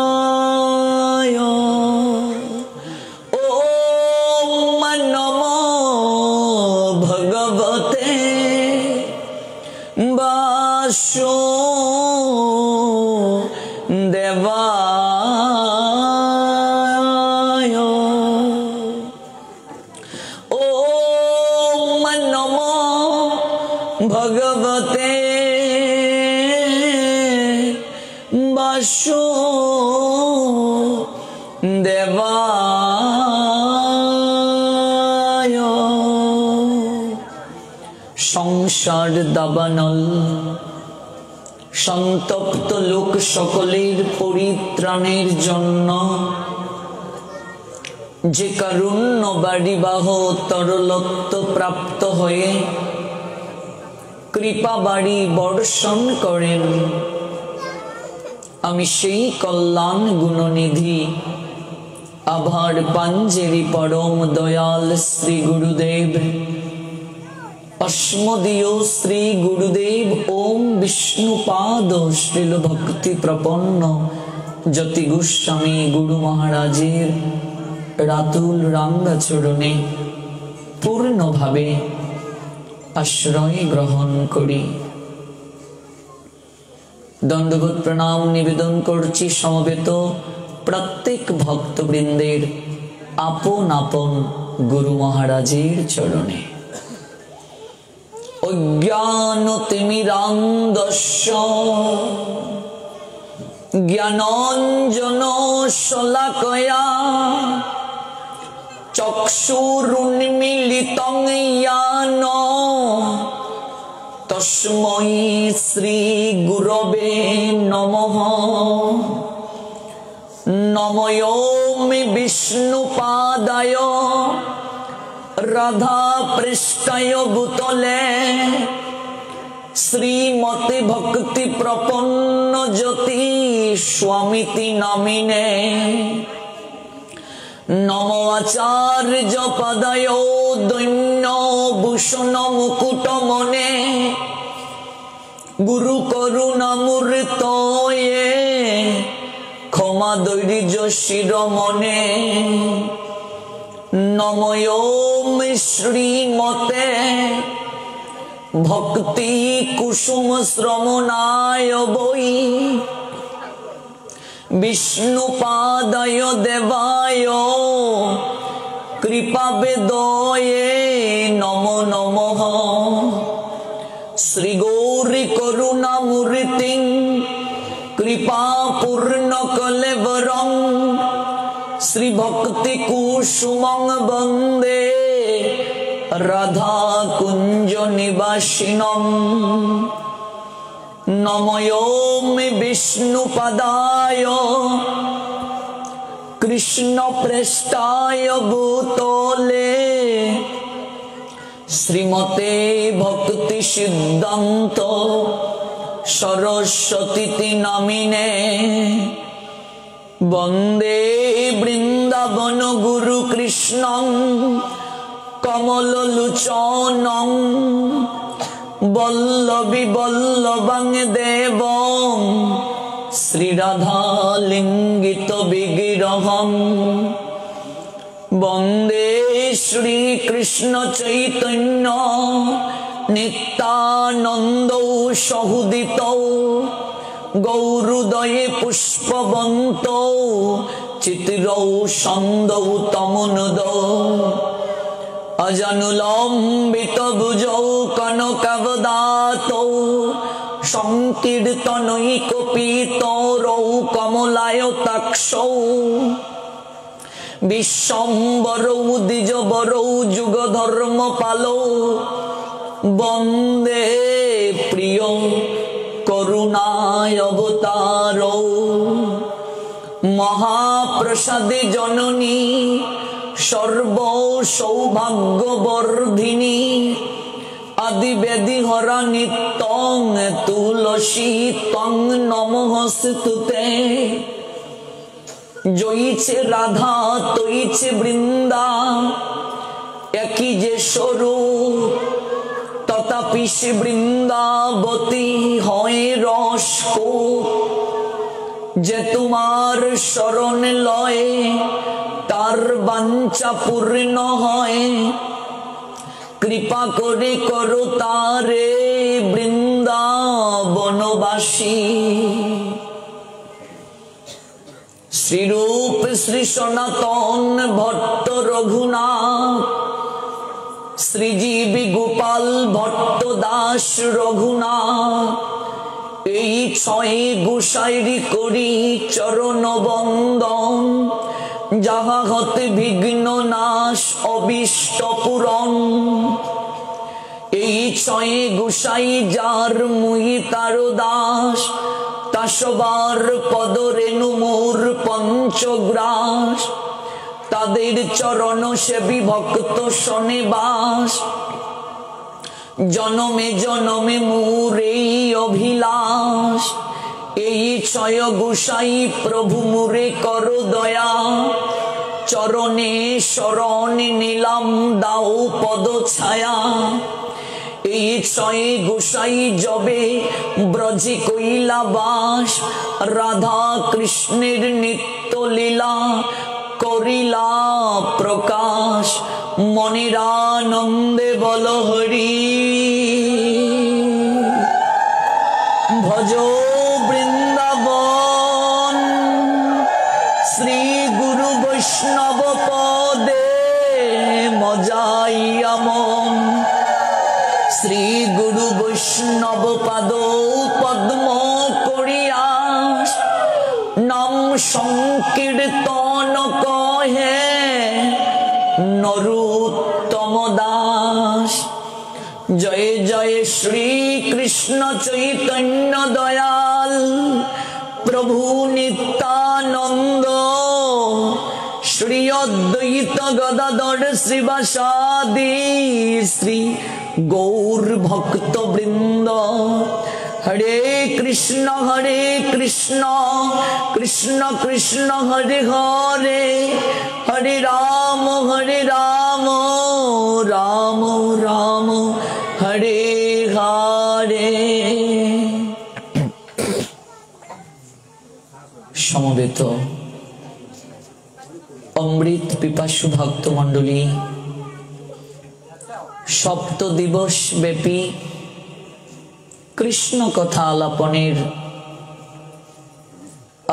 देवाय ओम नमो भगवते वासुदेवाय ओम नमो भगवते वासुदेवाय संसार दाबानल संतप्त लोक सकलेर परित्राणेर जन्य जे कारुण्य बाड़ीबाह तरलत्व प्राप्त हये कृपा बाड़ी बर्षण करें आमी सेई कल्याण गुणनिधि आभार पांजेरी परम दयाल श्री गुरुदेव अस्मदीय श्री गुरुदेव ओम विष्णुपाद श्रील भक्ति प्रपन्न ज्योति गोस्वामी गुरु महाराजेर रातुल रांगा चरणे पूर्ण भावे आश्रय ग्रहण करी दंडवत प्रणाम निवेदन करछि समवेत प्रत्येक भक्तवृंदेर आपन आपन गुरु महाराजेर चरणे अज्ञानतिमिरान्धस्य ज्ञानाञ्जन शलाकया चक्षुरुन्मीलितं येन तस्मै श्री गुरवे नमः नमोऽमि विष्णुपादाय राधा पृष्ठाय भूतले श्रीमते भक्ति प्रपन्न ज्योति स्वामिति नामिने नमो आचार्य पदाय दैन्य भूषण मुकुटमने गुरु करुणामूर्तये क्षमा धैर्य शिरोमणे नमोऽम श्रीमते भक्ति कुसुम श्रवणाय वै विष्णुपादाय देवाय कृपावेदये नमो नमः श्री गौरी करुणामूर्तिं कृपा पूर्ण कलेवरं श्री भक्ति कुसुमं वंदे राधा कुंज निवासिनं नमोऽमि विष्णुपदाय कृष्ण प्रेष्ठाय भूतले श्रीमते भक्ति सिद्धांत सरस्वती नामिने वंदे वृंदावन गुरु कृष्णं कमललोचनं वल्लभी वल्लभं देवं श्री राधा लिंगित विग्रहं वंदे श्री कृष्ण चैतन्य नित्यानंद सहोदित गौरुदये पुष्पवंतो चित्रौ छन्दौ तमनुदौ अजानुलंबित भुजौ कनकवदातौ संकीर्तनैकपीतरौ कमलायताक्षौ विश्वम्भरौ द्विजवरौ जुगधर्मपालौ वंदे प्रिय करुणाय अवतारौ महाप्रसादे जननी सर्व सौभाग्यवर्धिनी आदिव्याधि हरा नित्यं तुलसी तं नमस्ते जयिছে राधा तयिছে বৃন্দা একই যে স্বরূপ বিষিস বৃন্দাবতী হয় রস কোপ, যে তোমার শরণ লয় তার বাঞ্ছা পূর্ণ হয়। কৃপা করে করো তারে বৃন্দাবনবাসী। শ্রীরূপ শ্রী সনাতন ভট্ট রঘুনাথ, শ্রীজীবী গোপাল ভট্ট দাস রঘুনাথ, এই ছয় গোসাইরি করি চরণ বন্দন। যাহা হতে বিঘ্ন নাশ অবিষ্ট পূরণ। এই ছয় গোসাই যার মুই তার দাস, তা সবার পদ রেণু মোর পঞ্চগ্রাস। তাদের চরণ সেবী ভক্ত শনে বাস, জনমে জনমে মোর এই অভিলাষ। এই ছয় গোসাই প্রভু মোরে কর দয়া, চরণে শরণ নিলাম দাও পদ ছায়া। এই ছয় গোসাই যবে ব্রজে কইলা বাস, রাধা কৃষ্ণের নিত্য লীলা করিলা প্রকাশ। মনের আনন্দে বল হরি, ভজ বৃন্দাবন। শ্রী গুরু বৈষ্ণব পদে মজাইয়া মন, শ্রী গুরু বৈষ্ণব পাদ পদ্ম করিয়া। নাম সংকীর্তন কহে নরোত্তম দাস। জয় জয় শ্রী কৃষ্ণ চৈতন্য দয়াল প্রভু নিত্যানন্দ। শ্রী অদ্বৈত গদাধর শ্রীবাসাদি শ্রী গৌর ভক্ত বৃন্দ। হরে কৃষ্ণ কৃষ্ণ কৃষ্ণ হরে হরে, হরে রাম রাম রাম হরে হরে। সমবেত অমৃত পিপাসু ভক্ত মণ্ডলী, সপ্ত দিবস ব্যাপী কৃষ্ণ কথা আলাপনের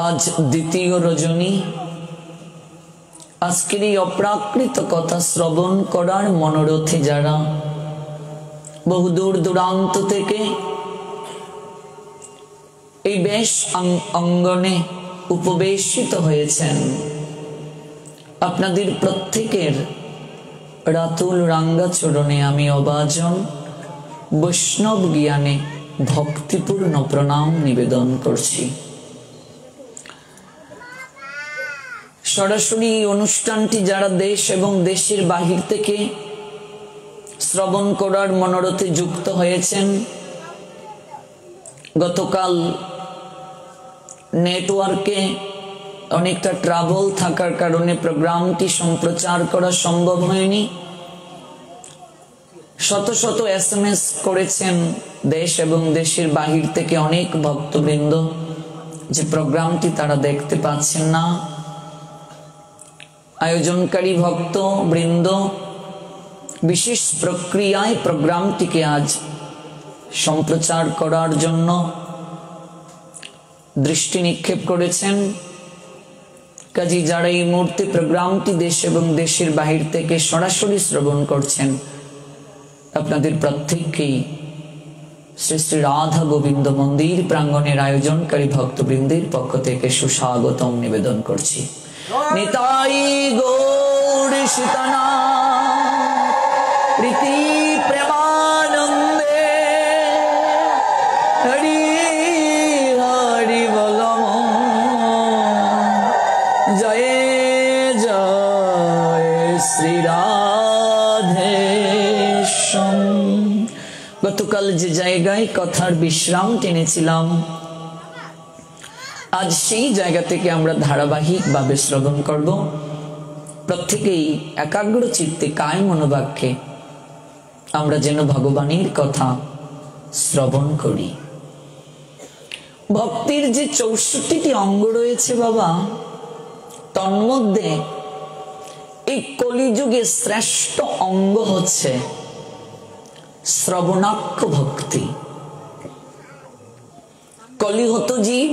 আজ দ্বিতীয় রজনী। আজকের এই অপ্রাকৃত কথা শ্রবণ করার মনোরথে যারা বহু দূর দূরান্ত থেকে এই বেশ অঙ্গনে উপবেশিত হয়েছেন, আপনাদের প্রত্যেকের রাতুল রাঙ্গা চরণে আমি অবাজন বৈষ্ণব জ্ঞানে ভক্তিপূর্ণ প্রণাম নিবেদন করছি। সরাসরি অনুষ্ঠানটি যারা দেশ এবং দেশের বাহির থেকে শ্রবণ করার মনোরথে যুক্ত হয়েছেন, গতকাল নেটওয়ার্কে অনেকটা ট্রাবল থাকার কারণে প্রোগ্রামটি সম্প্রচার করা সম্ভব হয়নি। শত শত SMS করেছেন দেশ এবং দেশের বাহির থেকে অনেক ভক্তবৃন্দ যে প্রোগ্রামটি তারা দেখতে পাচ্ছেন না। আয়োজনকারী ভক্ত বৃন্দ বিশেষ প্রক্রিয়ায় প্রোগ্রামটিকে আজ সম্প্রচার করার জন্য দৃষ্টি নিক্ষেপ করেছেন। কাজী যারা এই মুহূর্তে প্রোগ্রামটি দেশ এবং দেশের বাহির থেকে সরাসরি শ্রবণ করছেন, আপনাদের প্রত্যেককেই শ্রী শ্রী রাধা গোবিন্দ মন্দির প্রাঙ্গণের আয়োজনকারী ভক্তবৃন্দের পক্ষ থেকে সুস্বাগতম নিবেদন করছি। নিতাই গৌর সীতানাথ প্রীতি প্রেমানন্দে হরি হরি বল জয় জয় শ্রী রাধেশ্বর। গতকাল যে জায়গায় কথার বিশ্রাম টেনেছিলাম, আজ সেই জায়গা থেকে আমরা ধারাবাহিকভাবে শ্রবণ করব। প্রত্যেকেই একাগ্র চিত্তে কায় মনোবাক্যে আমরা যেন ভগবানের কথা শ্রবণ করি। ভক্তির যে 64টি অঙ্গ রয়েছে বাবা, তন্মধ্যে এই কলিযুগে শ্রেষ্ঠ অঙ্গ হচ্ছে শ্রবণাক্ষ ভক্তি। কলিহত জীব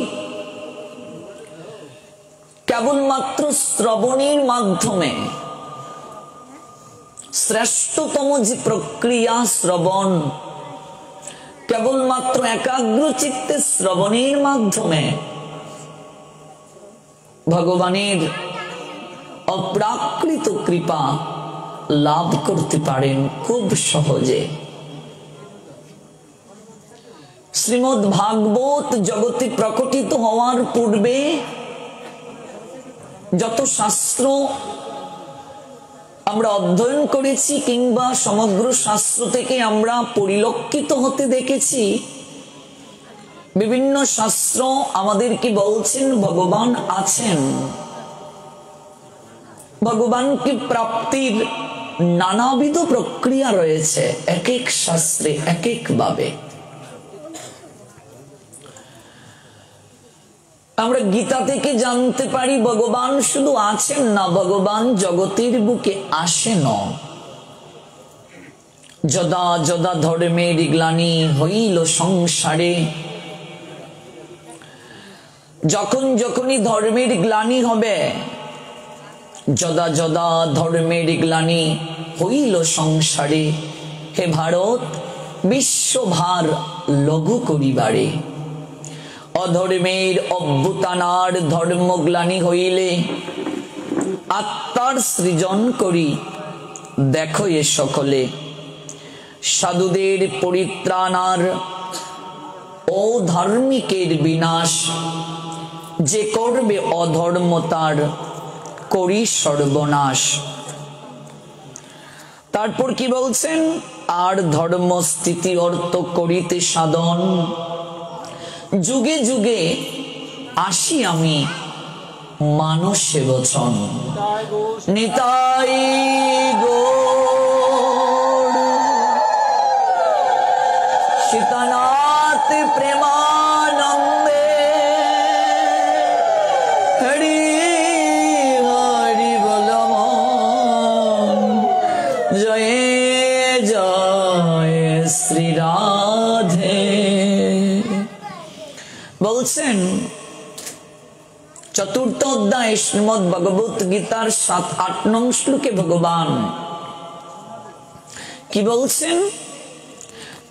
কেবলমাত্র শ্রবণের মাধ্যমে, শ্রেষ্ঠতম যে প্রক্রিয়া শ্রবণ, কেবলমাত্র একাগ্র চিত্তে শ্রবণের মাধ্যমে ভগবানের অপ্রাকৃত কৃপা লাভ করতে পারেন খুব সহজে। শ্রীমদ্ ভাগবত জগতে প্রকটিত হওয়ার পূর্বে যত শাস্ত্র আমরা অধ্যয়ন করেছি কিংবা সমগ্র শাস্ত্র থেকে আমরা পরিলক্ষিত হতে দেখেছি, বিভিন্ন শাস্ত্র আমাদেরকে বলছেন ভাগবান আছেন। ভগবানকে প্রাপ্তির নানাবিধ প্রক্রিয়া রয়েছে, এক এক শাস্ত্রে এক এক ভাবে। আমরা গীতা থেকে জানতে পারি ভগবান শুধু আছেন না, ভগবান জগতের বুকে আসেন। যদা যদা ধর্মের গ্লানি হইল সংসারে, যখন যখনই ধর্মের গ্লানি হবে, যদা যদা ধর্মের গ্লানি হইল সংসারে, হে ভারত বিশ্বভার লঘু করিবারে। অধর্মের অভ্যুত্থানার ধর্মগ্লানি হইলে আত্মার সৃজন করি দেখো এ সকলে। সাধুদের পরিত্রাণার ও ধার্মিকের বিনাশ, যে করবে অধর্মতার করি সর্বনাশ। তারপর কি বলছেন? আর ধর্ম স্থিতি অর্থ করিতে সাধন, যুগে যুগে আসি আমি মানুষে বচন। নিতাই গৌর সীতানাথ প্রেমানন্দে, হরি হরি বলম জয় জয় শ্রী রাধে। বলছেন চতুর্থ অধ্যায় শ্রীমদ্ ভগবত গীতার 7-8 নং শ্লোকে ভগবান কি বলছেন?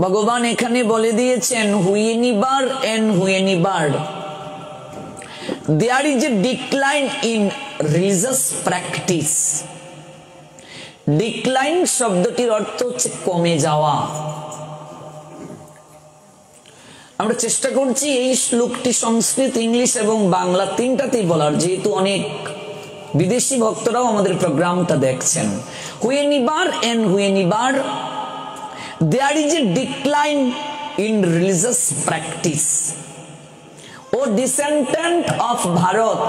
ভগবান এখানে বলে দিয়েছেন whenever and whenever there is a decline in religious practice. Decline শব্দটির অর্থ হচ্ছে কমে যাওয়া। আমরা চেষ্টা করছি এই শ্লোকটি সংস্কৃত, ইংলিশ এবং বাংলা তিনটাতেই বলার, যেহেতু অনেক বিদেশি ভক্তরাও আমাদের প্রোগ্রামটা দেখছেন। Whenever and whenever there is a decline in religious practice. O descendant of Bharat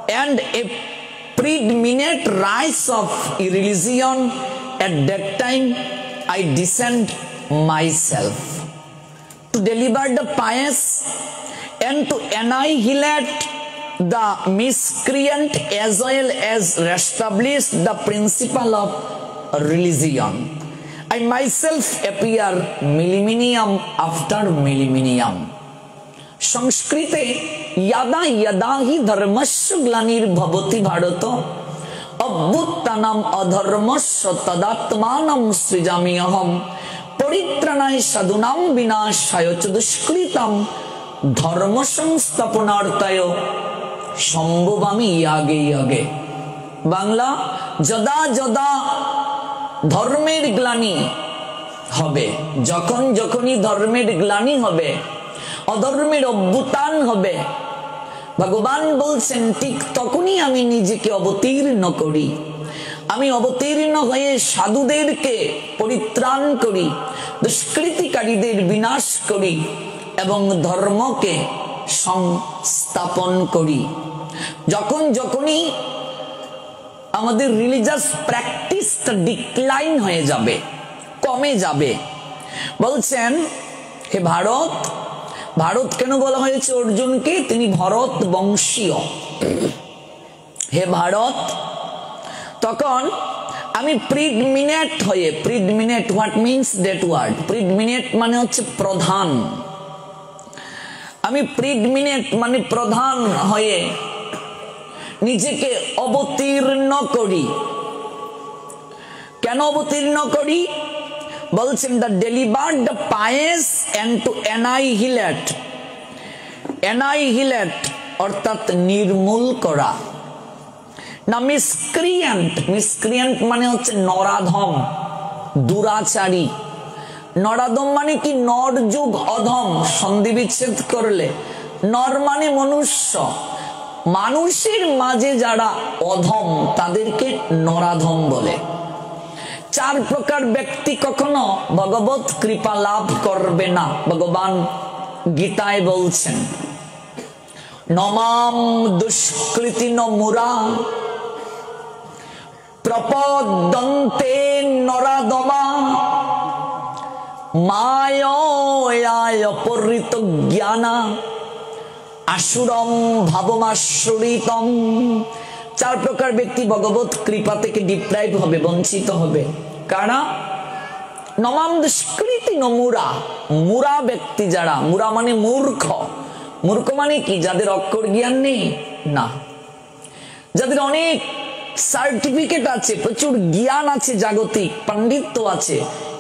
and a predominant rise of religion at that time, I descend myself to deliver the pious and to annihilate the miscreant as well as establish the principle of religion. I myself appear millennium after millennium. সংস্কৃতে यदा यदा हि धर्मस्य ग्लानिर्भवति भारत अभ्युत्थानम् अधर्मस्य तदात्मानं सृजामि अहम् परित्राणाय साधूनां विनाशाय च दुष्कृतं धर्म संस्थापनार्थाय সম্ভবামি यागे यागे। বাংলা, যদা যদা ধর্মের গ্লানি হবে, যখন যখনই ধর্মের গ্লানি হবে, অধর্মের অভ্যুত্থান হবে, ভগবান বলছেন ঠিক তখনই আমি নিজেকে অবতীর্ণ করি। আমি অবতীর্ণ হয়ে সাধুদেরকে পরিত্রাণ করি, দুষ্কৃতিকারীদের বিনাশ করি এবং ধর্মকে সংস্থাপন করি। যখন যখনই আমাদের রিলিজিয়াস প্র্যাকটিসটা ডিক্লাইন হয়ে যাবে, কমে যাবে, বলছেন হে ভারত, ভারত কেন বলা হয়েছে অর্জুনকে? তিনি ভরত বংশীয়। হে ভারত, তখন আমি প্রিডমিনেট হয়ে, প্রিডমিনেট হোয়াট মিনস দ্যাট ওয়ার্ড? প্রিডমিনেট মানে হচ্ছে প্রধান। আমি প্রিডমিনেট মানে প্রধান হয়ে নিজেকে অবতীর্ণ করি। কেন অবতীর্ণ করি? বলছেন the deliver the pious and to annihilate. Annihilate অর্থাৎ নির্মূল করা। না মিসক্রিয়েন্ট, মিসক্রিয়েন্ট মানে হচ্ছে নরাধম, দুরাচারী। নরাধম মানে কি? নর যুগ অধম, সন্ধি বিচ্ছেদ করলে নর মানে মনুষ্য, মানুষের মাঝে যারা অধম তাদেরকে নরাধম বলে। চার প্রকার ব্যক্তি কখনো ভগবত কৃপা লাভ করবে না, ভগবান গীতায় বলছেন। নমাম দুষ্কৃতি নমুরা প্রপদন্তে নরাদমা মায়ায় অপহৃত জ্ঞানা আসুরম ভাবমাশ্রিতম। চার প্রকার ব্যক্তি ভগবত কৃপা থেকে ডিপ্রাইভ হবে, বঞ্চিত হবে। কারা? নমাম দুষ্কৃতি নমুরা, মুরা ব্যক্তি যারা, মুরা মানে মূর্খ। মূর্খ মানে কি? যাদের অক্ষর জ্ঞান নেই না, যাদের অনেক সার্টিফিকেট আছে, প্রচুর জ্ঞান আছে, জাগতিক পাণ্ডিত্য আছে,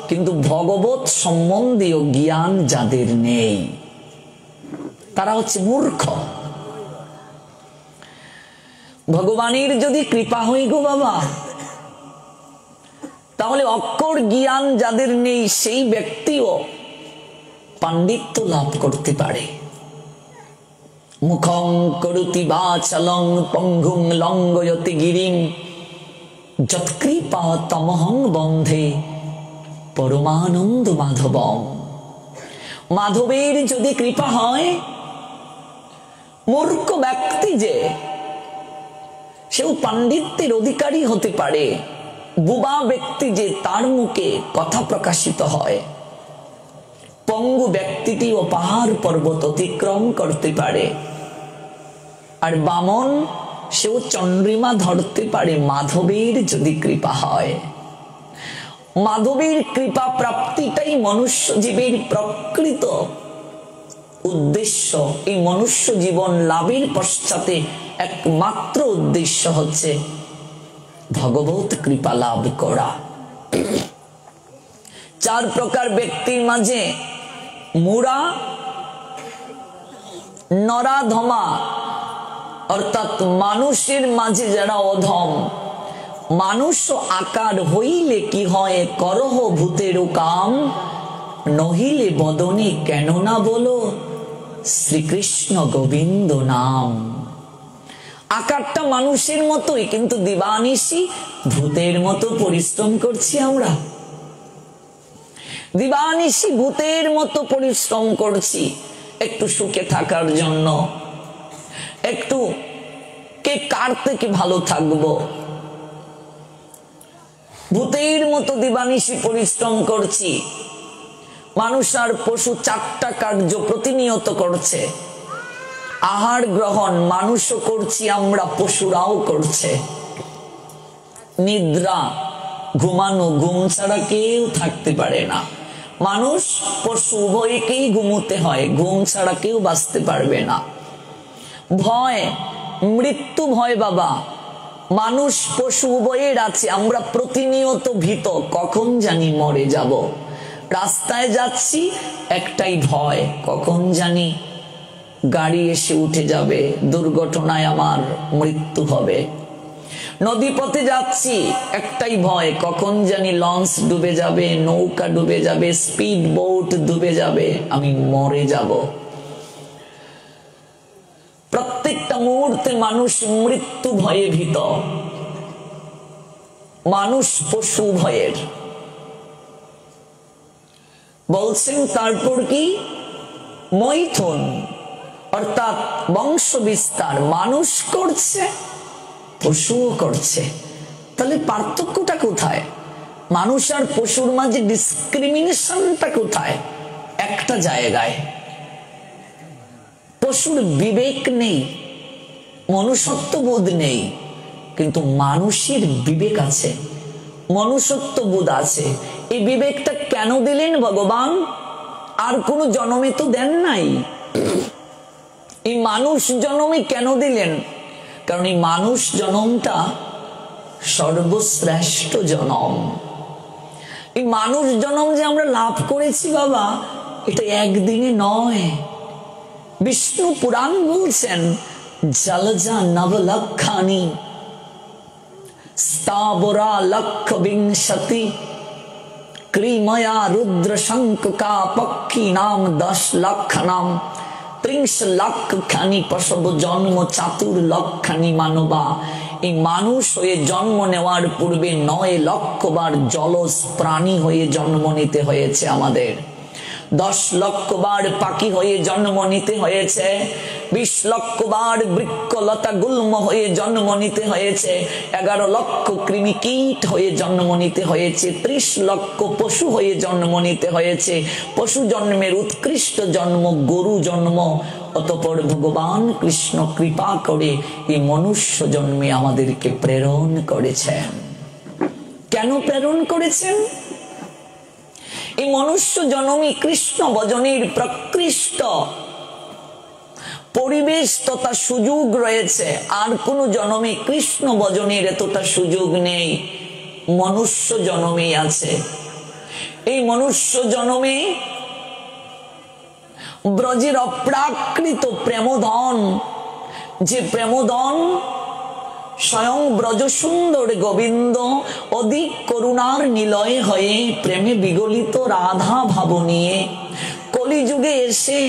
কিন্তু ভগবত সম্বন্ধীয় জ্ঞান যাদের নেই তারা হচ্ছে মূর্খ। ভগবানের যদি কৃপা হয় গো বাবা, তাহলে অক্ষর জ্ঞান যাদের নেই সেই ব্যক্তিও পাণ্ডিত্য লাভ করতে পারে। মুখং করুতি বাচালং পঙ্গুং লঙ্ঘয়তি গিরিং যৎকৃপা তমহং বন্ধে পরমানন্দ মাধবম। মাধবের যদি কৃপা হয়, মূর্খ ব্যক্তি যে সেও পাণ্ডিত্যের অধিকারী হতে পারে। বুবা ব্যক্তি যে তার মুখে কথা প্রকাশিত হয়। পঙ্গু ব্যক্তিটিও পাহাড় পর্বত অতিক্রম করতে পারে। আর বামন সেও চন্দ্রিমা ধরতে পারে মাধবের যদি কৃপা হয়। মাধবের কৃপা প্রাপ্তিটাই মনুষ্য জীবের প্রকৃত উদ্দেশ্য। এই মনুষ্য জীবন লাভের পশ্চাতে একমাত্র উদ্দেশ্য হচ্ছে ভগবত কৃপা লাভ করা। চার প্রকার ব্যক্তির মাঝে মুরা, নরাধমা অর্থাৎ মানুষের মাঝে যারা অধম। মানুষ আকার হইলে কি হয়? করহ ভূতের কাম, নহিলে বদনে কেন না বলো শ্রীকৃষ্ণ গোবিন্দ নাম। আকারটা মানুষের মতোই, কিন্তু দিবানিশি ভূতের মতো পরিশ্রম করছি আমরা। দিবানিশি ভূতের মতো পরিশ্রম করছি একটু সুখে থাকার জন্য, একটু কে কার থেকে ভালো থাকবো। ভূতের মতো দিবানিশি পরিশ্রম করছি। মানুষ আর পশু চারটা কার্য প্রতিনিয়ত করছে। আহার গ্রহণ মানুষও করছি আমরা, পশুরাও করছে। নিদ্রা, ঘুমানো, ঘুম ছাড়া কেউ থাকতে পারে না। মানুষ পশু উভয়কেই ঘুমোতে হয়, ঘুম ছাড়া কেউ বাঁচতে পারবে না। ভয়, মৃত্যু ভয় বাবা মানুষ পশু উভয়ের আছে। আমরা প্রতিনিয়ত ভীত, কখন জানি মরে যাব। রাস্তায় যাচ্ছি একটাই ভয়, কখন জানি গাড়ি এসে উঠে যাবে, দুর্ঘটনায় আমার মৃত্যু হবে। নদী পথে যাচ্ছি একটাই ভয়, কখন জানি লঞ্চ ডুবে যাবে, নৌকা ডুবে যাবে, স্পিড বোট ডুবে যাবে, আমি মরে যাব। প্রত্যেকটা মুহূর্তে মানুষ মৃত্যু ভয়ে ভীত, মানুষ পশু ভয়ের। বলছেন তারপর কি? মৈথুন অর্থাৎ বংশ বিস্তার মানুষ করছে, পশুও করছে। তাহলে পার্থক্যটা কোথায়? মানুষ আর পশুর মাঝে ডিসক্রিমিনেশনটা কোথায়? একটা জায়গায়, পশুর বিবেক নেই, মনুষ্যত্ব বোধ নেই, কিন্তু মানুষের বিবেক আছে, মনুষ্যত্ব বোধ আছে। এই বিবেকটা কেন দিলেন ভগবান? আর কোন জন্মে তো দেন নাই, এই মানুষ জন্মে কেন দিলেন? কারণ এই মানুষ জন্মটা সর্বশ্রেষ্ঠ জন্ম। এই মানুষ জন্ম যে আমরা লাভ করেছি বাবা, এটা একদিনে নয়। বিষ্ণু পুরাণ বলছেন জলজা নবলক্ষানি স্থাবরা লক্ষ বিংশতি ক্রিময়া রুদ্র শঙ্কা পক্ষী নাম 10 লক্ষ নাম 30 লক্ষ খানি পশব জন্ম 4 লক্ষানি মানবা। এই মানুষ হয়ে জন্ম নেওয়ার পূর্বে 9 লক্ষ বার জলজ প্রাণী হয়ে জন্ম নিতে হয়েছে আমাদের, 10 লক্ষ বার পাখি হয়ে জন্ম নিতে হয়েছে, 20 লক্ষ বার বৃক্ষলতা গুল্ম হয়ে জন্ম নিতে হয়েছে, 11 লক্ষ কৃমি কীট হয়ে জন্ম নিতে হয়েছে, 30 লক্ষ পশু হয়ে জন্ম নিতে হয়েছে। পশু জন্মের উৎকৃষ্ট জন্ম গরু জন্ম। অতঃপর ভগবান কৃষ্ণ কৃপা করে এই মনুষ্য জন্মে আমাদেরকে প্রেরণ করেছেন। কেন প্রেরণ করেছেন? এই মনুষ্য জন্মই কৃষ্ণ ভজনের প্রকৃষ্ট পরিবেশ তথা সুযোগ রয়েছে। আর কোন জন্মে কৃষ্ণ ভজনের এতটা সুযোগ নেই, মনুষ্য জন্মেই আছে। এই মনুষ্য জন্মে ব্রজের অপ্রাকৃত প্রেমধন, যে প্রেমধন স্বয়ং ব্রজ সুন্দর গোবিন্দ অধিক করুণার নিলয় হয়ে প্রেমে বিগলিত রাধা ভাব নিয়ে কলিযুগে এসে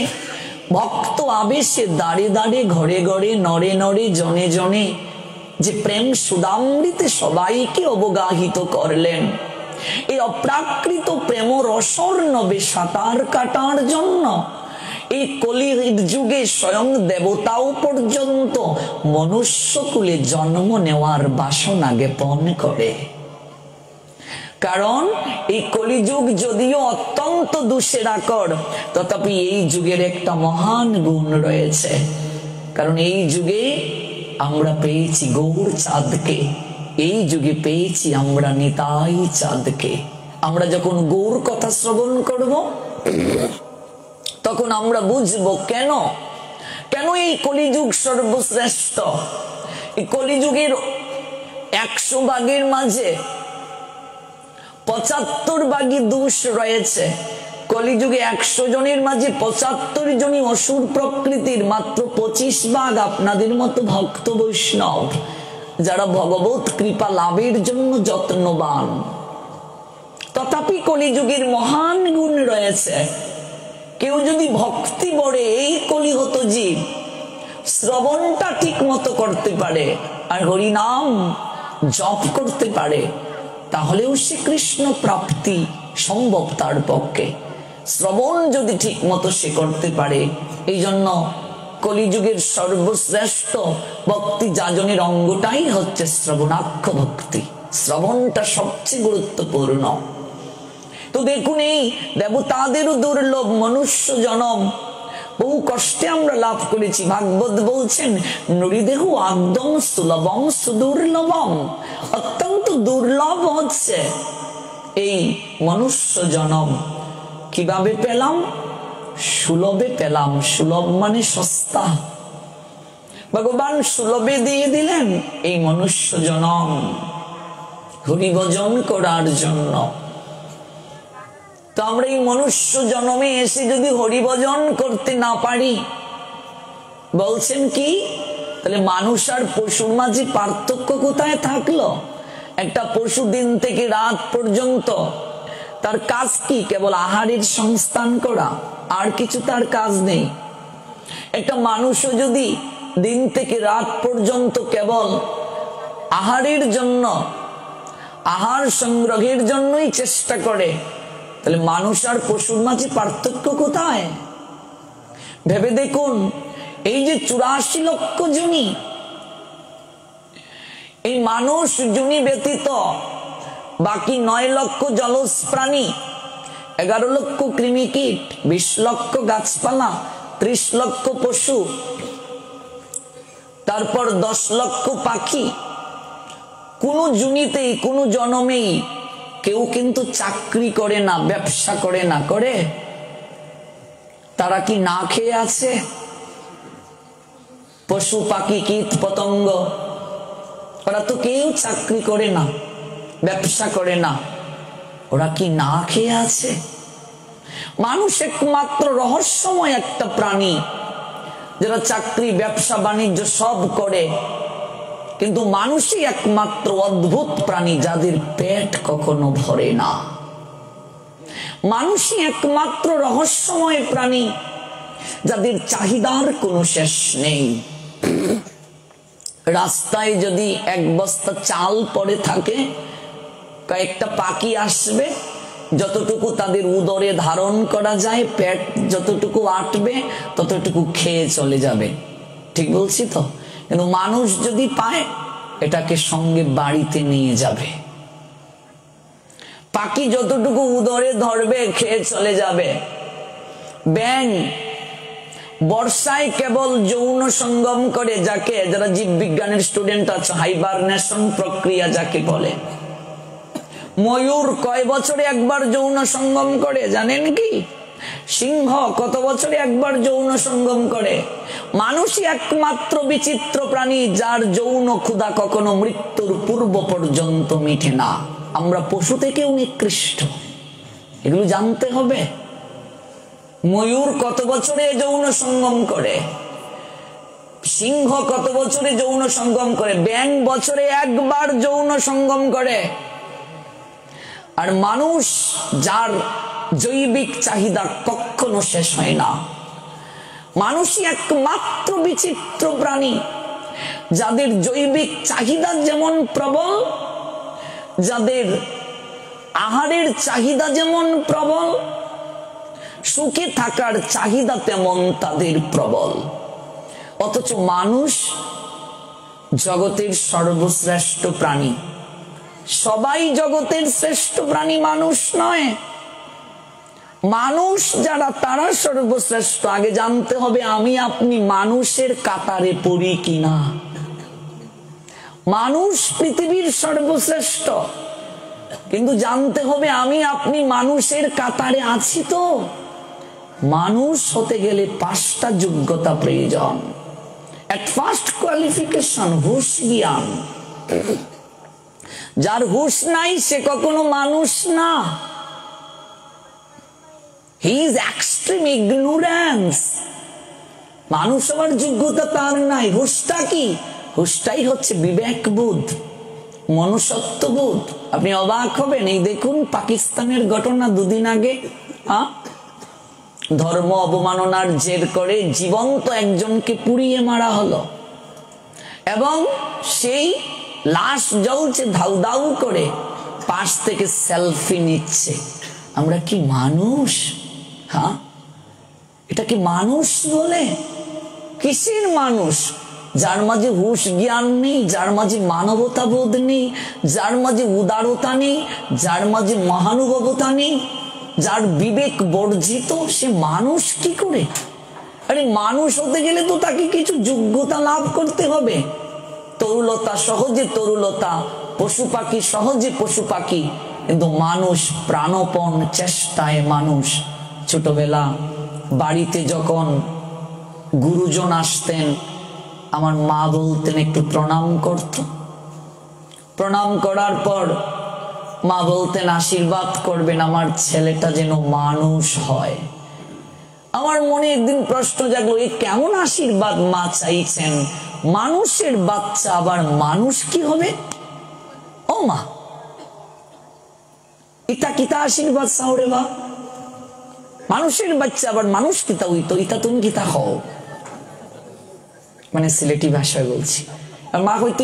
ভক্ত আবেশে দাঁড়ে দাঁড়ে ঘরে ঘরে নরে নরে জনে জনে যে প্রেম সুদামৃতে সবাইকে অবগাহিত করলেন। এই অপ্রাকৃত প্রেম রসর্ণবে সাঁতার কাটার জন্য এই কলির যুগে স্বয়ং দেবতাও পর্যন্ত মনুষ্যকুলে জন্ম নেওয়ার বাসনা জ্ঞাপন করে। কারণ এই কলিযুগ যদিও অত্যন্ত দুঃসেরাকর, তথাপি এই যুগের একটা মহান গুণ রয়েছে। কারণ এই যুগে আমরা পেয়েছি গৌর চাঁদকে, এই যুগে পেয়েছি আমরা নিতাই চাঁদকে। আমরা যখন গৌর কথা শ্রবণ করব তখন আমরা বুঝবো কেন কেন এই কলিযুগ সর্বশ্রেষ্ঠ। এই কলিযুগের 100 ভাগের মাঝে 75 ভাগই দোষ রয়েছে। কলিযুগে 100 জনের মাঝে 75 জনই অসুর প্রকৃতির, মাত্র 25 ভাগ আপনাদের মতো ভক্ত বৈষ্ণব যারা ভগবত কৃপা লাভের জন্য যত্নবান। তথাপি কলিযুগের মহান গুণ রয়েছে। কেউ যদি ভক্তি বড়ে এই কলিহত জীব শ্রবণটা ঠিক মতো করতে পারে আর হরিনাম জপ করতে পারে, তাহলেও সে কৃষ্ণ প্রাপ্তি সম্ভব তার পক্ষে। শ্রবণ যদি ঠিক মতো সে করতে পারে, এই জন্য কলিযুগের সর্বশ্রেষ্ঠ ভক্তি যাজনের অঙ্গটাই হচ্ছে শ্রবণাক্ষ ভক্তি। শ্রবণটা সবচেয়ে গুরুত্বপূর্ণ। তো দেখুন, এই দেবতাদেরও দুর্লভ মনুষ্য জনম বহু কষ্টে আমরা লাভ করেছি। ভাগবত বলছেন নৃদেহ একদম সুলভম সুদুর্লভম, অত্যন্ত দুর্লভ হচ্ছে এই মনুষ্য জনম। কিভাবে পেলাম? সুলভে পেলাম। সুলভ মানে সস্তা। ভগবান সুলভে দিয়ে দিলেন এই মনুষ্য জনম হরিভজন করার জন্য। তো আমরা এই মনুষ্য জন্মে এসে যদি হরিভজন করতে না পারি, বলছেন কি? তাহলে মানুষ আর পশুর মাঝে পার্থক্য কোথায় থাকলো? একটা পশু দিন থেকে রাত পর্যন্ত তার কাজ কি? কেবল আহারের সংস্থান করা, আর কিছু তার কাজ নেই। একটা মানুষও যদি দিন থেকে রাত পর্যন্ত কেবল আহারের জন্য, আহার সংগ্রহের জন্যই চেষ্টা করে, তাহলে মানুষ আর পশুর মাঝে পার্থক্য কোথায়? ভেবে দেখুন, এই যে 84 লক্ষ যোনি, এই মানুষ যোনি ব্যতীত বাকি 9 লক্ষ জলজ প্রাণী, 11 লক্ষ কৃমিকীট, 20 লক্ষ গাছপালা, 30 লক্ষ পশু, তারপর 10 লক্ষ পাখি। কোন জুনিতেই কোন জন্মেই কেউ কিন্তু চাকরি করে না, ব্যবসা করে না, করে? তারা কি না খেয়ে আছে? পশু পাখি কীট পতঙ্গ ওরা তো কেউ চাকরি করে না, ব্যবসা করে না, ওরা কি না খেয়ে আছে? মানুষ একমাত্র রহস্যময় একটা প্রাণী, যারা চাকরি ব্যবসা বাণিজ্য সব করে, কিন্তু মানুষই একমাত্র অদ্ভুত প্রাণী যাদের পেট কখনো ভরে না। মানুষই একমাত্র রহস্যময় প্রাণী যাদের চাহিদার কোনো শেষ নেই। রাস্তায় যদি 1 বস্তা চাল পড়ে থাকে, কয়েকটা পাখি আসবে, যতটুকু তাদের উদরে ধারণ করা যায়, পেট যতটুকু আটবে ততটুকু খেয়ে চলে যাবে। ঠিক বলছি তো? কিন্তু মানুষ যদি পায়, এটাকে সঙ্গে বাড়িতে নিয়ে যাবে। পাখি যতটুকু উদরে ধরবে খেয়ে চলে যাবে। ব্যাঙ বর্ষায় কেবল যৌন সঙ্গম করে, যারা জীববিজ্ঞানের স্টুডেন্ট আছে, হাইবারনেশন প্রক্রিয়া যাকে বলে। ময়ূর কয় বছরে একবার যৌন সঙ্গম করে জানেন কি? সিংহ কত বছরে একবার যৌন সঙ্গম করে। মানুষই একমাত্র বিচিত্র প্রাণী যার যৌন ক্ষুধা কখনো মৃত্যুর পূর্ব পর্যন্ত মিটে না। আমরা পশু থেকেও নিকৃষ্ট, এগুলো জানতে হবে। ময়ূর কত বছরে যৌন সঙ্গম করে, সিংহ কত বছরে যৌন সঙ্গম করে, ব্যাঙ বছরে একবার যৌন সঙ্গম করে। আর মানুষ, যার জৈবিক চাহিদা কখনো শেষ হয় না। মানুষই একমাত্র বিচিত্র প্রাণী যাদের জৈবিক চাহিদা যেমন প্রবল, যাদের আহারের চাহিদা যেমন প্রবল, সুখে থাকার চাহিদা তেমন তাদের প্রবল। অথচ মানুষ জগতের সর্বশ্রেষ্ঠ প্রাণী। সবাই জগতের শ্রেষ্ঠ প্রাণী মানুষ নয়। মানুষ যারা, তারা সর্বশ্রেষ্ঠ। আগে জানতে হবে আমি আপনি মানুষের কাতারে পড়ি কিনা। মানুষ পৃথিবীর সর্বশ্রেষ্ঠ, কিন্তু জানতে হবে আমি আপনি মানুষের কাতারে আছি তো। মানুষ হতে গেলে 5টা যোগ্যতা প্রয়োজন। এট ফার্স্ট কোয়ালিফিকেশন হুশ জ্ঞান। যার হুশ নাই সে কখনো মানুষ না। He is extreme ignorance. মানুষ হওয়ার যোগ্যতা তার নাই। হুশটা কি? হুশটাই হচ্ছে বিবেকবোধ, মনুষ্যত্ববোধ। আপনি অবাক হবেন, এই দেখুন পাকিস্তানের ঘটনা 2 দিন আগে। ধর্ম অবমাননার জের করে জীবন্ত একজনকে পুড়িয়ে মারা হলো, এবং সেই লাশ জ্বলছে ধাউ ধাউ করে, পাশ থেকে সেলফি নিচ্ছে। আমরা কি মানুষ? এটা কি মানুষ বলে? কিসের মানুষ? যার মাঝে হুশ জ্ঞান নেই, যার মাঝে মানবতা বোধ নেই, যার মাঝে উদারতা নেই, যার মাঝে মহানুভবতা নেই, যার বিবেক বর্জিত, সে মানুষ কি করে? আরে মানুষ হতে গেলে তো তাকে কিছু যোগ্যতা লাভ করতে হবে। তরুলতা সহজে তরুলতা, পশু পাখি সহজে পশু পাখি, কিন্তু মানুষ প্রাণপণ চেষ্টায় মানুষ। ছোটবেলা বাড়িতে যখন গুরুজন আসতেন, আমার মা বলতেন একটু প্রণাম করত। প্রণাম করার পর মা বলতেন আশীর্বাদ করবেন আমার ছেলেটা যেন মানুষ হয়। আমার মনে একদিন প্রশ্ন জাগলো, এই কেমন আশীর্বাদ মা চাইছেন? মানুষের বাচ্চা আবার মানুষ কি হবে? ও মা, ইতা কিতা আশীর্বাদ চাওরে বা? মানুষের বাচ্চা আবার মানুষ কিতা হইতো, ইতা তুমি কিতা হও? মানে সিলেটি ভাষায় বলছি। আর মা হয়তো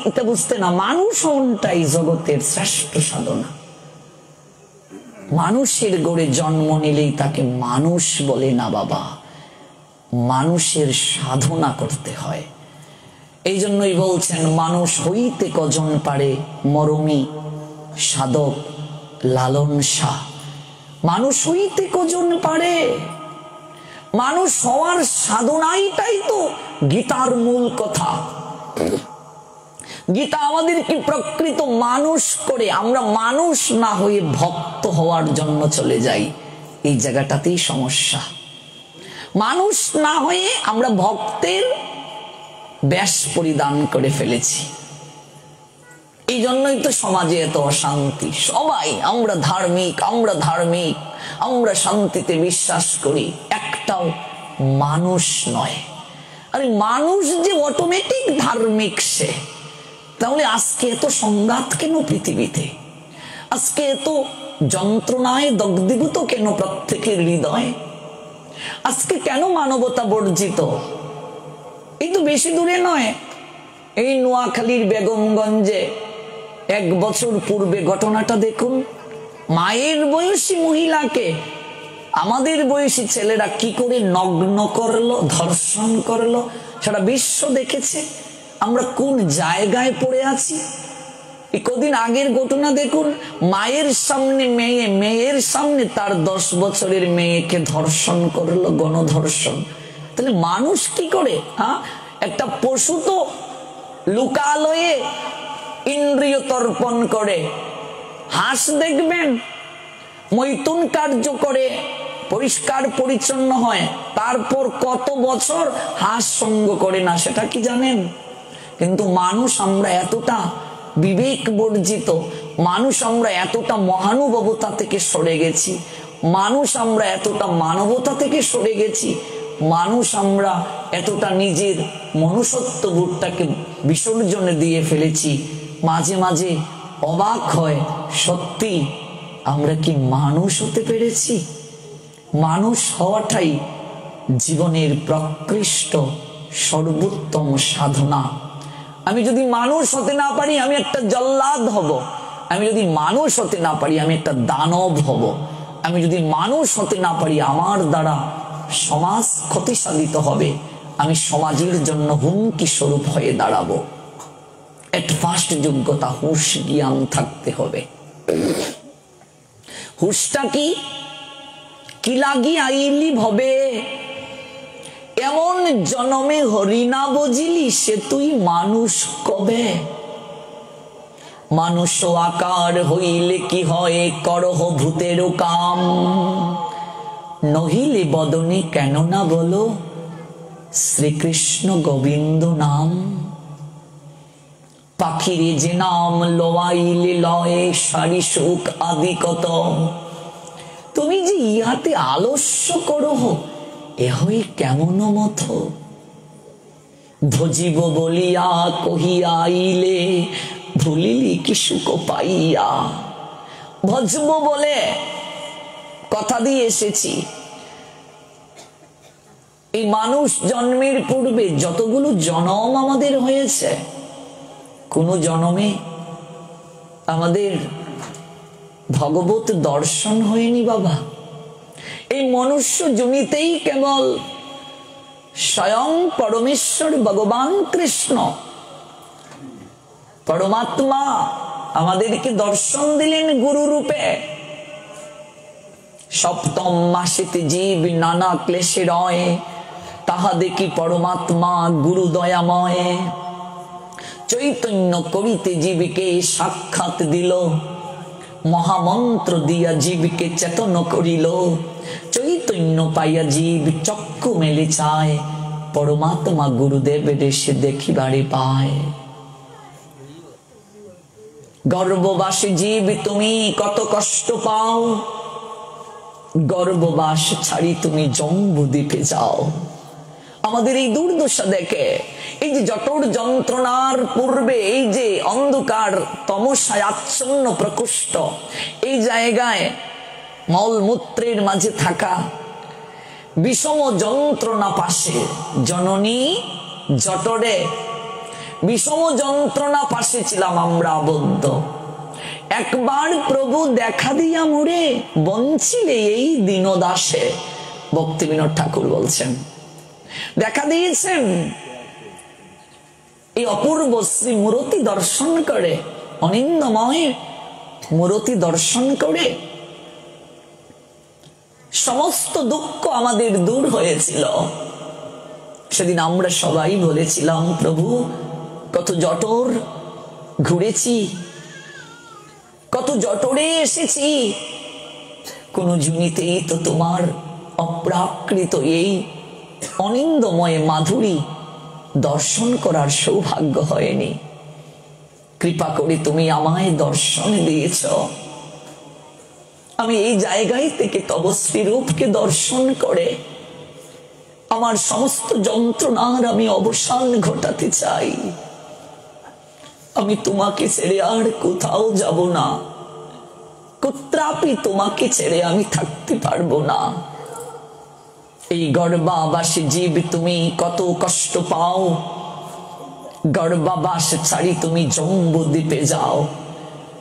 এটা বুঝতে না, মানুষ হনটাই জগতের শ্রেষ্ঠ সাধনা। মানুষের গড়ে জন্ম নিলেই তাকে মানুষ বলে না বাবা, মানুষের সাধনা করতে হয়। এই জন্যই বলছেন মানুষ হইতে কজন পারে মরমি, সাধক লালন শাহ। মানুষ হইতে কজন পারে, মানুষ হওয়ার সাধনাইটাই তো গীতার মূল কথা। গীতা আমাদেরকে প্রকৃত মানুষ করে, আমরা মানুষ না হয়ে ভক্ত হওয়ার জন্য চলে যাই, এই জায়গাটাতেই সমস্যা। মানুষ না হয়ে আমরা ভক্তের বেশ পরিধান করে ফেলেছি, এই জন্যই তো সমাজে এত অশান্তি। সবাই আমরা ধার্মিক, আমরা ধার্মিক, আমরা শান্তিতে বিশ্বাস করি, একটাও মানুষ নয়। আরে মানুষ যে অটোমেটিক ধার্মিক সে, তাহলে আজকে এত সংঘাত কেন পৃথিবীতে? আজকে এত যন্ত্রণায় দগ্ধীভূত কেন প্রত্যেকের হৃদয়? আজকে কেন মানবতা বর্জিত? এই তো বেশি দূরে নয়, এই নোয়াখালীর বেগমগঞ্জে 1 বছর পূর্বে ঘটনাটা দেখুন। মায়ের বয়সী মহিলাকে আমাদের বয়সী ছেলেরা কি করে নগ্ন করলো, ধর্ষণ করলো, সারা বিশ্ব দেখেছে। আমরা কোন জায়গায় পড়ে আছি? এই কদিন আগের ঘটনা দেখুন, মায়ের সামনে মেয়ে, মেয়ের সামনে তার 10 বছরের মেয়েকে ধর্ষণ করলো, গণধর্ষণ। তাহলে মানুষ কি করে? একটা পশু তো লুকালয়ে ইন্দ্রিয় তর্পণ করে। হাঁস দেখবেন মৈথুন কার্য করে, পরিষ্কার পরিচ্ছন্ন হয়, তারপর কত বছর হাঁস সঙ্গ করে না, সেটা কি জানেন? কিন্তু মানুষ আমরা এতটা বিবেক বর্জিত, মানুষ আমরা এতটা মহানুভবতা থেকে সরে গেছি, মানুষ আমরা এতটা মানবতা থেকে সরে গেছি, মানুষ আমরা এতটা নিজের মনুষ্যত্ব বোধটাকে বিসর্জনে দিয়ে ফেলেছি। মাঝে মাঝে অবাক হয়, সত্যি আমরা কি মানুষ হতে পেরেছি? মানুষ হওয়াটাই জীবনের প্রকৃষ্ট সর্বোত্তম সাধনা। আমি যদি মানুষ হতে না পারি, আমি একটা জল্লাদ হব। আমি যদি মানুষ হতে না পারি, আমি একটা দানব হব। আমি যদি মানুষ হতে না পারি, আমার দ্বারা সমাজ ক্ষতিসাধিত হবে, আমি সমাজের জন্য হুমকি স্বরূপ হয়ে দাঁড়াবো। এট ফার্স্ট যোগ্যতা হুঁশ জ্ঞান থাকতে হবে। হুঁশটা কি? কি লাগি আইলি ভবে, এমন জনমে হরিনা বজিলি, সে তুই মানুষ কবে। মানুষ আকার হইলে কি হয়, করহ ভূতের কাম, নহিলে বদনে কেন না বলো, শ্রীকৃষ্ণ গোবিন্দ নাম। পাখিরে যে নাম লওয়াইলে লয়ে, সারি সুখ আদি কত, তুমি যে ইহাতে আলস্য করহ, এহই কেমন মত। ভজিব বলিয়া কহিয়া আইলে, ভুলিলি কি সুখ পাইয়া। ভজব বলে কথা দিয়ে এসেছি। এই মানুষ জন্মের পূর্বে যতগুলো জনম আমাদের হয়েছে, কোন জনমে আমাদের ভগবত দর্শন হয়নি বাবা। এই মনুষ্য জমিতেই কেবল স্বয়ং পরমেশ্বর ভগবান কৃষ্ণ পরমাত্মা আমাদেরকে দর্শন দিলেন গুরু রূপে। সপ্তম মাসেতে জীব নানা ক্লেশে রয়, তাহা দেখি পরমাত্মা গুরু দয়াময়। চৈতন্য করিতে জীবকে সাক্ষাৎ দিল, মহামন্ত্র দিয়া জীবকে চেতন করিল। চৈতন্য পাইয়া জীব চক্ষু মেলে চায়, পরমাত্মা গুরুদেবের সে দেখিবারে পায়। গর্ভবাসে জীব তুমি কত কষ্ট পাও, গর্ভবাস ছাড়ি তুমি জম্বুদ্বীপে যাও। আমাদের এই দুর্দশা দেখে, এই যে জঠর যন্ত্রণার পূর্বে, এই যে অন্ধকার তমসায় আচ্ছন্ন প্রকোষ্ঠ, এই জায়গায় মলমূত্রের মাঝে থাকা বিষম যন্ত্রণা পাশে, জননী জঠরে বিষম যন্ত্রণা পাশে ছিলাম আমরা আবদ্ধ। একবার প্রভু দেখা দিয়া মোরে, বঞ্চিলে এই দীনদাসে। ভক্তিবিনোদ ঠাকুর বলছেন, দেখা দিয়েছেন। এই অপূর্ব শ্রীমূর্তি দর্শন করে অনিন্দময় মূরতি দর্শন করে সমস্ত দুঃখ আমাদের দূর হয়েছিল। সেদিন আমরা সবাই বলেছিলাম, প্রভু কত জটর ঘুরেছি, কত জটরে এসেছি, কোন জুনিতেই তো তোমার অপ্রাকৃত এই অনিন্দময় মাধুরী দর্শন করার সৌভাগ্য হয়নি। কৃপা করে তুমি আমায় দর্শন দিয়েছ। আমি এই জায়গায় থেকে তব শ্রীরূপকে দর্শন করে আমার সমস্ত যন্ত্রণার আমি অবসান ঘটাতে চাই। আমি তোমাকে ছেড়ে আর কোথাও যাব না, কুত্রাপি তোমাকে ছেড়ে আমি থাকতে পারবো না। এই গর্ভাবাসী জীব তুমি কত কষ্ট পাও, গর্ভাবাস ছাড়ি তুমি জম্বুদ্বীপে যাও,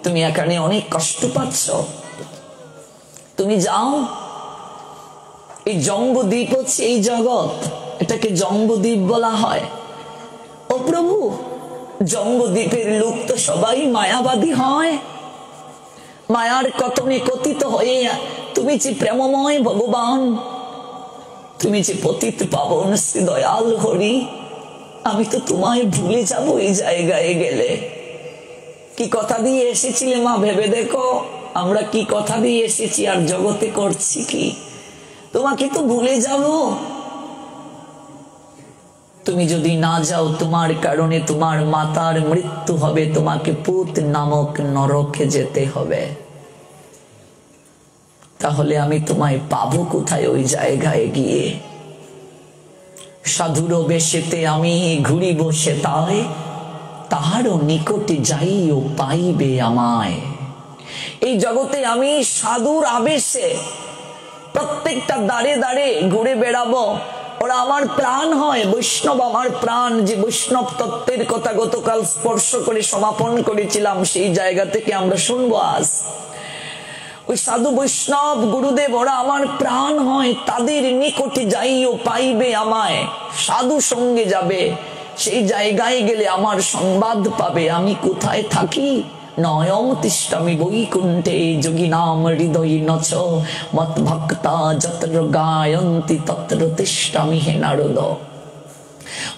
তুমি এখানে অনেক কষ্ট পাচ্ছ, তুমি যাও। এই জম্বুদ্বীপ হচ্ছে এই জগৎ, এটাকে জম্বুদ্বীপ বলা হয়। ও প্রভু, জম্বুদ্বীপের লোক তো সবাই মায়াবাদী হয়, মায়ার কতনে কথিত হয়ে তুমি যে প্রেমময় ভগবান, তুমি যে পতিত পাবন শ্রী দয়াল হরি, আমি তো তোমায় ভুলে যাব এই জায়গায় গেলে। কি কথা দিয়ে এসেছিলে মা, ভেবে দেখো আমরা কি কথা দিয়ে এসেছি আর জগতে করছি কি। তোমাকে তো ভুলে যাব। তুমি যদি না যাও, তোমার কারণে তোমার মাতার মৃত্যু হবে, তোমাকে পুত নামক নরকে যেতে হবে। তাহলে আমি তোমায় পাবো কোথায় ওই জায়গায় গিয়ে? সাধুর বেশেতে আমি ঘুরি বসে তাই, তাহারও নিকটে যাইও পাইবে আমায়। এই জগতে আমি সাধুর আবেশে প্রত্যেকটা দাঁড়ে দাঁড়ে ঘুরে বেড়াবো। ওরা আমার প্রাণ হয়, বৈষ্ণব আমার প্রাণ। যে বৈষ্ণব তত্ত্বের কথা গতকাল স্পর্শ করে সমাপন করেছিলাম, সেই জায়গা থেকে আমরা শুনবো আজ। ওই সাধু বৈষ্ণব গুরুদেব ওরা আমার প্রাণ হয়, তাদের নিকটে যাইও পাইবে আমায়। সাধু সঙ্গে যাবে, সেই জায়গায় গেলে আমার সংবাদ পাবে আমি কোথায় থাকি। নয়ম তিষ্ঠামি বৈকুণ্ঠে যোগী নাম হৃদয় নচ মত ভক্তা যত্র গায়ন্তি তত্র তিষ্ঠামি হে নারদ।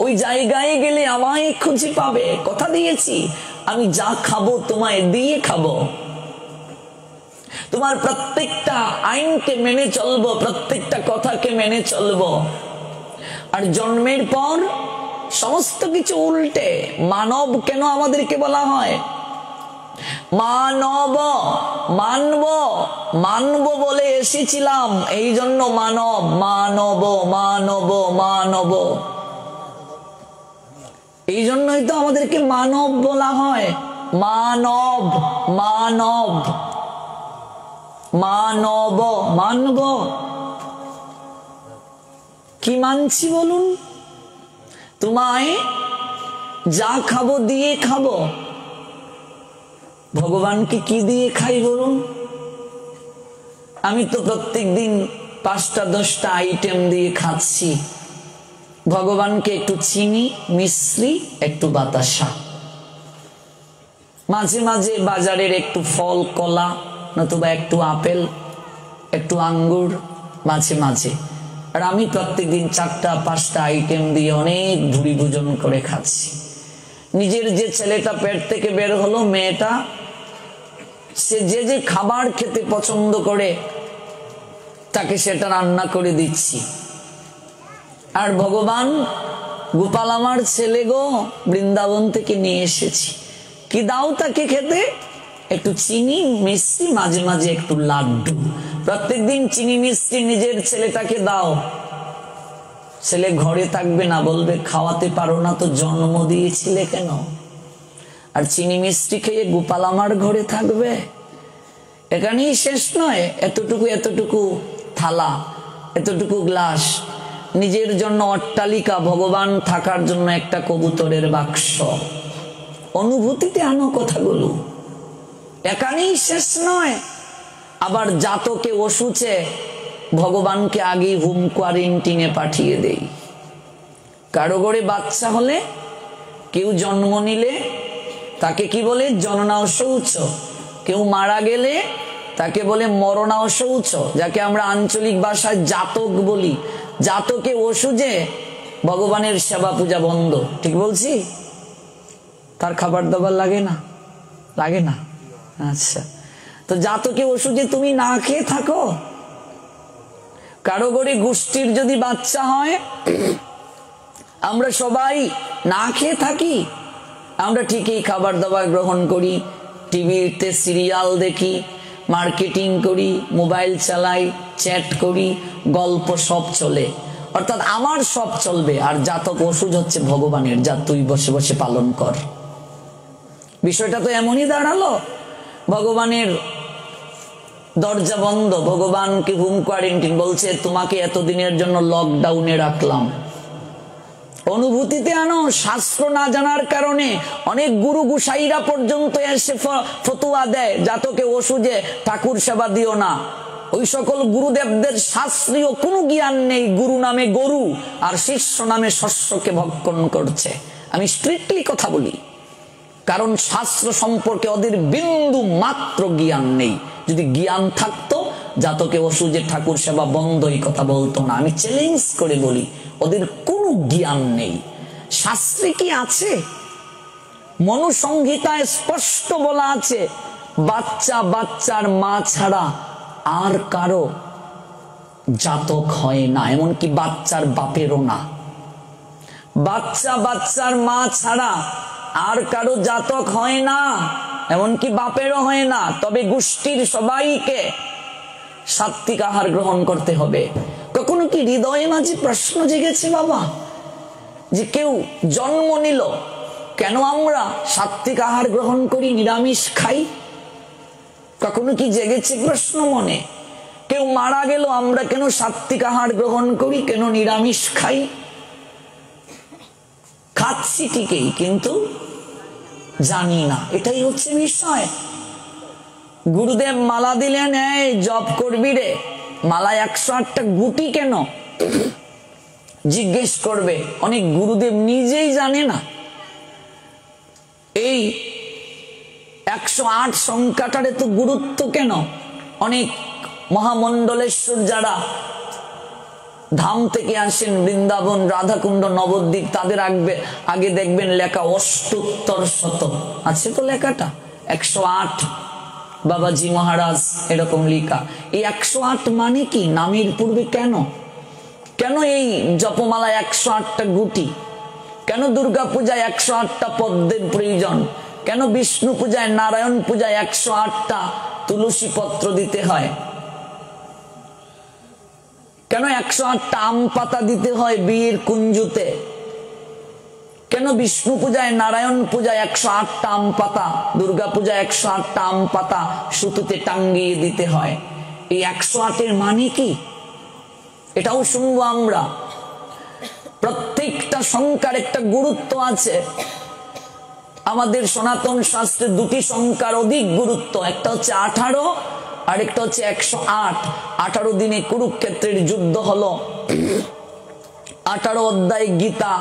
ওই জায়গায় গেলে আমায় খুঁজে পাবে। কথা দিয়েছি, আমি যা খাবো তোমায় দিয়ে খাবো, তোমার প্রত্যেকটা আইনকে মেনে চলবো, প্রত্যেকটা কথাকে মেনে চলবো। আর জন্মের পর সমস্ত কিছু উল্টে। মানব কেন আমাদেরকে বলা হয়? মানব, মানব, মানব বলে এসেছিলাম, এই জন্য মানব, মানব, মানব, মানব। এই জন্যই তো আমাদেরকে মানব বলা হয়। মানব, মানব, মানব, মানব। কি মানছি বলুন? তোমায় যা খাবো দিয়ে খাবো। ভগবানকে কি দিয়ে খাই বলুন? আমি তো প্রত্যেক দিন 5টা 10টা আইটেম দিয়ে খাচ্ছি। ভগবানকে একটু চিনি, মিশ্রি, একটু বাতাসা, মাঝে মাঝে বাজারের একটু ফল, কলা, নতুবা একটু আপেল, একটু আঙ্গুর মাঝে মাঝে। আর আমি প্রত্যেকদিন 4টা 5টা আইটেম দিয়ে অনেক ভুরি ভোজন করে খাচ্ছি। নিজের যে ছেলেটা পেট থেকে বের হলো, মেয়েটা, সে যে যে খাবার খেতে পছন্দ করে তাকে সেটা রান্না করে দিচ্ছি। আর ভগবান, গোপাল আমার ছেলে গো, বৃন্দাবন থেকে নিয়ে এসেছি, কি দাও তাকে খেতে? একটু চিনি, মিষ্টি, মাঝে মাঝে একটু লাড্ডু। প্রত্যেকদিন চিনি মিষ্টি নিজের ছেলেটাকে দাও। ছেলে ঘরে থাকবে না, বলবে খাওয়াতে পারো না তো জন্ম দিয়েছিলে কেন? আর চিনি মিষ্টি খেয়ে গোপাল আমার ঘরে থাকবে? এখানেই শেষ নয়। এতটুকু এতটুকু থালা, এতটুকু গ্লাস, নিজের জন্য অট্টালিকা, ভগবান থাকার জন্য একটা কবুতরের বাক্স। অনুভূতিতে আনো কথাগুলো, এখানেই শেষ নয়। আবার জাতকে ওষুধে ভগবানকে আগে হোম কোয়ারেন্টিনে পাঠিয়ে দেই। কারো ঘরে বাচ্চা হলে, কেউ জন্ম নিলে তাকে কি বলে? জননা শৌচ। কেউ মারা গেলে তাকে বলে মরণা শৌচ, যাকে আমরা আঞ্চলিক ভাষায় জাতক বলি। জাতকে ওষুধে ভগবানের সেবা পূজা বন্ধ, ঠিক বলছি? তার খাবার দাবার লাগে না, লাগে না? আচ্ছা, তো জাতকে ওষুধে তুমি না খেয়ে থাকো। কারো ঘরে গোষ্ঠীর যদি বাচ্চা হয়, আমরা সবাই না খেয়ে থাকি। আমরা ঠিকই খাবার দাবার গ্রহণ করি, টিভিতে সিরিয়াল দেখি, মার্কেটিং করি, মোবাইল চালাই, চ্যাট করি, গল্প সব চলে, অর্থাৎ আমার সব চলবে। আর জাতক ওষুধ হচ্ছে ভগবানের, যা তুই বসে বসে পালন কর। বিষয়টা তো এমনই দাঁড়ালো। ভগবানের দরজা বন্ধ, ভগবানকে হোম কোয়ারেন্টাইন বলছে, তোমাকে এতদিনের জন্য লকডাউনে রাখলাম। অনুভূতিতে আনো। শাস্ত্র না জানার কারণে অনেক গুরু গুসাইরা পর্যন্ত এসে ফতোয়া দেয় জাতকে ওষুধে ঠাকুর সেবা দিও না। ওই সকল গুরুদেবদের শাস্ত্রীয় কোনো জ্ঞান নেই। গুরু নামে গরু আর শিষ্য নামে শস্যকে ভক্ষণ করছে। আমি স্ট্রিক্টলি কথা বলি, কারণ শাস্ত্র সম্পর্কে ওদের বিন্দু মাত্র জ্ঞান নেই। যদি জ্ঞান থাকতো জাতকে ওষুধে ঠাকুর সেবা বন্ধ, এই কথা বলতো না। আমি চ্যালেঞ্জ করে বলি, ওদের কোনো জ্ঞান নেই। শাস্ত্রে কি আছে? মনুসংহিতায় স্পষ্ট বলা আছে, বাচ্চা বাচ্চার মা ছাড়া আর কারো জাতক হয় না, এমনকি বাচ্চার বাপেরও না। বাচ্চা বাচ্চার মা ছাড়া আর কারো জাতক হয় না, এমনকি বাপেরও হয় না। তবে গোষ্ঠীর সবাইকে সাত্বিক আহার গ্রহণ করতে হবে। কখনো কি হৃদয়ে মাঝে প্রশ্ন জেগেছে বাবা, যে কেউ জন্ম নিল, কেন আমরা সাত্বিক আহার গ্রহণ করি, নিরামিষ খাই? কখনো কি জেগেছে প্রশ্ন মনে? কেউ মারা গেল, আমরা কেন সাত্বিক আহার গ্রহণ করি, কেন নিরামিষ খাই? খাচ্ছি ঠিকই, কিন্তু জানি না। এটাই হচ্ছে বিষয়। গুরুদেব মালা দিলেন, এই জপ করবি রে, মালা 108টা গুটি কেন জিজ্ঞেস করবে। অনেক গুরুদেব নিজেই জানে না এই 108 সংখ্যাটার এত গুরুত্ব কেন। অনেক মহামন্ডলেশ্বর যারা ধাম থেকে আসেন, বৃন্দাবন, রাধাকুণ্ড, নবদ্বীপ, তাদের আগে দেখবেন লেখা 78 আছে তো লেখাটা 108 বাবাজি মহারাজ এরকম লেখা। এই 108 মানে কি? নামের পূর্বে কেন কেন এই জপমালা 108টা গুটি? কেন দুর্গা পূজায় 108টা পদ্মের প্রয়োজন? কেন বিষ্ণু পূজায়, নারায়ণ পূজায় 108টা তুলসী পত্র দিতে হয়? কেন 108টা আম পাতা দিতে হয় বিয়ের কুঞ্জুতে? কেন বিষ্ণু পূজায়, নারায়ণ পূজায় 108টা আম পাতা, দুর্গা পূজায় 108টা আম পাতা সুতুতে টাঙ্গিয়ে দিতে হয়? এই 108-এর মানে কি? এটাও শুনবো আমরা। প্রত্যেকটা সংখ্যার একটা গুরুত্ব আছে। আমাদের সনাতন শাস্ত্রে দুটি সংখ্যার অধিক গুরুত্ব, একটা হচ্ছে 18 আর একটা হচ্ছে 108। 18 দিনে কুরুক্ষেত্রের যুদ্ধ হলো। 18 অধ্যায় গীতা,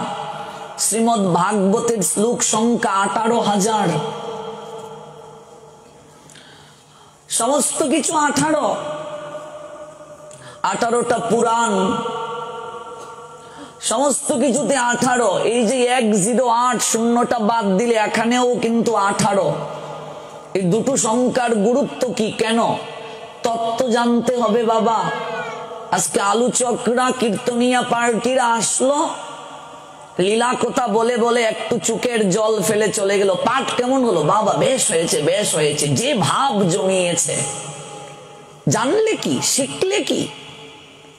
শ্রীমদ ভাগবতের শ্লোক সংখ্যা 18,000। সমস্ত কিছু 18টা পুরাণ, সমস্ত কিছুতে 18। এই যে 108 শূন্যটা বাদ দিলে এখানেও কিন্তু 18। এই দুটো সংখ্যার গুরুত্ব কি, কেন তত্ত্ব জানতে হবে বাবা। আজকে আলোচকরা, কীর্তনিয়া পার্টিরা আসলো, লীলা কথা বলে বলে একটু চোখের জল ফেলে চলে গেল। পাঠ কেমন হলো বাবা? বেশ হয়েছে, বেশ হয়েছে। যে ভাব জমিয়েছে, জানলে কি, শিখলে কি?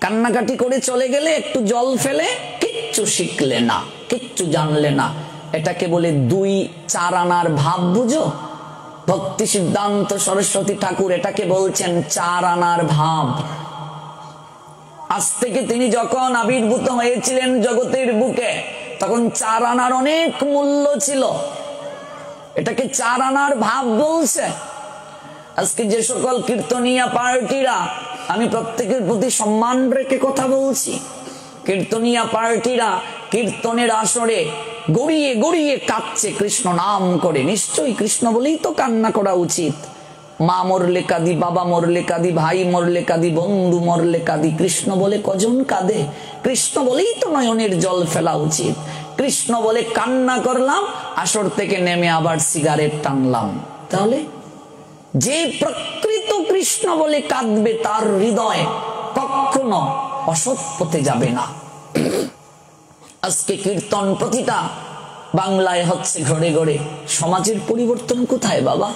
কান্নাকাটি করে চলে গেলে, একটু জল ফেলে, কিচ্ছু শিখলে না, কিচ্ছু জানলে না। এটাকে বলে 2-4 আনার ভাব। বুঝো? ভক্তি সিদ্ধান্ত সরস্বতী ঠাকুর এটাকে বলছেন 4 আনার ভাব। আজ থেকে তিনি যখন আবির্ভূত হয়েছিলেন জগতের বুকে, তখন 4 আনার অনেক মূল্য ছিল। এটাকে 4 আনার ভাব বলছে। আজকে যে সকল কীর্তনিয়া পার্টিরা, আমি প্রত্যেকের প্রতি সম্মান রেখে কথা বলছি, কীর্তনিয়া পার্টিরা কীর্তনের আসরে গড়িয়ে গড়িয়ে কাঁদছে কৃষ্ণ নাম করে। নিশ্চয়ই কৃষ্ণ বলেই তো কান্না করা উচিত। মা মরলে কাঁদি, বাবা মরলে কাঁদি, ভাই মরলে কাঁদি, বন্ধু মরলে কাঁদি। কৃষ্ণ বলে কজন কাঁদে? কৃষ্ণ বলেই তো নয়নের জল ফেলা উচিত। কৃষ্ণ বলে কান্না করলাম, আসর থেকে নেমে আবার সিগারেট টানলাম। তাহলে যে প্রকৃত কৃষ্ণ বলে কাঁদবে তার হৃদয় কখনো অসৎ পথে যাবে না। আজকে কীর্তন প্রতিটা বাংলায় হচ্ছে, ঘরে ঘরে। সমাজের পরিবর্তন কোথায় বাবা?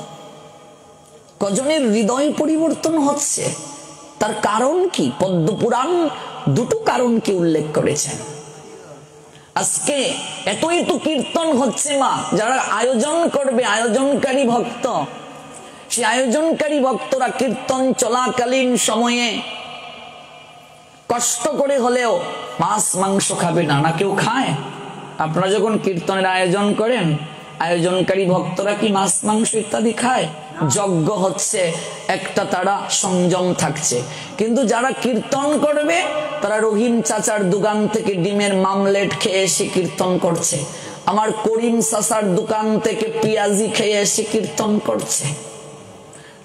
কজনের হৃদয় পরিবর্তন হচ্ছে? তার কারণ কি? পদ্মপুরাণ দুটো কারণকে উল্লেখ করেছেন। আজকে এত কীর্তন হচ্ছে মা, যারা আয়োজন করবে, আয়োজনকারী ভক্ত, সেই আয়োজনকারী ভক্তরা কীর্তন চলাকালীন সময়ে কষ্ট করে হলেও মাছ মাংস খাবে না। না কেউ খায়? আপনারা যখন কীর্তনের আয়োজন করেন, আয়োজনকারী ভক্তরা কি মাছ মাংস ইত্যাদি খায়? যজ্ঞ হচ্ছে একটা, তারা সংযম থাকছে। কিন্তু যারা কীর্তন করবে তারা রহিম চাচার দোকান থেকে ডিমের মামলেট খেয়ে এসে কীর্তন করছে, আমার করিম চাচার দোকান থেকে পেঁয়াজি খেয়ে এসে কীর্তন করছে।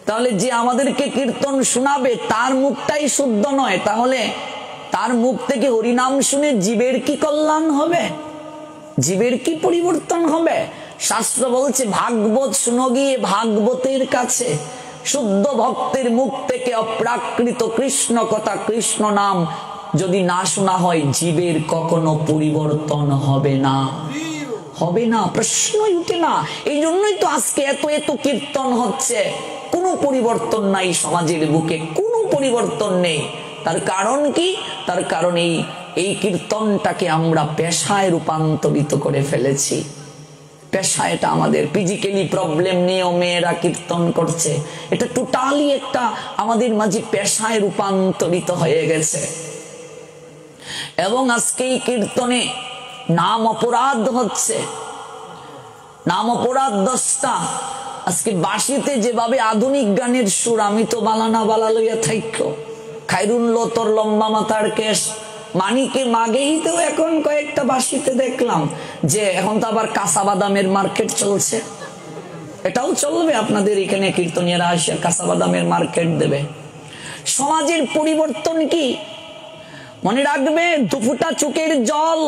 তাহলে যে আমাদেরকে কীর্তন শোনাবে তার মুখটাই শুদ্ধ নয়, তাহলে তার মুখ থেকে হরিনাম শুনে জীবের কি কল্যাণ হবে? জীবের কি পরিবর্তন হবে? শাস্ত্র বলছে ভাগবত শুনো গিয়ে ভাগবতের কাছে। শুদ্ধ ভক্তের মুখ থেকে অপ্রাকৃত কৃষ্ণ কথা, কৃষ্ণ নাম যদি না শোনা হয়, জীবের কখনো পরিবর্তন হবে না, হবে না, প্রশ্নই উঠে না। এই জন্যই তো আজকে এত কীর্তন হচ্ছে, কোনো পরিবর্তন নাই সমাজের বুকে, কোনো পরিবর্তন নেই। তার কারণ কি? তার কারণ এই কীর্তনটাকে আমরা পেশায় রূপান্তরিত করে ফেলেছি। পেশা, এটা আমাদের ফিজিক্যালি প্রবলেম নিয়েও মেয়েরা কীর্তন করছে, এটা টোটালি একটা আমাদের মাঝে পেশায় রূপান্তরিত হয়ে গেছে। এবং আজকে এই কীর্তনে নাম অপরাধ হচ্ছে, নাম অপরাধ 10টা। আজকে বাঁশিতে যেভাবে আধুনিক গানের সুর, আমি তো বালানা বালা লইয়া থাইকো, খাইরুন লো তোর লম্বা মাথার কেশ, মানিকে মাগেইতেও এখন কয়েকটা বাঁশিতে দেখলাম যে এখন তো আবার কাঁচা বাদামের মার্কেট চলছে। এটাও চলবে আপনাদের এখানে, কীর্তনীয়রা আসে কাঁচা বাদামের মার্কেট দেবে। সমাজের পরিবর্তন কি? মনে রাখবে, দুফুটা চোখের জল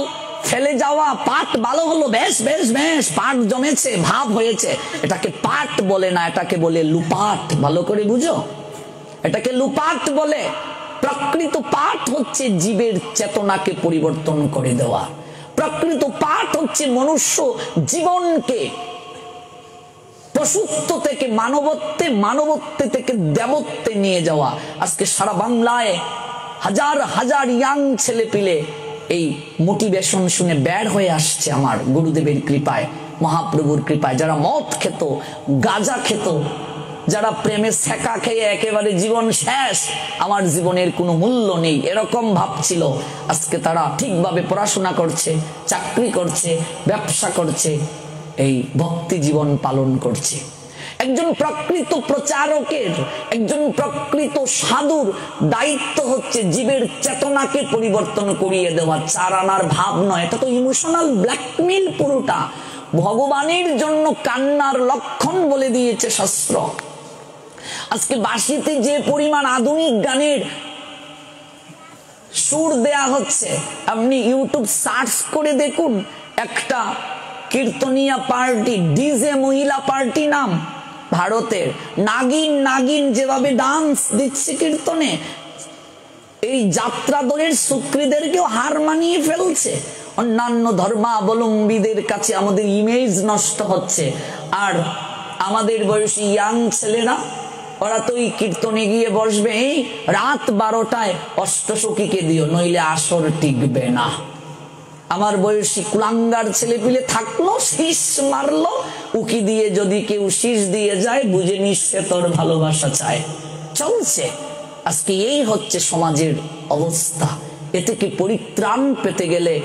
ফেলে যাওয়া, পাট ভালো হলো, বেশ বেশ বেশ, পাট জমেছে, ভাব হয়েছে, এটাকে পাট বলে না, এটাকে বলে লুপাট। ভালো করে বুঝো, এটাকে লুপাট বলে। প্রকৃত পাঠ হচ্ছে জীবের চেতনাকে পরিবর্তন করে দেওয়া। প্রকৃত পাঠ হচ্ছে মনুষ্য জীবনকে পশুত্ব থেকে মানবত্বে, মানবত্বে থেকে দেবত্বে নিয়ে যাওয়া। আজকে সারা বাংলায় হাজার হাজার ইয়াং ছেলে পিলে এই মোটিভেশন শুনে বের হয়ে আসছে আমার গুরুদেবের কৃপায়, মহাপ্রভুর কৃপায়। যারা মদ খেত, গাঁজা খেত, যারা প্রেমে সেকা খেয়ে একেবারে জীবন শেষ, আমার জীবনের কোনো মূল্য নেই, এরকম ভাবছিল, আজকে তারা ঠিকভাবে পড়াশোনা করছে, চাকরি করছে, ব্যবসা করছে, এই ভক্তি জীবন পালন করছে। একজন প্রকৃত প্রচারকের, একজন প্রকৃত সাধুর দায়িত্ব হচ্ছে জীবের চেতনাকে পরিবর্তন করিয়ে দেওয়া। 4 আনার ভাব নয়, এটা তো ইমোশনাল ব্ল্যাকমেইল পুরোটা। ভগবানের জন্য কান্নার লক্ষণ বলে দিয়েছে শাস্ত্র। আজকে বাঁশিতে যে পরিমাণ আধুনিক গানের সুর দেয়া হচ্ছে, আপনি ইউটিউব সার্চ করে দেখুন, একটা কীর্তনিয়া পার্টি, ডিজে মহিলা পার্টি নাম, ভারতের নাগিন, নাগিন যেভাবে ডান্স দিচ্ছে কীর্তনে, এই যাত্রা দলের সুক্রীদেরকেও হার মানিয়ে ফেলছে। অন্যান্য ধর্মাবলম্বীদের কাছে আমাদের ইমেজ নষ্ট হচ্ছে। আর আমাদের বয়সী ইয়াং ছেলেরা, ওরা তো এই কীর্তনে গিয়ে বসবে, এই রাত 12টায় অষ্টসখীকে দিও, নইলে আসর টিকবে না। আমার বয়সী কুলাঙ্গার ছেলে পিলে থাকলো, শীষ মারলো, উকি দিয়ে যদি কেউ শীষ দিয়ে যায়, বুঝে নিচ্ছে তোর ভালোবাসা চায়। চলছে আজকে, এই হচ্ছে সমাজের অবস্থা। এ থেকে পরিত্রাণ পেতে গেলে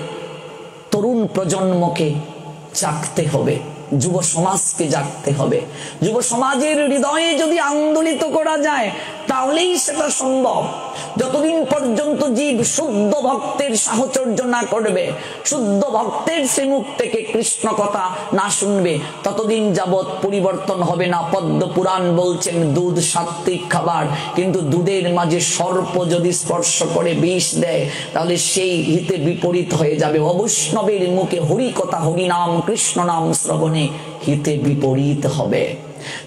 তরুণ প্রজন্মকে জাগতে হবে, যুব সমাজকে জাগতে হবে। যুব সমাজের হৃদয়ে যদি আন্দোলিত করা যায়, তাহলেই সেটা সম্ভব। যতদিন পর্যন্ত জীব শুদ্ধ ভক্তের সাহচর্য না করবে, শুদ্ধ ভক্তের শ্রীমুখ থেকে কৃষ্ণ কথা না শুনবে, ততদিন যাবৎ পরিবর্তন হবে না। পদ্ম পুরাণ বলছেন দুধ সাত্ত্বিক খাবার, কিন্তু দুধের মাঝে সর্প যদি স্পর্শ করে বিষ দেয় তাহলে সেই হিতে বিপরীত হয়ে যাবে। অবৈষ্ণবের মুখে হরি কথা, হরি নাম কৃষ্ণ নাম শ্রবণে হিতে বিপরীত হবে।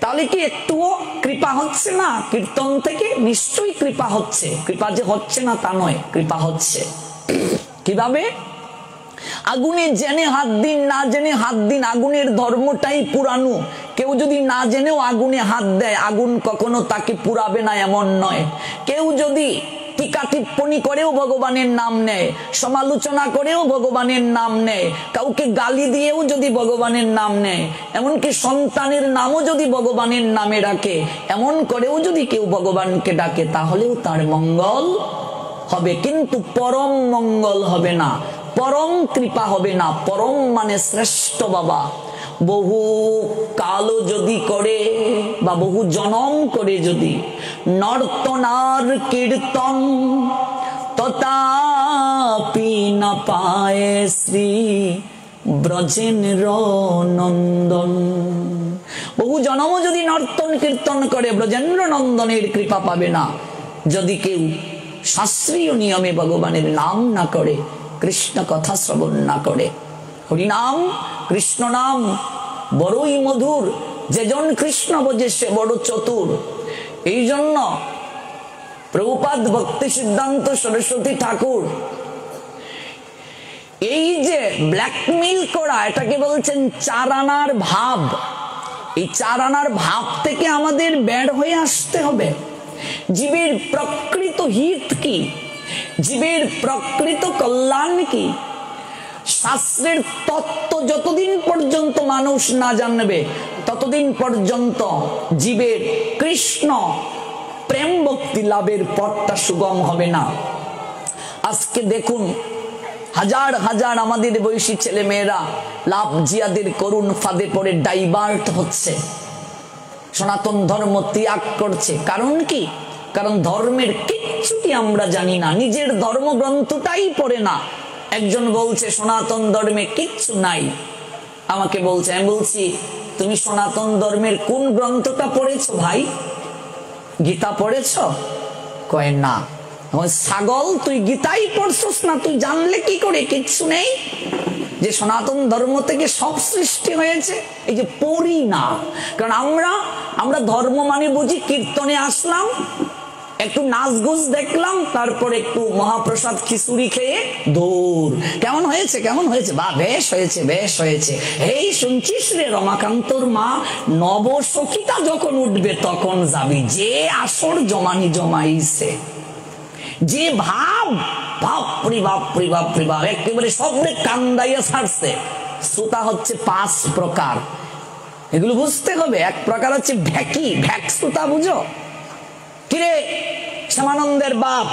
তাহলে কি একটুও কৃপা হচ্ছে না কীর্তন থেকে? নিশ্চয়ই কৃপা হচ্ছে। কৃপা যে হচ্ছে না তা নয়, কৃপা হচ্ছে। কিভাবে? আগুনে জেনে হাত দিন, না জেনে হাত দিন, আগুনের ধর্মটাই পুরানো। কেউ যদি না জেনেও আগুনে হাত দেয়, আগুন কখনো তাকে পুরাবে না এমন নয়। কেউ যদি টিকা টিপ্পণী করেও ভগবানের নাম নেয়, সমালোচনা করেও ভগবানের নাম নেয়, কাউকে গালি দিয়েও যদি ভগবানের নাম নেয়, এমনকি সন্তানের নামও যদি ভগবানের নামে ডাকে, এমন করেও যদি কেউ ভগবানকে ডাকে, তাহলেও তার মঙ্গল হবে, কিন্তু পরম মঙ্গল হবে না, পরম কৃপা হবে না। পরম মানে শ্রেষ্ঠ বাবা। বহু কালও যদি করে বা বহু জনম করে যদি নর্তনার কীর্তন, তথাপি না পায় শ্রী ব্রজেন্দ্র নন্দন। বহু জনমও যদি নর্তন কীর্তন করে, ব্রজেন্দ্র নন্দনের কৃপা পাবে না যদি কেউ শাস্ত্রীয় নিয়মে ভগবানের নাম না করে, কৃষ্ণ কথা শ্রবণ না করে। হরিনাম কৃষ্ণ নাম বড়ই মধুর, যেজন কৃষ্ণ বোঝে সে বড় চতুর। এই জন্য প্রভুপাদ ভক্তি সিদ্ধান্ত সরস্বতী ঠাকুর এই যে ব্ল্যাকমেইল করা, এটাকে বলছেন চার আনার ভাব। এই চার আনার ভাব থেকে আমাদের বের হয়ে আসতে হবে। জীবের প্রকৃত হিত কি, জীবের প্রকৃত কল্যাণ কি, শাস্ত্রের তত্ত্ব যতদিন পর্যন্ত মানুষ না জানবে, ততদিন পর্যন্ত জীবের কৃষ্ণ প্রেম ভক্তি লাভের পথটা সুগম হবে না। আজকে দেখুন হাজার হাজার আমাদের বয়সী ছেলে মেয়েরা লাভ জিয়াদের করুণ ফাঁদে পড়ে ডাইভার্ট হচ্ছে, সনাতন ধর্ম ত্যাগ করছে। কারণ কি? কারণ ধর্মের কিচ্ছুটি আমরা জানি না, নিজের ধর্মগ্রন্থটাই পড়ে না। একজন বলছে সনাতন ধর্মে কিচ্ছু নাই, আমাকে বলছে, আমি বলছি তুমি সনাতন ধর্মের কোন গ্রন্থটা পড়েছো ভাই? গীতা পড়েছো? কয় না। ছাগল, তুই গীতাই পড়ছস না, তুই জানলে কি করে কিচ্ছু নেই যে সনাতন ধর্ম থেকে সব সৃষ্টি হয়েছে? এই যে পড়ি না, কারণ আমরা ধর্ম মানে বুঝি কীর্তনে আসলাম, একটু নাচগুজ দেখলাম, তারপর একটু মহাপ্রসাদ খিচুড়ি খেয়ে দূর। কেমন হয়েছে, কেমন হয়েছে? বা বেশ হয়েছে, বেশ হয়েছে। এই শুনছিস রে, রমাকান্তর মা নবসখীটা যখন উঠবে তখন যাবি, যে আসর জমাইছে, যে ভাব, বাপরি বাপরি বাপরি বাপ, একেবারে সবরে কান্দাইয়া ছাড়ছে। শ্রোতা হচ্ছে 5 প্রকার, এগুলো বুঝতে হবে। এক প্রকার হচ্ছে ভ্যাক শ্রোতা, বুঝো? কিরে শ্যামানন্দের বাপ,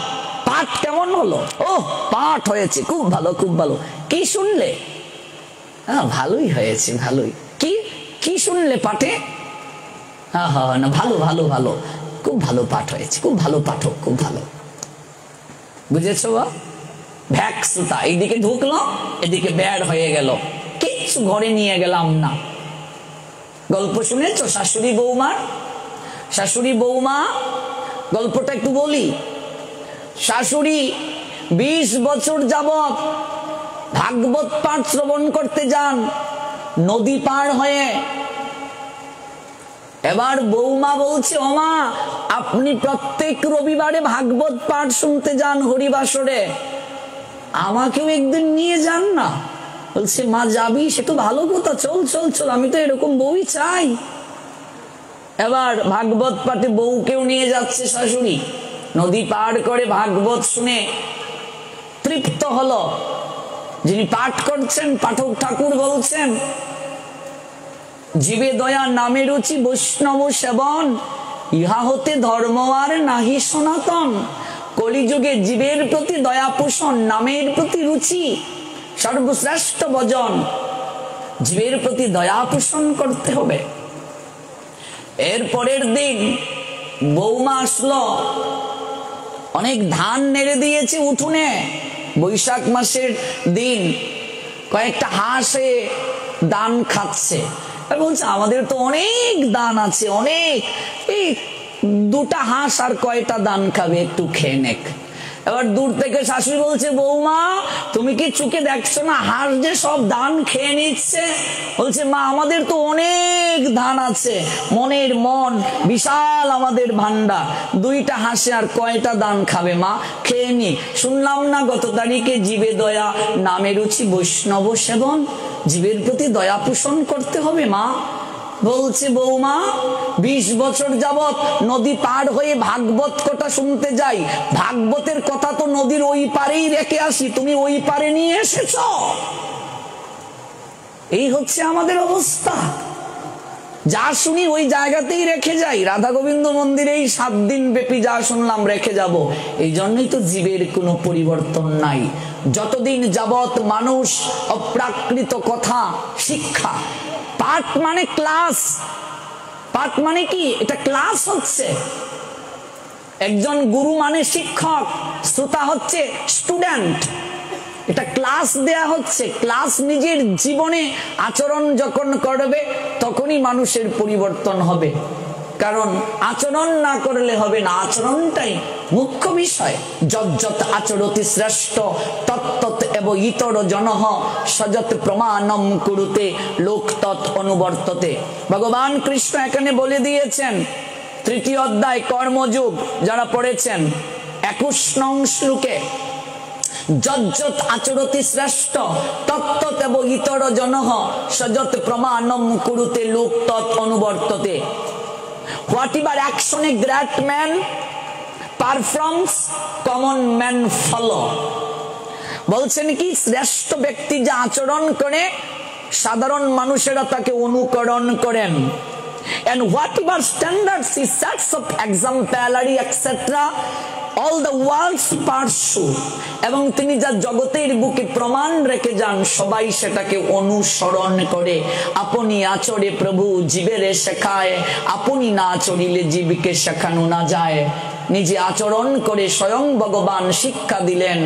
পাঠ কেমন হলো? ও পাঠ হয়েছে, খুব ভালো, খুব ভালো। কি শুনলে? হ্যাঁ ভালোই হয়েছে, ভালোই। কি কি শুনলে পাঠে? হ্যাঁ হ্যাঁ না, ভালো ভালো ভালো, খুব ভালো পাঠ হয়েছে, খুব ভালো পাঠক, খুব ভালো। বুঝেছো? ভ্যাক শ্রোতা। এইদিকে ঢুকলো, এদিকে বের হয়ে গেল, কিচ্ছু ঘরে নিয়ে গেলাম না। গল্প শুনেছো শাশুড়ি বৌমার? শাশুড়ি বৌমা গল্পটা একটু বলি। শাশুড়ি 20 বছর যাবত ভাগবত পাঠ শ্রবণ করতে যান নদী পার হয়ে। এবার বৌমা বলছে, ওমা আপনি প্রত্যেক রবিবারে ভাগবত পাঠ শুনতে যান হরিবাসরে, আমাকেও একদিন নিয়ে যান না। বলছে, মা যাবি? সে তো ভালো কথা, চল চল চল, আমি তো এরকম বউই চাই। এবার ভাগবত পাঠে বউকেও নিয়ে যাচ্ছে শাশুড়ি। নদী পার করে ভাগবত শুনে তৃপ্ত হলো। যিনি পাঠ করছেন পাঠক ঠাকুর বলছেন, জীবে দয়া নামে রুচি বৈষ্ণব সেবন, ইহা হতে ধর্ম আর নাহি সনাতন। কলিযুগে জীবের প্রতি দয়া পোষণ, নামের প্রতি রুচি, সর্বশ্রেষ্ঠ ভজন। জীবের প্রতি দয়া পোষণ করতে হবে। এর পরের দিন বৌমা আসলো, অনেক ধান নেড়ে দিয়েছে উঠোনে, বৈশাখ মাসের দিন, কয়েকটা হাঁসে দান খাচ্ছে। বলছে আমাদের তো অনেক দান আছে, অনেক, এই দুটা হাঁস আর কয়টা দান খাবে, একটু খেয়ে নেক। এবার দূর থেকে শাশুড়ি বলছে, বৌমা তুমি কি চোখে দেখছো না হাঁস যে সব ধান খেয়ে নিচ্ছে? বলছে, মা আমাদের তো অনেক ধান আছে, মনের মন বিশাল আমাদের ভান্ডার, দুইটা হাঁসে আর কয়টা দান খাবে মা, খেয়ে নি। শুনলাম না গত তারিখে জীবে দয়া নামে রুচি বৈষ্ণব সেবন, জীবের প্রতি দয়া পোষণ করতে হবে মা। বলছে, বৌমা 20 বছর যাবত নদী পার হয়ে ভাগবত কথা শুনতে যাই, ভাগবতের কথা তো নদীর ওই পারেই রেখে আসি, তুমি ওই পারে নিয়ে এসেছ। এই হচ্ছে আমাদের অবস্থা, যা শুনি ওই জায়গাতেই রেখে যাই। রাধা গোবিন্দ মন্দিরে এই 7 দিন ব্যাপী যা শুনলাম রেখে যাব। এই জন্যই তো জীবের কোনো পরিবর্তন নাই। যতদিন যাবত মানুষ অপ্রাকৃত কথা শিক্ষা, পাঠ মানে ক্লাস, পাঠ মানে কি, এটা ক্লাস হচ্ছে। একজন গুরু মানে শিক্ষক, শ্রোতা হচ্ছে স্টুডেন্ট। এটা ক্লাস দেয়া হচ্ছে। ক্লাস নিজের জীবনে আচরণ যখন করবে তখনই মানুষের পরিবর্তন হবে, কারণ আচরণ না করলে হবে না, আচরণটাই মুখ্য বিষয়। যজ্জত আচরতি শ্রেষ্ঠ তত্তত এব ইতর জনঃ সযত প্রমাণম কুরুতে লোক তৎ অনুবর্ততে। ভগবান কৃষ্ণ এখানে বলে দিয়েছেন, 3য় অধ্যায় কর্মযোগ যারা পড়েছেন 21 নং শ্লোকে, যজ্জত আচরতি শ্রেষ্ঠ তত্তত এব ইতর জনঃ সযত প্রমাণম কুরুতে লোক তৎ অনুবর্ততে। Whatever action a great man performs, common men follow. বলছেন কি, শ্রেষ্ঠ ব্যক্তি যা আচরণ করে সাধারণ মানুষেরা তাকে অনুকরণ করেন। And whatever standards he sets up, exemplary etc., all the world's pursue. এবং তিনি যা জগতের বুকে প্রমাণ রেখে যান সবাই সেটাকে অনুসরণ করে। আপনি আচরে প্রভু জীবেরে শেখায়, আপনি না চলিলে জীবকে শেখানো না যায়। নিজে আচরণ করে স্বয়ং ভগবান শিক্ষা দিলেন।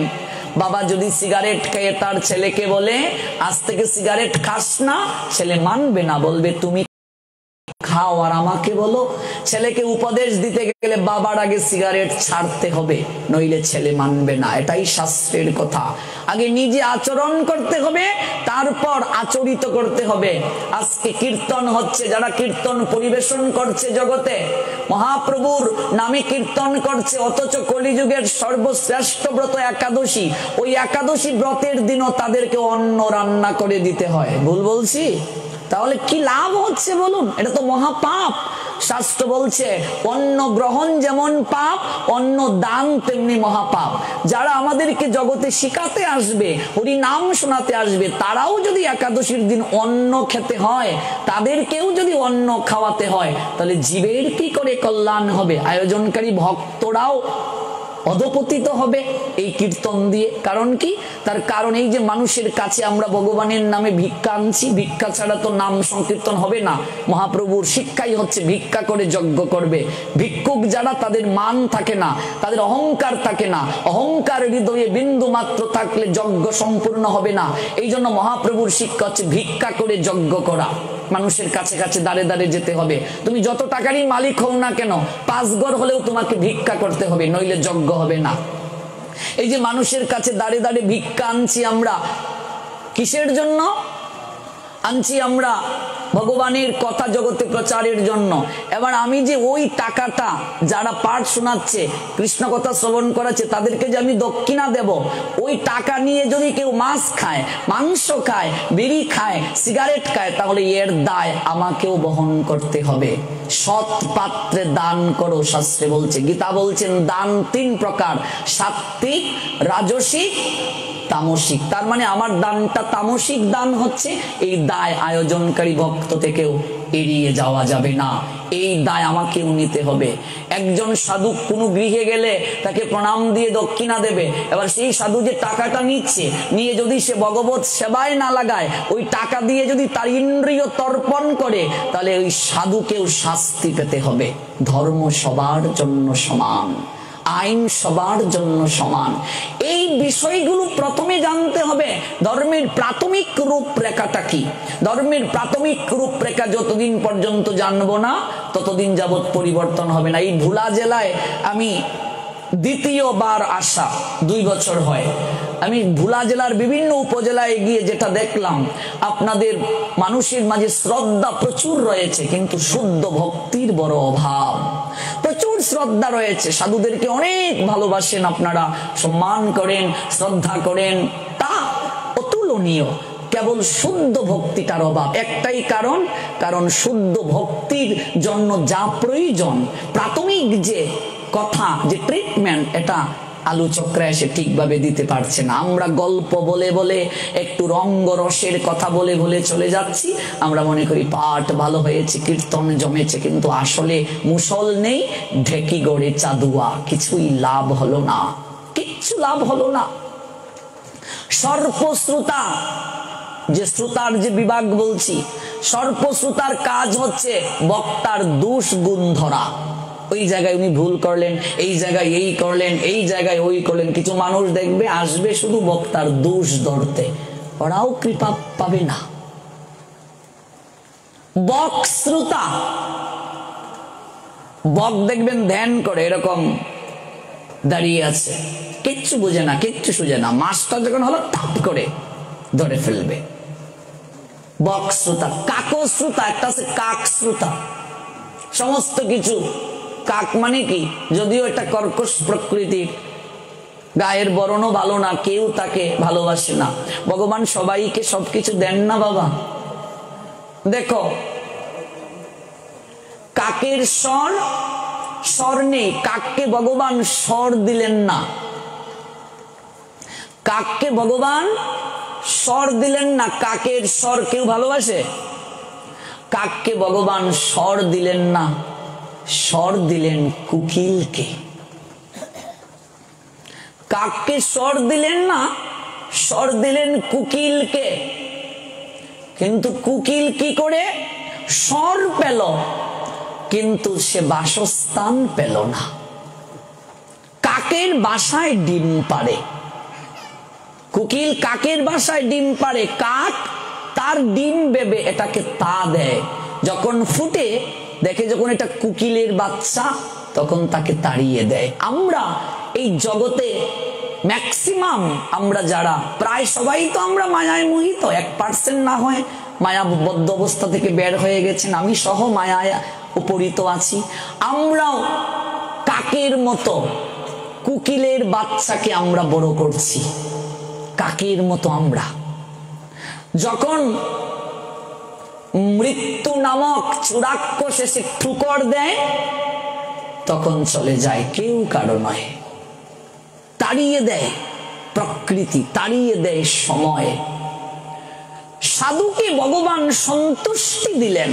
বাবা যদি সিগারেট খেয়ে তার ছেলেকে বলে আজ থেকে সিগারেট খাস না, ছেলে মানবে না, বলবে তুমি খাও আর আমাকে বলো। ছেলেকে উপদেশ দিতে গেলে বাবার আগে সিগারেট ছাড়তে হবে, নইলে ছেলে মানবে না। এটাই শাস্ত্রের কথা। আগে নিজে আচরণ করতে হবে, তারপর আচরিত করতে হবে। আজকে কীর্তন হচ্ছে, যারা কীর্তন পরিবেশন করছে জগতে, মহাপ্রভুর নামে কীর্তন করছে, অথচ কলিযুগের সর্বশ্রেষ্ঠ ব্রত একাদশী, ওই একাদশী ব্রতের দিনও তাদেরকে অন্ন রান্না করে দিতে হয়। ভুল বলছি? তাহলে কি লাভ হচ্ছে বলুন? এটা তো মহাপাপ। শাস্ত্র বলছে অন্ন গ্রহণ যেমন পাপ, অন্ন দান তেমনি মহাপাপ। যারা আমাদেরকে জগতে শিখাতে আসবে, হরি নাম শোনাতে আসবে, তারাও যদি একাদশীর দিন অন্ন খেতে হয়, তাদেরকেও যদি অন্ন খাওয়াতে হয়, তাহলে জীবের কি করে কল্যাণ হবে? আয়োজনকারী ভক্তরাও অধপতিত হবে এই কীর্তন দিয়ে। কারণ কি? তার কারণ এই যে মানুষের কাছে আমরা ভগবানের নামে ভিক্ষা আনছি, ভিক্ষা ছাড়া তো নাম সংকীর্তন হবে না। মহাপ্রভুর শিক্ষাই হচ্ছে ভিক্ষা করে যজ্ঞ করবে। ভিক্ষুক যারা, তাদের মান থাকে না, তাদের অহংকার থাকে না। অহংকার হৃদয়ে বিন্দু মাত্র থাকলে যজ্ঞ সম্পূর্ণ হবে না। এই জন্য মহাপ্রভুর শিক্ষা হচ্ছে ভিক্ষা করে যজ্ঞ করা। মানুষের কাছে কাছে দাঁড়ে দাঁড়ে যেতে হবে। তুমি যত টাকারই মালিক হও না কেন, 5 ঘর হলেও তোমাকে ভিক্ষা করতে হবে, নইলে যজ্ঞ হবে না। এই যে মানুষের কাছে দাঁড়ে দাঁড়ে ভিক্ষা আনছি আমরা, কিসের জন্য আনছি? আমরা ভগবানের কথা জগতে প্রচারের জন্য। এবার আমি যে ওই টাকাটা যারা পাঠ শোনাচ্ছে, কৃষ্ণ কথা শ্রবণ করাচ্ছে, তাদেরকে যে আমি দক্ষিণা দেব, ওই টাকা নিয়ে যদি কেউ মাছ খায়, মাংস খায়, বিড়ি খায়, সিগারেট খায়, তাহলে এর দায় আমাকেও বহন করতে হবে। সৎ পাত্রে দান করো, শাস্ত্রে বলছে। গীতা বলছেন দান 3 প্রকার, সাত্ত্বিক, রাজসিক, তামসিক। তার মানে আমার দানটা তামসিক দান হচ্ছে, এই দায় আয়োজনকারী ভক্ত থেকেও এড়িয়ে যাওয়া যাবে না, এই দায় আমাকেও নিতে হবে। একজন সাধু কোনো গৃহে গেলে তাকে প্রণাম দিয়ে দক্ষিণা দেবে, এবার সেই সাধু যে টাকাটা নিচ্ছে, নিয়ে যদি সে ভগবত সেবায় না লাগায়, ওই টাকা দিয়ে যদি তার ইন্দ্রিয় তর্পণ করে, তাহলে ওই সাধুকেও শাস্তি পেতে হবে। ধর্ম সবার জন্য সমান, আইন সবার জন্য সমান। এই বিষয়গুলো প্রথমে জানতে হবে। ধর্মের প্রাথমিক রূপরেখাটা কি? ধর্মের প্রাথমিক রূপরেখা যতদিন পর্যন্ত জানবো না, ততদিন যাবৎ পরিবর্তন হবে না। এই ভোলা জেলায় আমি দ্বিতীয়বার আসা, 2 বছর হয়। আমি ভোলা জেলার বিভিন্ন উপজেলায় গিয়ে যেটা দেখলাম, আপনাদের মানুষের মাঝে শ্রদ্ধা প্রচুর রয়েছে, কিন্তু শুদ্ধ ভক্তির বড় অভাব। প্রচুর শ্রদ্ধা রয়েছে, সাধুদেরকে অনেক ভালোবাসেন আপনারা, সম্মান করেন, শ্রদ্ধা করেন, তা অতুলনীয়। কেবল শুদ্ধ ভক্তিটার অভাব। একটাই কারণ শুদ্ধ ভক্তির জন্য যা প্রয়োজন, প্রাথমিক যে কথা, যে ট্রিটমেন্ট, এটা আলোচকরা এসে ঠিকভাবে দিতে পারছে না। আমরা গল্প বলে বলে, একটু রঙ্গরসের কথা বলে বলে চলে যাচ্ছি। আমরা মনে করি পাঠ ভালো হয়েছে, কীর্তন জমেছে, কিন্তু আসলে মুসল নেই, ঢেকি গড়ে চাঁদুয়া, কিছুই লাভ হলো না, কিচ্ছু লাভ হলো না। সর্পশ্রোতা, যে শ্রোতার যে বিভাগ বলছি, সর্পশ্রোতার কাজ হচ্ছে বক্তার দোষ গুণ ধরা। ওই জায়গায় উনি ভুল করলেন, এই জায়গায় এই করলেন, এই জায়গায় ওই করলেন। কিছু মানুষ দেখবে আসবে শুধু বক্তার দোষ ধরতে, ওরাও কৃপা পাবে না। বক শ্রোতা, বক দেখবেন ধ্যান করে, এরকম দাঁড়িয়ে আছে, কিচ্ছু বুঝে না, কিচ্ছু সুঝে না। মাছটা যখন হলো টাপ করে ধরে ফেলবে। বক শ্রোতা। কাক শ্রোতা, একটা আছে কাক শ্রোতা, সমস্ত কিছু। কাক মানে কি? যদিও এটা কর্কশ প্রকৃতির, গায়ের বরণও ভালো না, কেউ তাকে ভালোবাসে না। ভগবান সবাইকে সবকিছু দেন না বাবা। দেখো, কাকের স্বর নেই, কাককে ভগবান স্বর দিলেন না। কাককে ভগবান স্বর দিলেন না। কাকের স্বর কেউ ভালোবাসে? কাককে ভগবান স্বর দিলেন না, স্বর দিলেন কুকিলকে। কাককে স্বর দিলেন না, স্বর দিলেন কুকিলকে। কিন্তু কুকিল কি করে স্বর পেল, কিন্তু সে বাসস্থান পেল না। কাকের বাসায় ডিম পাড়ে, কুকিল কাকের বাসায় ডিম পাড়ে, কাক তার ডিম বেবে এটাকে তা দেয়। যখন ফুটে দেখে যখন এটা কুকিলের বাচ্চা, তখন তাকে তাড়িয়ে দেয়। আমরা এই জগতে ম্যাক্সিমাম, আমরা যারা, প্রায় সবাই তো আমরা মায়ায় মোহিত। 1% না হয় মায়াবদ্ধ অবস্থা থেকে বের হয়ে গেছেন, আমি সহ মায়ায় উপরিত আছি। আমরাও কাকের মতো কুকিলের বাচ্চাকে আমরা বড় করছি, কাকের মতো। আমরা যখন মৃত্যু নামক চূড়াক্ষস এসে ঠুকর দেয়, তখন চলে যায়, কেউ কারো নয়। তাড়িয়ে দেয় প্রকৃতি, তাড়িয়ে দেয় সময়। সাধুকে ভগবান সন্তুষ্টি দিলেন।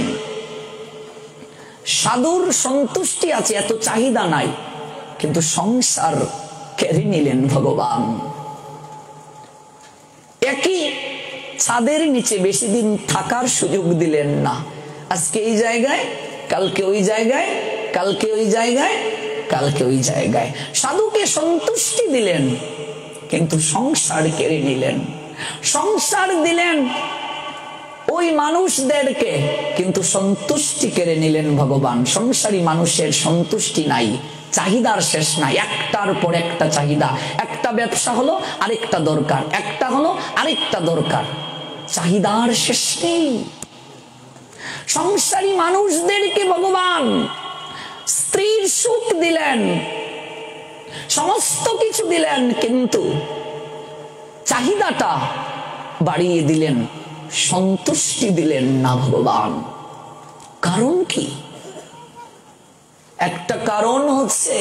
সাধুর সন্তুষ্টি আছে, এত চাহিদা নাই, কিন্তু সংসার কেড়ে নিলেন ভগবান। একই ছাদের নিচে বেশি দিন থাকার সুযোগ দিলেন না। আজকে এই জায়গায়, কালকে ওই জায়গায়, কালকে ওই জায়গায়, কালকে ওই জায়গায়। সাধুকে সন্তুষ্টি দিলেন, কিন্তু সংসার কেড়ে নিলেন। সংসার দিলেন ওই মানুষদেরকে, কিন্তু সন্তুষ্টি কেড়ে নিলেন ভগবান। সংসারী মানুষের সন্তুষ্টি নাই, চাহিদার শেষ নাই, একটার পর একটা চাহিদা। একটা ব্যবসা হলো আরেকটা দরকার, একটা হলো আরেকটা দরকার, চাহিদার শেষ নেই। সংসারী মানুষদেরকে ভগবান স্ত্রীর সুখ দিলেন, সমস্ত কিছু দিলেন, কিন্তু চাহিদাটা বাড়িয়ে দিলেন, সন্তুষ্টি দিলেন না ভগবান। কারণ কি? একটা কারণ হচ্ছে,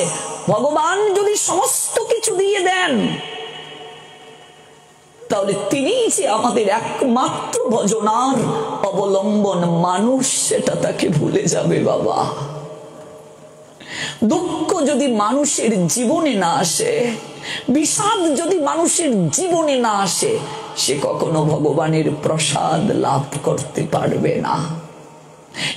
ভগবান যদি সমস্ত কিছু দিয়ে দেন, তাহলে তিনি যে আমাদের একমাত্র ভজনার অবলম্বন, মানুষ সেটা তাকে ভুলে যাবে বাবা। দুঃখ যদি মানুষের জীবনে না আসে, বিষাদ যদি মানুষের জীবনে না আসে, সে কখনো ভগবানের প্রসাদ লাভ করতে পারবে না।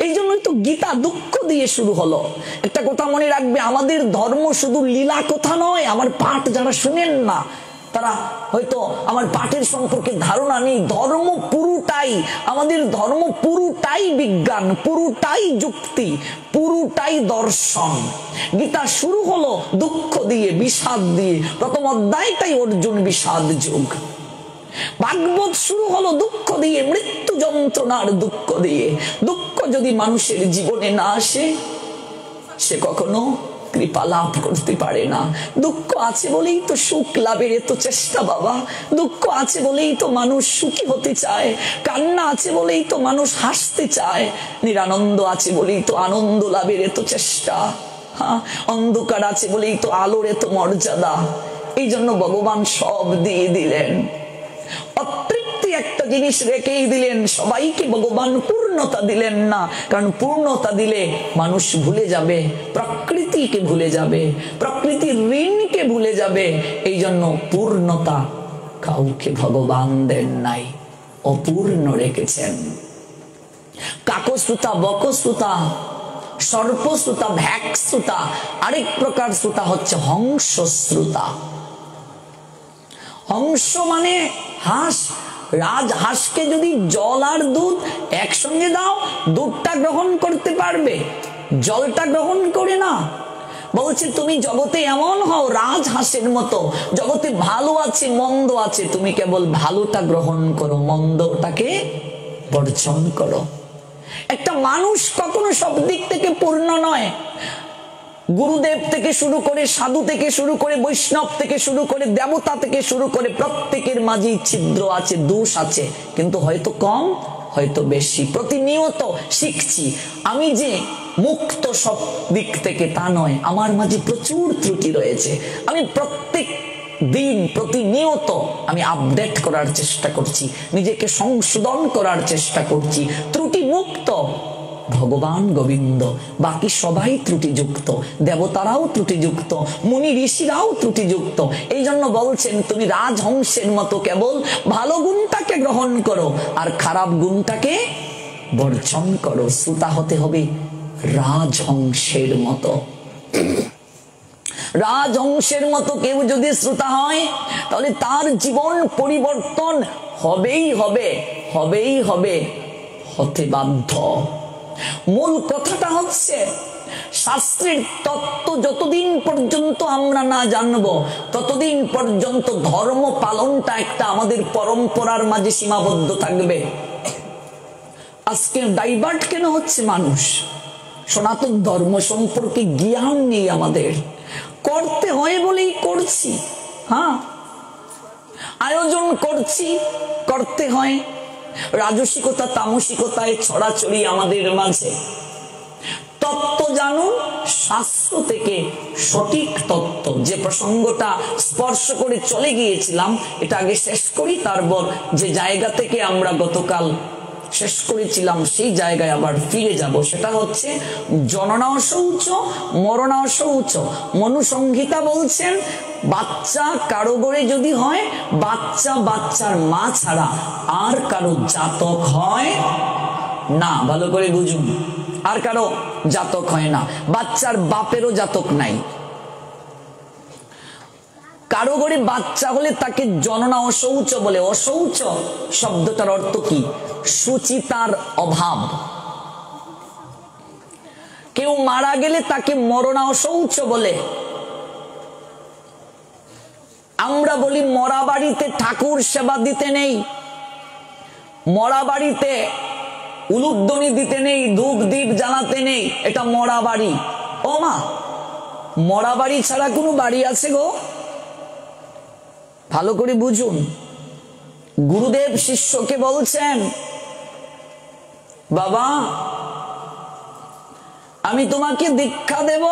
এই জন্যই তো গীতা দুঃখ দিয়ে শুরু হলো। একটা কথা মনে রাখবে, আমাদের ধর্ম শুধু লীলা কথা নয়। আমার পাঠ যারা শুনেন না, তারা হয়তো আমার পাঠের সম্পর্কে ধারণা নেই। ধর্ম পুরোটাই, আমাদের ধর্ম পুরোটাই বিজ্ঞান, পুরোটাই যুক্তি, পুরোটাই দর্শন। গীতা শুরু হলো দুঃখ দিয়ে, বিষাদ দিয়ে। প্রথম অধ্যায়টাই অর্জুন বিষাদ যুগ। ভাগবত শুরু হলো দুঃখ দিয়ে, মৃত্যু যন্ত্রণার দুঃখ দিয়ে। দুঃখ যদি মানুষের জীবনে না আসে, সে কখনো কৃপা লাভ করতে পারে না। দুঃখ আছে বলেই তো সুখ লাভের এত চেষ্টা বাবা। দুঃখ আছে বলেই তো মানুষ সুখী হতে চায়। কান্না আছে বলেই তো মানুষ হাসতে চায়। নিরানন্দ আছে বলেই তো আনন্দ লাভের এত চেষ্টা। অন্ধকার আছে বলেই তো আলোর এত মর্যাদা। এই জন্য ভগবান সব দিয়ে দিলেন, অতৃপ্তি একটা জিনিস রেখেই দিলেন। সবাইকে ভগবান পূর্ণতা দিলেন না, কারণ পূর্ণতা দিলে মানুষ ভুলে যাবে, প্রকৃতিকে ভুলে যাবে, প্রকৃতির ঋণকে ভুলে যাবে। এই জন্য পূর্ণতা কাউকে ভগবান দেন নাই, অপূর্ণ রেখেছেন। কাকশ্রুতা, বকশ্রুতা, সর্পশ্রুতা, ভ্যাকশ্রুতা, আরেক প্রকার শ্রুতা হচ্ছে হংসশ্রুতা। হংস মানে হাঁস। রাজহাঁসকে যদি জল আর দুধ একসঙ্গে দাও, দুধটা গ্রহণ করতে পারবে, জলটা গ্রহণ করে না। বলছে তুমি জগতে এমন হও রাজহাঁসের মতো, জগতে ভালো আছে মন্দ আছে, তুমি কেবল ভালোটা গ্রহণ করো, মন্দটাকে বর্জন করো। একটা মানুষ কখনো সব দিক থেকে পূর্ণ নয়। গুরুদেব থেকে শুরু করে, সাধু থেকে শুরু করে, বৈষ্ণব থেকে শুরু করে, দেবতা থেকে শুরু করে, প্রত্যেকের মাঝেই ছিদ্র আছে, দোষ আছে, কিন্তু হয়তো কম হয়তো বেশি। প্রতিনিয়ত শিখছি। আমি যে মুক্ত সব দিক থেকে তা নয়, আমার মাঝে প্রচুর ত্রুটি রয়েছে। আমি প্রত্যেক দিন প্রতিনিয়ত আমি আপডেট করার চেষ্টা করছি, নিজেকে সংশোধন করার চেষ্টা করছি। ত্রুটি মুক্ত ভগবান গোবিন্দ, বাকি সবাই ত্রুটিযুক্ত, দেবতারাও ত্রুটিযুক্ত, মুনি ঋষিরাও ত্রুটিযুক্ত। এই জন্য বলছেন তুমি রাজহংসের মতো কেবল ভালো গুণটাকে গ্রহণ করো আর খারাপ গুণটাকে বর্জন করো। শ্রোতা হতে হবে রাজহংসের মতো। রাজহংসের মতো কেউ যদি শ্রোতা হয়, তাহলে তার জীবন পরিবর্তন হবেই হবে, হবেই হবে, হতে বাধ্য। মূল কথাটা হচ্ছে, শাস্ত্রের তত্ত্ব যতদিন পর্যন্ত আমরা না জানবো, ততদিন পর্যন্ত ধর্ম পালনটা একটা আমাদের পরম্পরার মাঝে সীমাবদ্ধ থাকবে। আজকে ডাইভার্ট কেন হচ্ছে মানুষ? সনাতন ধর্ম সম্পর্কে জ্ঞান নেই আমাদের। করতে হয় বলেই করছি, আয়োজন করছি, করতে হয়। রাজসিকতা তামসিকতায় ছড়াছড়ি আমাদের মাঝে। তত্ত্ব জানুন শাস্ত্র থেকে সঠিক তত্ত্ব। যে প্রসঙ্গটা স্পর্শ করে চলে গিয়েছিলাম, এটা আগে শেষ করি, তারপর যে জায়গা থেকে আমরা গতকাল শেষ করেছিলাম সেই জায়গায় আবার ফিরে যাব। সেটা হচ্ছে জননা শৌচ মরণা শৌচ। মনুসংহিতা বলছেন, বাচ্চা কারো গড়ে যদি হয়, বাচ্চা বাচ্চার মা ছাড়া আর কারো জাতক হয় না। ভালো করে বুঝুন, আর কারো জাতক হয় না। বাচ্চার বাপেরও জাতক নাই। কারো গড়ে বাচ্চা হলে তাকে জননা অশৌচ বলে। অশৌচ শব্দটার অর্থ কি? সুচিতার অভাব। কেউ মারা গেলে তাকে মরণা অশৌচ বলে। আমরা বলি মরা বাড়িতে ঠাকুর সেবা দিতে নেই, মরা বাড়িতে উলুধ্বনি দিতে নেই, ধূপ দীপ জ্বালাতে নেই, এটা মরা বাড়ি। ও মা, মরা বাড়ি ছাড়া কোনো বাড়ি আছে গো? ভালো করে বুঝুন। গুরুদেব শিষ্যকে বলছেন, বাবা আমি তোমাকে দীক্ষা দেব,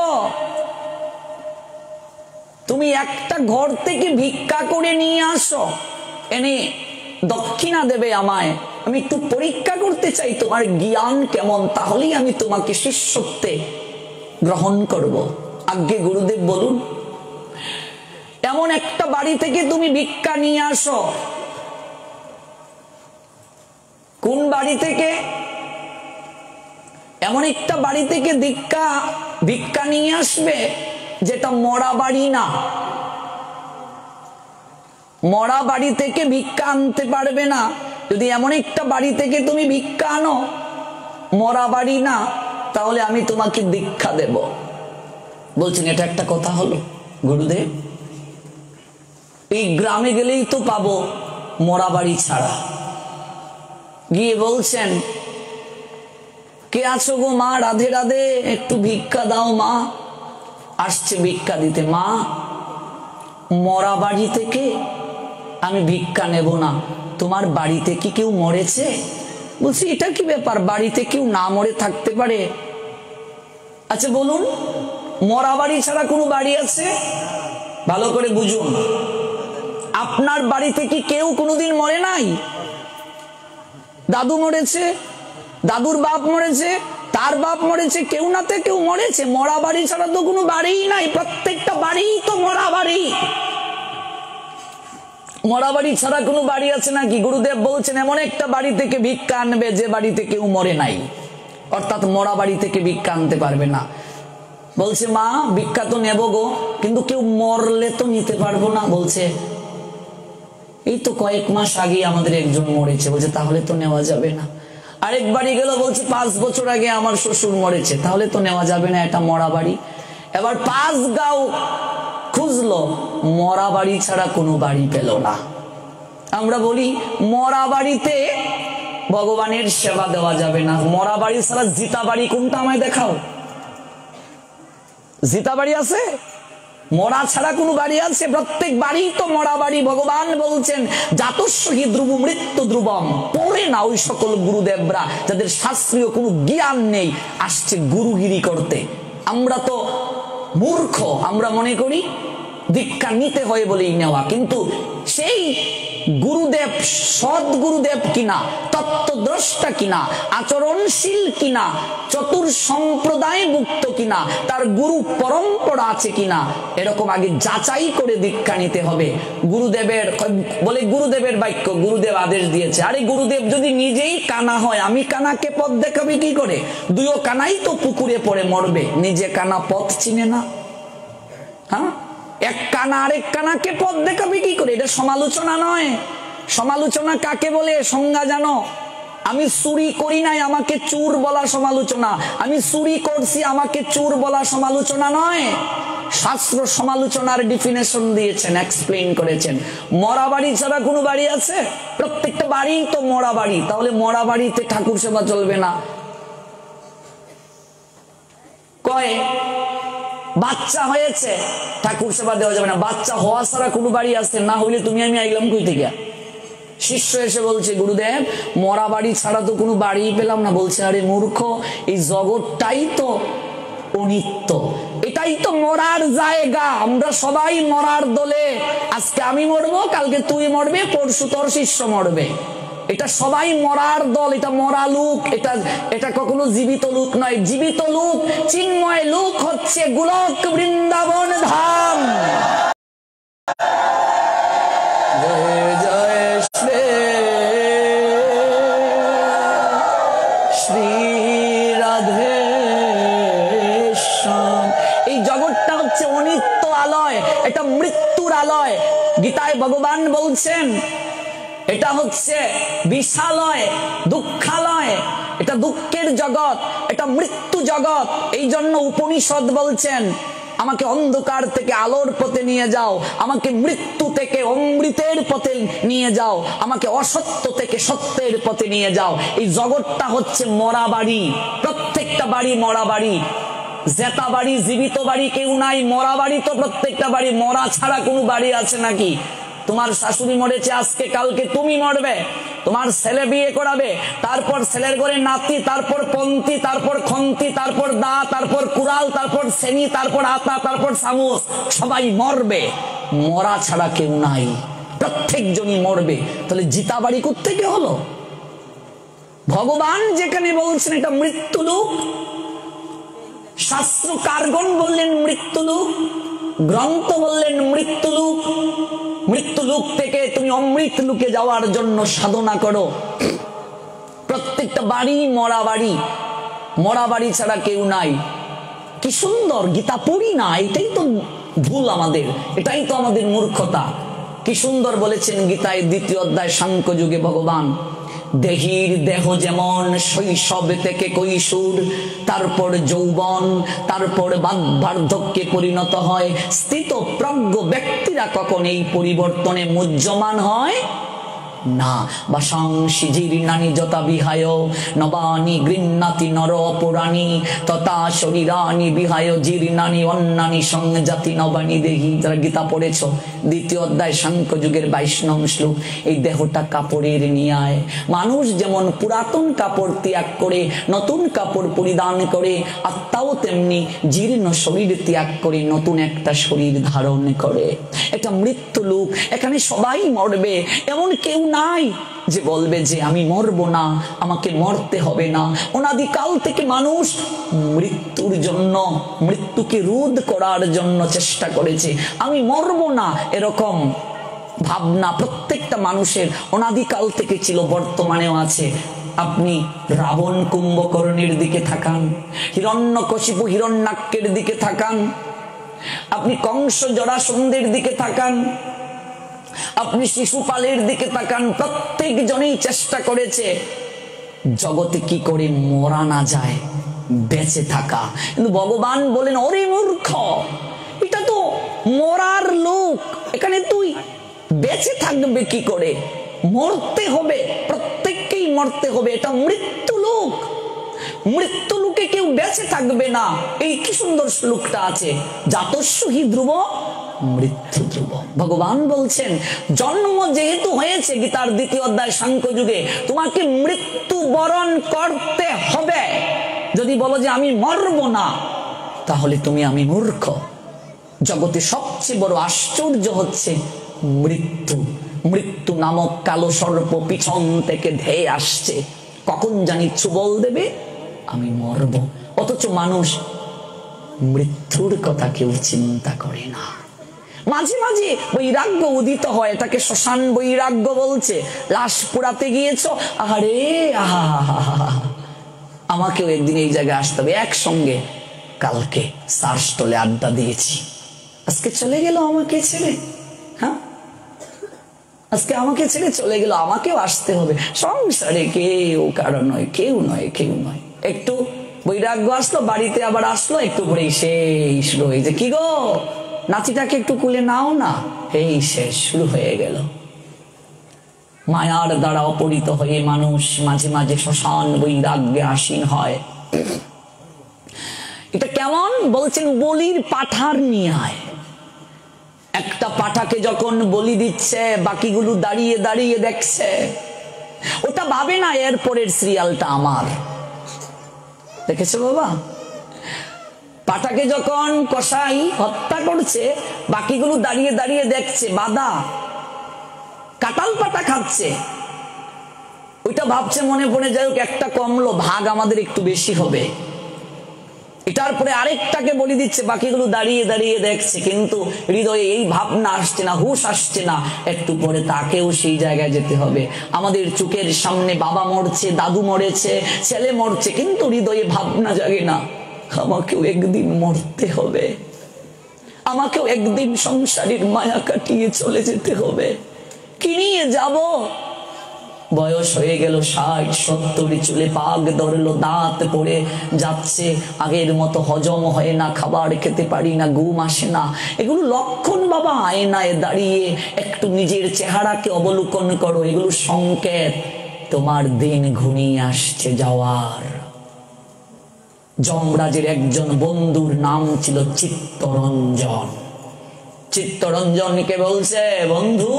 তুমি একটা ঘর থেকে ভিক্ষা করে নিয়ে আসো, এনে দক্ষিণা দেবে আমায়, আমি একটু পরীক্ষা করতে চাই তোমার জ্ঞান কেমন, তাহলেই আমি তোমাকে শিষ্যত্বে গ্রহণ করব। আজ্ঞে গুরুদেব বলুন। এমন একটা বাড়ি থেকে তুমি ভিক্ষা নিয়ে আসো। কোন বাড়ি থেকে? এমন একটা বাড়ি থেকে ভিক্ষা নিয়ে আসবে যেটা মরা বাড়ি না। মরা বাড়ি থেকে ভিক্ষা আনতে পারবে না। যদি এমন একটা বাড়ি থেকে তুমি ভিক্ষা আনো মরা বাড়ি না, তাহলে আমি তোমাকে দীক্ষা দেব। বলছেন এটা একটা কথা হলো গুরুদেব, এই গ্রামে গেলেই তো পাবো মরা বাড়ি ছাড়া। গিয়ে বলছেন, কে আছো গো মা? রাধে রাধে, একটু ভিক্ষা দাও মা। আসছে ভিক্ষা দিতে। মা, মরা বাড়ি থেকে আমি ভিক্ষা নেব না, তোমার বাড়িতে কি কেউ মরেছে? বলছি এটা কি ব্যাপার, বাড়িতে কেউ না মরে থাকতে পারে? আচ্ছা বলুন, মরা বাড়ি ছাড়া কোনো বাড়ি আছে? ভালো করে বুঝুন, আপনার বাড়িতে কি কেউ কোনোদিন মরে নাই? দাদু মরেছে, দাদুর বাপ মরেছে, তার বাপ মরেছে, কেউ নাতে কেউ মরেছে। মরা বাড়ি ছাড়া তো কোনো বাড়িই নাই, প্রত্যেকটা বাড়ি তো মরা বাড়ি। মরা বাড়ি ছাড়া কোনো বাড়ি আছে নাকি? গুরুদেব বলছেন এমন একটা বাড়ি থেকে ভিক্ষা আনবে যে বাড়িতে কেউ মরে নাই, অর্থাৎ মরা বাড়ি থেকে ভিক্ষা আনতে পারবে না। বলছে মা, ভিক্ষা তো নেব গো, কিন্তু কেউ মরলে তো নিতে পারবো না। বলছে এই তো কয়েক মাস আগে আমাদের একজন মরেছে। বলছে তাহলে তো নেওয়া যাবে না। আরেক বাড়ি গেল, বলছে 5 বছর আগে আমার শ্বশুর মরেছে, তাহলে তো নেওয়া যাবে না, এটা মরা বাড়ি। এবার 5 গাঁও খুঁজলো, মরা বাড়ি ছাড়া কোনো বাড়ি পেল না। আমরা বলি মরা বাড়িতে ভগবানের সেবা দেওয়া যাবে না। মরা বাড়ি ছাড়া জিতা বাড়ি কোনটা আমায় দেখাও। জিতা বাড়ি আছে? মরা ছাড়া কোনো বাড়ি আছে? প্রত্যেক বাড়ি তো মরা বাড়ি। ভগবান বলছেন জাতস্যহি ধ্রুব মৃত্যু ধ্রুবম। পড়ে না ওই সকল গুরুদেবরা যাদের শাস্ত্রীয় কোনো জ্ঞান নেই, আসছে গুরুগিরি করতে। আমরা তো মূর্খ, আমরা মনে করি দীক্ষা নিতে হয় বলেই নেওয়া, কিন্তু সেই গুরুদেব সৎ গুরুদেব কিনা, তত্ত্বদ্রষ্টা কিনা, আচরণশীল কিনা, চতুর সম্প্রদায় মুক্ত কিনা, তার গুরু পরম্পরা আছে কিনা, এরকম আগে যাচাই করে দীক্ষা নিতে হবে। গুরুদেবের বলে গুরুদেবের বাক্য, গুরুদেব আদেশ দিয়েছে। আরে গুরুদেব যদি নিজেই কানা হয়, আমি কানাকে পথ দেখাবি কি করে? দুইও কানাই তো পুকুরে পড়ে মরবে, নিজে কানা পথ চিনে না। হ্যাঁ, এক কানা আরেক কানাকে পথ দেখাবে কি করে? এটা সমালোচনা নয়। সমালোচনা কাকে বলে সংজ্ঞা জানো? আমি চুরি করি নাই আমাকে চোর বলা সমালোচনা, আমি চুরি করছি আমাকে চোর বলা সমালোচনা নয়। শাস্ত্র সমালোচনার ডেফিনেশন দিয়েছেন, এক্সপ্লেইন করেছেন। মরা বাড়ি ছাড়া কোনো বাড়ি আছে? প্রত্যেকটা বাড়ি তো মরা বাড়ি, তাহলে মরা বাড়িতে ঠাকুর সেবা চলবে না। কয় বাচ্চা হয়েছে ঠাকুর সেবা দেওয়া যাবে না। বাচ্চা হওয়া ছাড়া কোনো বাড়ি আছে? না হইলে তুমি আমি আইলাম কই থেকে? শিষ্য এসে বলছে গুরুদেব মরা বাড়ি ছাড়া তো কোনো বাড়ি পেলাম না। বলছে আরে মূর্খ, এই জগৎটাই তো অনিত্য, এটাই তো মরার জায়গা। আমরা সবাই মরার দলে, আজকে আমি মরবো, কালকে তুই মরবে, পরশু তোর শিষ্য মরবে। এটা সবাই মরার দল, এটা মরা লোক, এটা কখনো জীবিত লোক নয়। জীবিত লোক, চিন্ময় লোক হচ্ছে গোলক বৃন্দাবন ধাম। জয় জয় শ্রী রাধে শ্যাম। এই জগৎটা হচ্ছে অনিত্য আলয়, এটা মৃত্যুর আলয়। গীতায় ভগবান বলছেন এটা হচ্ছে বিষালয়, দুঃখালয়, এটা দুঃখের জগৎ, এটা মৃত্যু জগৎ। এই জন্য উপনিষদ বলছেন আমাকে অন্ধকার থেকে আলোর পথে নিয়ে যাও, আমাকে মৃত্যু থেকে অমৃতের পথে নিয়ে যাও, আমাকে অসত্য থেকে সত্যের পথে নিয়ে যাও। এই জগৎটা হচ্ছে মরা বাড়ি, প্রত্যেকটা বাড়ি মরা বাড়ি। জেতা বাড়ি, জীবিত বাড়ি কেউ নাই, মরা বাড়ি তো প্রত্যেকটা বাড়ি। মরা ছাড়া কোনো বাড়ি আছে নাকি? তোমার শাশুড়ি মরেছে, আজকে কালকে তুমি মরবে। তোমার ছেলে বিয়ে করাবে, তারপর ছেলের ঘরে নাতি, তারপর পন্থী, তারপর খন্তি, তারপর দা, তারপর কুড়াল, তারপর শ্রেণী, তারপর আতা, তারপর চামচ, সবাই মরবে। মরা ছাড়া কেউ নাই। প্রত্যেকজনই মরবে। তাহলে জিতাবাড়ি কোত্থেকে হলো? ভগবান যেখানে বলছেন এটা মৃত্যুলোক, শাস্ত্রকারগণ বললেন মৃত্যুলোক, গ্রন্থ বললেন মৃত্যুলোক। মৃত্যুলোক থেকে তুমি অমৃত লোকে যাওয়ার জন্য সাধনা করো। প্রত্যেকটা বাড়ি মরা বাড়ি, মরা বাড়ি ছাড়া কেউ নাই। কি সুন্দর গীতা পড়ি না, এটাই তো ভুল আমাদের, এটাই তো আমাদের মূর্খতা। কি সুন্দর বলেছেন গীতায় 2য় অধ্যায় সাংখ্য যুগে ভগবান, দেহির দেহ যেমন শৈশব থেকে কৈশোর, তারপর যৌবন, তারপর বার্ধক্যে পরিণত হয়, স্থিত প্রজ্ঞ ব্যক্তিরা কখন এই পরিবর্তনে মুহ্যমান হয় না। বাসাংশি জীর্ণানি যথা বিহায় নবানি গৃহ্ণাতি নর পুরাণী তথা শরীরানি বিহায় জীর্ণানি অন্যানি সংজাতি নবানি দেহি। যারা গীতা পড়েছ 2য় অধ্যায় সাংখ্য যুগের 22 নং শ্লোক। এই দেহটা কাপড়ের ন্যায়, মানুষ যেমন পুরাতন কাপড় ত্যাগ করে নতুন কাপড় পরিধান করে, আত্মাও তেমনি জীর্ণ শরীর ত্যাগ করে নতুন একটা শরীর ধারণ করে। এটা মৃত্যু লোক, এখানে সবাই মরবে। এমন কেউ নাই যে বলবে যে আমি মরবো না, আমাকে মরতে হবে না। অনাদিকাল থেকে মানুষ মৃত্যুর জন্য, মৃত্যুকে রোধ করার জন্য চেষ্টা করেছে। আমি মরবো না এরকম ভাবনা প্রত্যেকটা মানুষের অনাদিকাল থেকে ছিল, বর্তমানেও আছে। আপনি রাবণ কুম্ভকর্ণের দিকে তাকান, হিরণ্যকশিপু হিরণ্যাক্ষের দিকে তাকান, আপনি কংস জরাসন্ধের দিকে তাকান, আপনি শিশুপালের দিকে তাকান। প্রত্যেক জনেই চেষ্টা করেছে জগতে কি করে মরা না যায়, বেঁচে থাকা। কিন্তু ভগবান বলেন, ওরে মূর্খ, এটা তো মরার লোক, এখানে তুই বেঁচে থাকবে কি করে? মরতে হবে, প্রত্যেককেই মরতে হবে। এটা মৃত্যু লোক, মৃত্যু লোকে কেউ বেঁচে থাকবে না। এই কি সুন্দর শ্লোকটা আছে, জাতস্য হি ধ্রুব মৃত্যু ধ্রুব। ভগবান বলছেন জন্ম যেহেতু হয়েছে, গীতার 2য় অধ্যায় সাংখ্য যুগে, তোমাকে মৃত্যু বরণ করতে হবে। যদি বলো যে আমি মরবো না, তাহলে তুমি আমি মূর্খ। জগতে সবচেয়ে বড় আশ্চর্য হচ্ছে মৃত্যু। মৃত্যু নামক কালো সর্প পিছন থেকে ধেয়ে আসছে, কখন জানি ছুবল দেবে, আমি মরব। অথচ মানুষ মৃত্যুর কথা কেউ চিন্তা করে না। মাঝে মাঝে বৈরাগ্য উদিত হয়, এটাকে শ্মশান বৈরাগ্য বলছে। লাশ পোড়াতে গিয়েছ, আরে আহা, আমাকেও একদিন এই জায়গায় আসতে হবে। একসঙ্গে কালকে সার স্টলে আড্ডা দিয়েছি, আজকে চলে গেল আমাকে ছেড়ে। হ্যাঁ, আজকে আমাকে ছেড়ে চলে গেল, আমাকেও আসতে হবে। সংসারে কেউ কারো নয়, কেউ নয়, কেউ নয়। একটু বৈরাগ্য আসলো, বাড়িতে আবার আসলো, একটু পরেই সেই শুরু হয়েছে, কি গো নাতিটাকে একটু কুলে নাও না, এই শেষ শুরু হয়ে গেল। মায়ার দ্বারা অপহৃত হয়ে মানুষ মাঝে মাঝে শ্মশান বৈরাগ্যে আসীন হয়। এটা কেমন বলছেন, বলির পাঠার ন্যায়। একটা পাঠাকে যখন বলি দিচ্ছে, বাকিগুলো দাঁড়িয়ে দাঁড়িয়ে দেখছে, ওটা ভাবে না এরপরের সিরিয়ালটা আমার। দেখেছো বাবা, পাঠাকে যখন কসাই হত্যা করছে, বাকিগুলো দাঁড়িয়ে দাঁড়িয়ে দেখছে, বাদা কাঁঠাল পাতা খাচ্ছে, ওইটা ভাবছে মনে পড়ে, যাই হোক একটা কমলো, ভাগ আমাদের একটু বেশি হবে। এটার পরে আরেকটাকে বলি দিচ্ছে, বাকিগুলো দাঁড়িয়ে দাঁড়িয়ে দেখছে, কিন্তু হৃদয়ে এই ভাবনা আসছে না, হুঁশ আসছে না, একটু পরে তাকেও সেই জায়গায় যেতে হবে। আমাদের চোখের সামনে বাবা মরছে, দাদু মরেছে, ছেলে মরছে, কিন্তু হৃদয়ে ভাবনা জাগে না, আমাকেও একদিন মরতে হবে, আমাকেও একদিন সংসারের মায়া কাটিয়ে চলে যেতে হবে। কি নিয়ে যাব? বয়স হয়ে গেল 60-70, চুলে পাক ধরলো, দাঁত পড়ে যাচ্ছে, আগের মতো হজম হয় না, খাবার খেতে পারি না, ঘুম আসে না। এগুলো লক্ষণ বাবা। আয়নায় দাঁড়িয়ে একটু নিজের চেহারাকে অবলোকন করো, এগুলো সংকেত তোমার দিন ঘনিয়ে আসছে যাওয়ার। যমরাজের একজন বন্ধুর নাম ছিল চিত্তরঞ্জন। চিত্তরঞ্জনকে বলছে, বন্ধু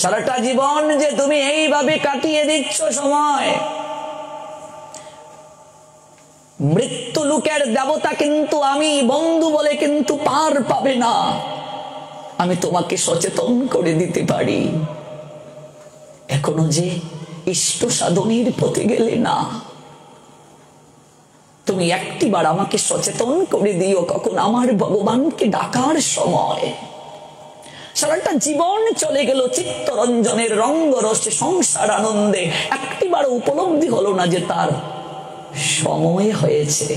সারাটা জীবন যে তুমি এইভাবে কাটিয়ে দিচ্ছ সময়, মৃত্যু লোকের দেবতা কিন্তু আমি, বন্ধু বলে কিন্তু পার পাবে না। আমি তোমাকে সচেতন করে দিতে পারি। এখনো যে ইষ্ট সাধনের পথে গেলে না, তুমি একটিবার আমাকে সচেতন করে দিও কখন আমার ভগবানকে ডাকার সময়। সারাটা জীবন চলে গেল চিত্তরঞ্জনের রঙ্গরসে সংসার আনন্দে, একটিবার উপলব্ধি হলো না যে তার সময় হয়েছে।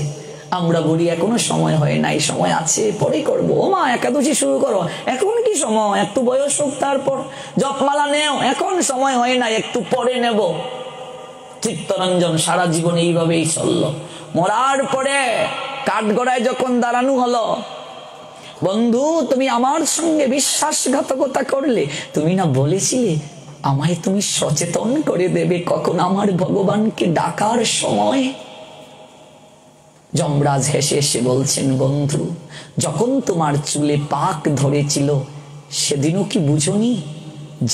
আমরা বলি এখনো সময় হয় নাই, সময় আছে, পরে করবো। ও মা, একাদশী শুরু করো, এখন কি সময়, একটু বয়স হোক তারপর। জপমালা নেও, এখন সময় হয় নাই, একটু পরে নেব। চিত্তরঞ্জন সারা জীবন এইভাবেই চললো। মরার পরে কাঠগড়ায় যখন দাঁড়ানো হলো, বন্ধু তুমি আমার সঙ্গে বিশ্বাসঘাতকতা করলে, তুমি না বলেছিলে আমায় তুমি সচেতন করে দেবে কখন আমার ভগবানকে ডাকার সময়। যমরাজ হেসে এসে বলছেন, বন্ধু যখন তোমার চুলে পাক ধরেছিল সেদিনও কি বুঝনি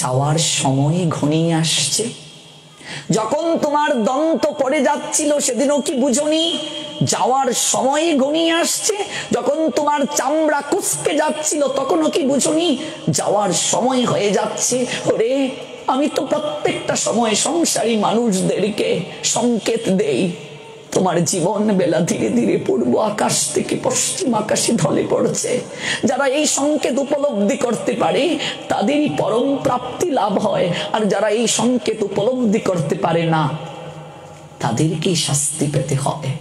যাওয়ার সময় ঘনিয়ে আসছে? যখন তোমার দন্ত পড়ে যাচ্ছিল সেদিনও কি বুঝনি যাওয়ার সময় ঘনিয়ে আসছে? যখন তোমার চামড়া কুঁচকে যাচ্ছিল তখনও কি বুঝনি যাওয়ার সময় হয়ে যাচ্ছে? ওরে, আমি তো প্রত্যেকটা সময় সংসারী মানুষদেরকে সংকেত দেই, তোমার জীবন বেলা ধীরে ধীরে পূর্ব আকাশ থেকে পশ্চিম আকাশে ঢলে পড়ছে। যারা এই সংকেত উপলব্ধি করতে পারে তাদেরই পরম প্রাপ্তি লাভ হয়, আর যারা এই সংকেত উপলব্ধি করতে পারে না তাদেরকেই শাস্তি পেতে হয়।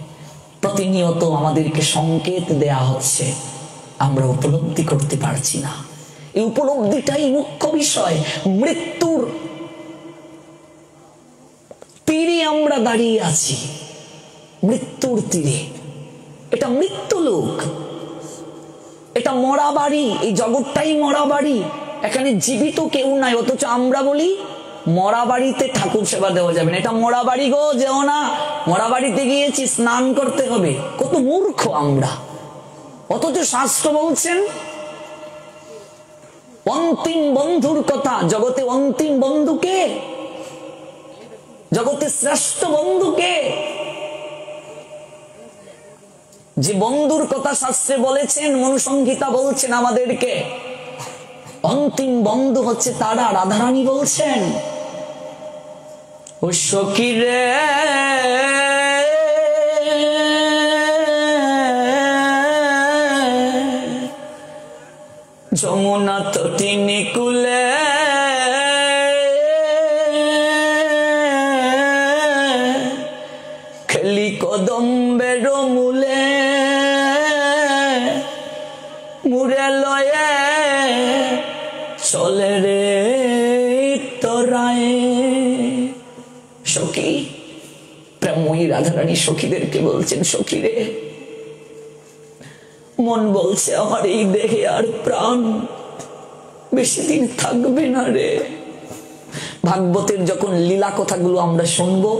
প্রতিনিয়ত আমাদেরকে সংকেত দেয়া হচ্ছে, আমরা উপলব্ধি করতে পারছি না। এই উপলব্ধিটাই মুখ্য বিষয়। মৃত্যুর তীরে আমরা দাঁড়িয়ে আছি, মৃত্যুর তীরে। এটা মৃত্যু লোক, এটা মরা বাড়ি, এই জগৎটাই মরা বাড়ি, এখানে জীবিত কেউ নাই। অথচ আমরা বলি মরা বাড়িতে ঠাকুর সেবা দেওয়া যাবে না, এটা মরা বাড়ি গো, যেও না, মরা বাড়িতে গিয়েছি স্নান করতে হবে। কত মূর্খ আমরা! অথচ শাস্ত্র বলছেন অন্তিম বন্ধুর কথা। জগতে অন্তিম বন্ধুকে, জগতে শ্রেষ্ঠ বন্ধুকে, যে বন্ধুর কথা শাস্ত্রে বলেছেন, মনুসংহিতা বলছেন আমাদেরকে, অন্তিম বন্ধু হচ্ছে তারা। রাধারানী বলছেন, ও সখী রে যমুনা তটিনী কুলে খেলি কদম্বের মূলে মুড়ে লয়ে চলে রে তোরায়। সখী, প্রেমময়ী রাধারানী সখীদেরকে বলছেন, সখী রে, মন বলছে আমার এই দেহে আর প্রাণ বেশি দিন থাকবে না রে। ভাগবতের যখন লীলা কথাগুলো আমরা শুনবো,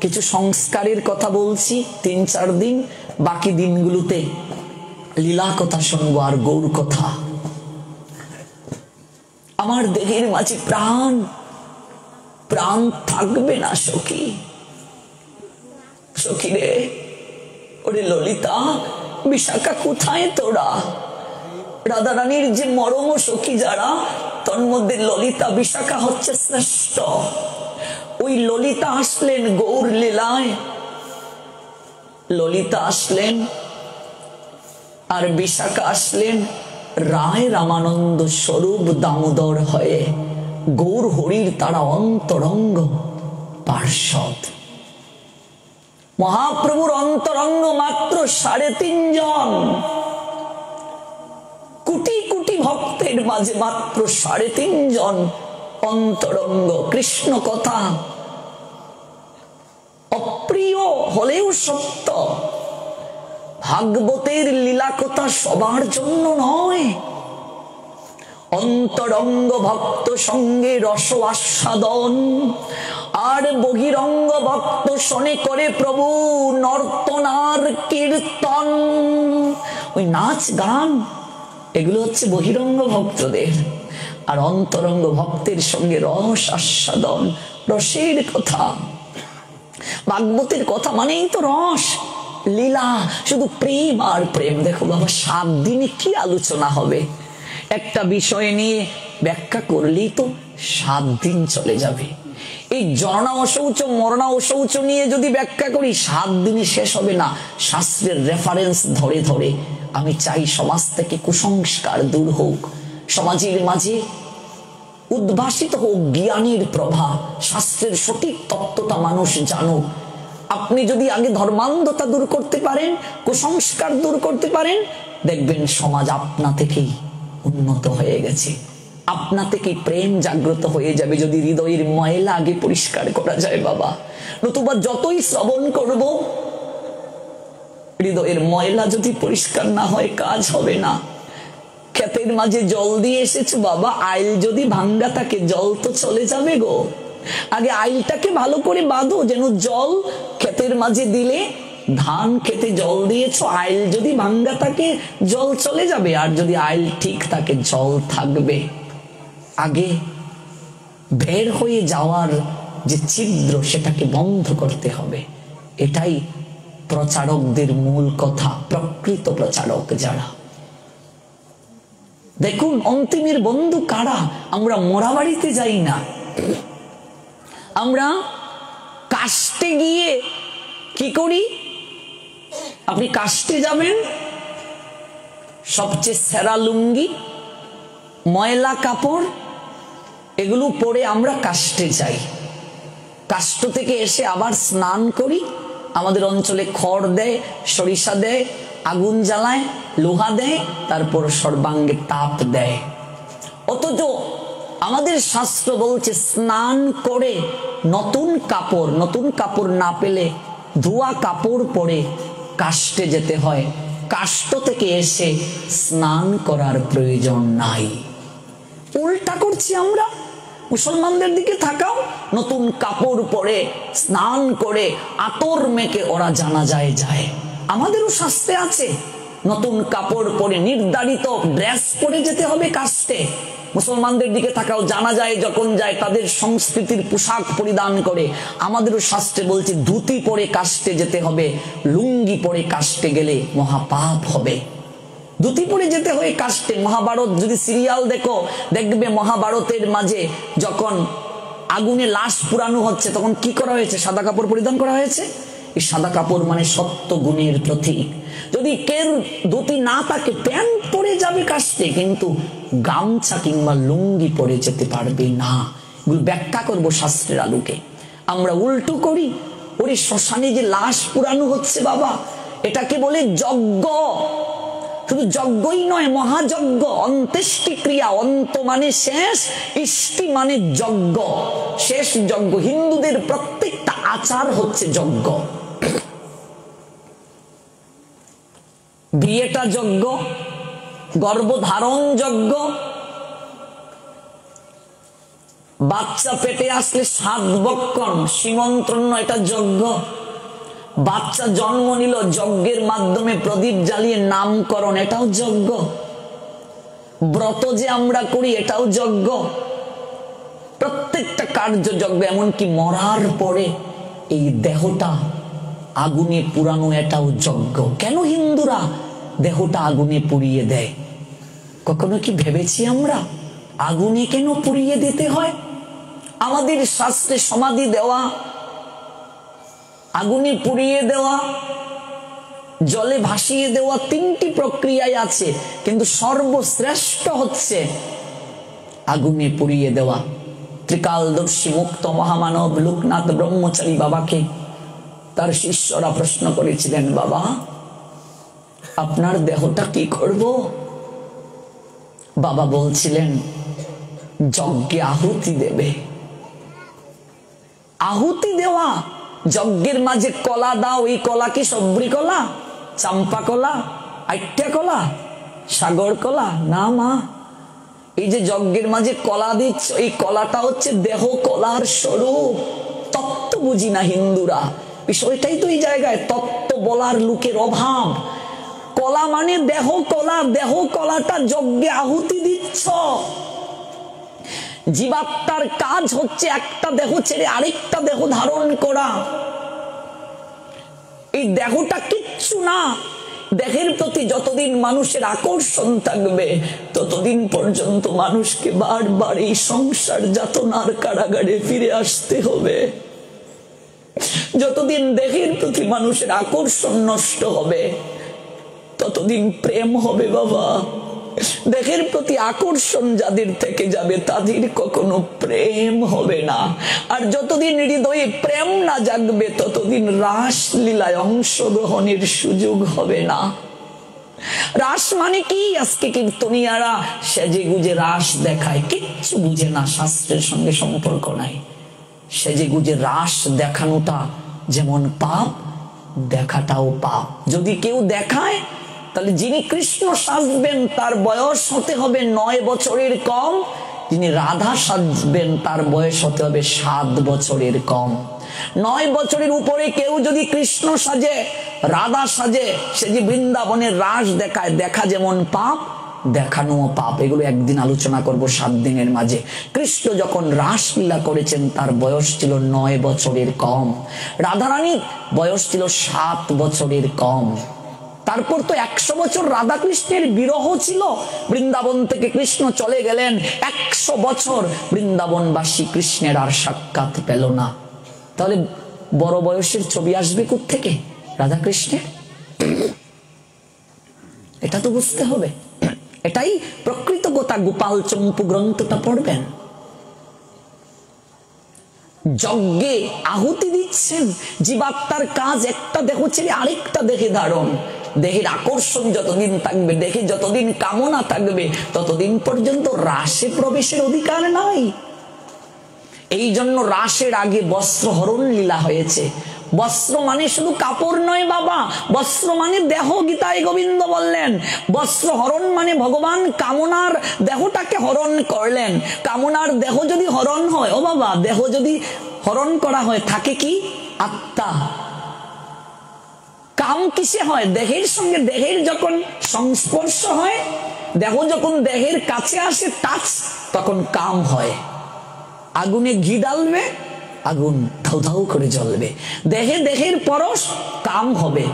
কিছু সংস্কারের কথা বলছি 3-4 দিন, বাকি দিনগুলোতে লীলা কথা শুনবো আর গৌর কথা। আমার দেহের মাঝে প্রাণ প্রাণ থাকবে না সখী। সখী রে, ওরে ললিতা, বিশাখা কোথায় তোরা? রাধারানীর যে মরম সখী যারা, তোর মধ্যে ললিতা বিশাখা হচ্ছে শ্রেষ্ঠ। ওই ললিতা আসলেন গৌর লীলায়, ললিতা আসলেন আর বিশাখা আসলেন রায় রামানন্দ স্বরূপ দামোদর হয়ে। গৌর হরির তারা অন্তরঙ্গ পার্ষদ। মহাপ্রভুর অন্তরঙ্গ মাত্র 3.5 জন, কোটি কোটি ভক্তের মাঝে মাত্র 3.5 জন অন্তরঙ্গ। কৃষ্ণ কথা অপ্রিয় হলেও সত্য, ভাগবতের লীলা কথা সবার জন্য নয়। অন্তরঙ্গ ভক্ত সঙ্গে রস আস্বাদন, আর বহিরঙ্গ ভক্ত শোনে করে প্রভু নর্তনার কীর্তন। ওই নাচ গান এগুলো হচ্ছে বহিরঙ্গ ভক্তদের, আর অন্তরঙ্গ ভক্তের সঙ্গে রস আস্বাদন, রসের কথা। ভাগবতের কথা মানেই তো রস, লীলা, শুধু প্রেম আর প্রেম। দেখো বাবা, 7 দিনে কি আলোচনা হবে? একটা বিষয় নিয়ে ব্যাখ্যা করলেই তো 7 দিন চলে যাবে। এই জননা অশৌচ মরণা অশৌচ নিয়ে যদি ব্যাখ্যা করি 7 দিনে শেষ হবে না। শাস্ত্রের রেফারেন্স ধরে ধরে আমি চাই সমাজ থেকে কুসংস্কার দূর হোক, সমাজের মাঝে উদ্ভাসিত হোক জ্ঞানের প্রভা, শাস্ত্রের সঠিক তত্ত্বটা মানুষ জানুক। আপনি যদি আগে ধর্মান্ধতা দূর করতে পারেন, কুসংস্কার দূর করতে পারেন, দেখবেন সমাজ আপনা থেকেই উন্নত হয়ে গেছে, আপনা থেকেই প্রেম জাগ্রত হয়ে যাবে। যদি হৃদয়ের ময়লা আগে পরিষ্কার করা যায় বাবা, নতুবা যতই শ্রবণ করব হৃদয়ের ময়লা যদি পরিষ্কার না হয় কাজ হবে না। ক্ষেতের মাঝে জল দিয়ে এসেছো বাবা, আইল যদি ভাঙ্গা থাকে জল তো চলে যাবে গো। আগে আইলটাকে ভালো করে বাঁধো, যেন জল ক্ষেতের মাঝে দিলে ধান খেতে জল দিয়েছো, আইল যদি ভাঙ্গা থাকে জল চলে যাবে, আর যদি আইল ঠিক থাকে জল থাকবে। আগে বের হয়ে যাওয়ার যে ছিদ্র সেটাকে বন্ধ করতে হবে। এটাই প্রচারকদের মূল কথা, প্রকৃত প্রচারক যারা। দেখুন অন্তিমের বন্ধু কারা? আমরা মরা বাড়িতে যাই না, আমরা কাস্টে গিয়ে কি করি? আপনি কাস্টে যাবেন, সবচেয়ে সেরা লুঙ্গি, ময়লা কাপড় এগুলো পরে আমরা কাস্টে যাই। কাস্ট থেকে এসে আবার স্নান করি, আমাদের অঞ্চলে খড় দেয়, সরিষা দেয়, আগুন জ্বালায়, লোহা দেয়, তারপর সর্বাঙ্গে তাপ দেয়। অথচ আমাদের শাস্ত্র বলছে স্নান করে নতুন কাপড় না পেলে ধোয়া কাপড় পরে কাস্টে যেতে হয়। কাস্ট থেকে এসে স্নান করার প্রয়োজন নাই। উল্টা করছি আমরা। মুসলমানদের দিকে থাকাও, নতুন কাপড় পরে স্নান করে আতর মেখে ওরা জানাজায় যায়। আমাদেরও শাস্ত্রে আছে নতুন কাপড় পরে নির্ধারিত ড্রেস পরে যেতে হবে কাস্টে। মুসলমানদের দিকে থাকাও জানাজায় যখন যায় তাদের সংস্কৃতির পোশাক পরিধান করে। আমাদেরও শাস্ত্রে বলছে ধুতি পরে কাস্টে যেতে হবে, লুঙ্গি পরে কাস্টে গেলে মহাপাপ হবে। ধুতি পরে যেতে হয় কাস্টে। মহাভারত যদি সিরিয়াল দেখো দেখবে মহাভারতের মাঝে যখন আগুনে লাশ পুরানো হচ্ছে তখন কি করা হয়েছে? সাদা কাপড় পরিধান করা হয়েছে। এই সাদা কাপড় মানে সত্য গুণের প্রতীক। যদি কেউ ধুতি না থাকে প্যান্ট পরে যাবে কাস্টে, কিন্তু গামছা কিংবা লুঙ্গি পরে যেতে পারবে না। এগুলো ব্যাখ্যা করবো শাস্ত্রের আলোকে। আমরা উল্টো করি। ওরে শ্মশানে যে লাশ পুরানো হচ্ছে বাবা, এটাকে বলে যজ্ঞ। শুধু যজ্ঞই নয়, মহাযজ্ঞ, অন্ত্যেষ্টি ক্রিয়া। অন্ত মানে শেষ, ইষ্টি মানে যজ্ঞ, শেষ যজ্ঞ। হিন্দুদের প্রত্যেকটা আচার হচ্ছে যজ্ঞ। বিয়েটা যজ্ঞ, গর্ভধারণ যজ্ঞ, বাচ্চা পেটে আসলে 7 বক্ষণ সীমন্ত্রণ, এটা যজ্ঞ। বাচ্চা জন্ম নিল যজ্ঞের মাধ্যমে প্রদীপ জ্বালিয়ে নামকরণ, এটাও যজ্ঞ। ব্রত যে আমরা করি এটাও যজ্ঞ। প্রত্যেকটা কার্য যজ্ঞ। এমনকি মরার পরে এই দেহটা আগুনে পুরানো, এটাও যজ্ঞ। কেন হিন্দুরা দেহটা আগুনে পুড়িয়ে দেয়? কখনো কি ভেবেছি আমরা আগুনে কেন পুড়িয়ে দিতে হয়? আমাদের শাস্ত্রে সমাধি দেওয়া, আগুনে পুড়িয়ে দেওয়া, জলে ভাসিয়ে দেওয়া 3টি প্রক্রিয়ায় আছে, কিন্তু সর্বশ্রেষ্ঠ হচ্ছে আগুনে পুড়িয়ে দেওয়া। ত্রিকালদর্শী মুক্ত মহামানব লোকনাথ ব্রহ্মচারী বাবাকে তার শিষ্যরা প্রশ্ন করেছিলেন, বাবা আপনার দেহটা কি করব? বাবা বলছিলেন যজ্ঞে আহুতি দেবে। আহুতি দেওয়া, যজ্ঞের মাঝে কলা দাও। এই কলা কি সবরি কলা, চাম্পা কলা, আইট্যা কলা, সাগর কলা? না মা, এই যে যজ্ঞের মাঝে কলা দিচ্ছ, এই কলাটা হচ্ছে দেহ কলার স্বরূপ। তত্ত্ব বুঝি না হিন্দুরা। বিষয়টাই তো এই জায়গায়, তত্ত্ব বলার লোকের অভাব। কলা মানে দেহ কলা, দেহ কলাটা যজ্ঞে আহুতি দিচ্ছ। জীবাত্মার কাজ হচ্ছে একটা দেহ ছেড়ে আরেকটা দেহ ধারণ করা। এই দেহটা কিচ্ছু না, দেহের প্রতি যতদিন মানুষের আকর্ষণ থাকবে ততদিন পর্যন্ত মানুষকে বারবার এই সংসার যাতনার কারাগারে ফিরে আসতে হবে। যতদিন দেহের প্রতি মানুষের আকর্ষণ নষ্ট হবে ততদিন প্রেম হবে বাবা। দেহের প্রতি আকর্ষণ যাদের থেকে যাবে তাদের কখনো প্রেম হবে না। আর যতদিন হৃদয়ে প্রেম না জাগবে ততদিন রাসলীলায় অংশগ্রহণের সুযোগ হবে না। রাস মানে কি? আজকে কীর্তনিয়ারা সেজে গুজে রাস দেখায়, কিচ্ছু বুঝে না, শাস্ত্রের সঙ্গে সম্পর্ক নাই। সেজে গুজে রাস দেখানোটা যেমন পাপ, দেখাটাও পাপ। যদি কেউ দেখায় তাহলে যিনি কৃষ্ণ সাজবেন তার বয়স হতে হবে 9 বছরের কম, যিনি রাধা সাজবেন তার বয়স হতে হবে 7 বছরের কম। 9 বছরের উপরে কেউ যদি কৃষ্ণ সাজে, রাধা সাজে, সে যে বৃন্দাবনের রাস দেখায়, দেখা যেমন পাপ, দেখানো পাপ। এগুলো একদিন আলোচনা করব 7 দিনের মাঝে। কৃষ্ণ যখন রাসলীলা করেছেন তার বয়স ছিল 9 বছরের কম, রাধারানীর বয়স ছিল 7 বছরের কম। তারপর তো 100 বছর রাধা কৃষ্ণের বিরহ ছিল, বৃন্দাবন থেকে কৃষ্ণ চলে গেলেন, 100 বছর বৃন্দাবনবাসী কৃষ্ণের আর সাক্ষাৎ পেল না। তাহলে বড় বয়সের ছবি আসবে কোত্থেকে রাধা কৃষ্ণের? এটা তো বুঝতে হবে। এটাই প্রকৃত কথা। গোপাল চম্পু গ্রন্থটা পড়বেন। যজ্ঞে আহুতি দিচ্ছেন, জীবাত্মার কাজ একটা দেহ ছেড়ে আরেকটা দেহে ধারণ। দেহের আকর্ষণ যতদিন থাকবে, দেহে যতদিন কামনা থাকবে, ততদিন পর্যন্ত রাসে প্রবেশের অধিকার নাই। এই জন্য রাসের আগে বস্ত্র হরণ লীলা হয়েছে। বস্ত্র মানে শুধু কাপড় নয় বাবা, বস্ত্র মানে দেহ। গীতায় গোবিন্দ বললেন বস্ত্র হরণ মানে ভগবান কামনার দেহটাকে হরণ করলেন। কামনার দেহ যদি হরণ হয়, ও বাবা, দেহ যদি হরণ করা হয় থাকে কি? আত্মা। কাম কিসে হয়? দেহের সঙ্গে দেহের যখন সংস্পর্শ হয়, দেহ যখন দেহের কাছে আসে, টাচ, তখন কাম হয়। আগুনে ঘি ডালবে, আগুন ধাউ ধাউ করে জ্বলবে। দেহে দেহের পরশ, কাম হবে।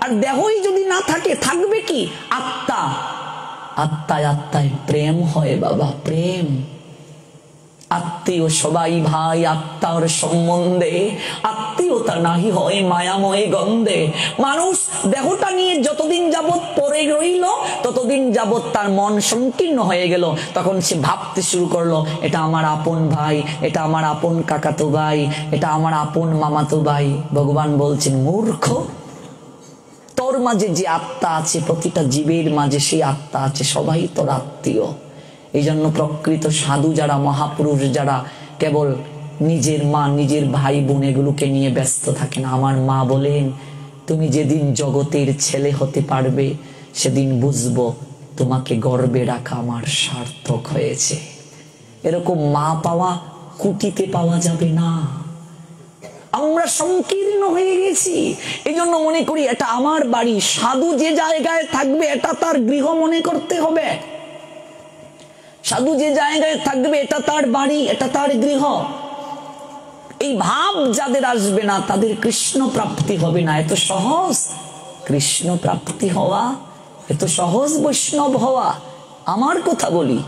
আর দেহই যদি না থাকে, থাকবে কি? আত্মা। আত্মায় আত্মায় প্রেম হয় বাবা, প্রেম। আত্মীয় সবাই ভাই, আত্মার সম্বন্ধে আত্মীয়তা নাহি হয় মায়াময় গন্ধে। মানুষ দেহটা নিয়ে যতদিন যাবৎ পড়ে রইল ততদিন যাবৎ তার মন সংকীর্ণ হয়ে গেল। তখন সে ভাবতে শুরু করলো, এটা আমার আপন ভাই, এটা আমার আপন কাকাতো ভাই, এটা আমার আপন মামাতো ভাই। ভগবান বলছেন, মূর্খ, তোর মাঝে যে আত্মা আছে, প্রতিটা জীবের মাঝে সেই আত্মা আছে, সবাই তোর আত্মীয়। এই জন্য প্রকৃত সাধু যারা, মহাপুরুষ যারা, কেবল নিজের মা, নিজের ভাই বোন এগুলোকে নিয়ে ব্যস্ত থাকে না। আমার মা বলেন, তুমি যেদিন জগতের ছেলে হতে পারবে সেদিন বুঝবো তোমাকে গর্বে রাখা আমার সার্থক হয়েছে। এরকম মা পাওয়া কুটিতে পাওয়া যাবে না। আমরা সংকীর্ণ হয়ে গেছি। এই জন্য মনে করি এটা আমার বাড়ি। সাধু যে জায়গায় থাকবে এটা তার গৃহ মনে করতে হবে। সাধু যে জায়গায় থাকবে এটা তার বাড়ি, এটা তার গৃহ। এই ভাব যাদের আসবে না তাদের কৃষ্ণ প্রাপ্তি হবে না। এত সহজ কৃষ্ণ প্রাপ্তি হওয়া, এত সহজ বৈষ্ণব হওয়া। আমার কথা বলি,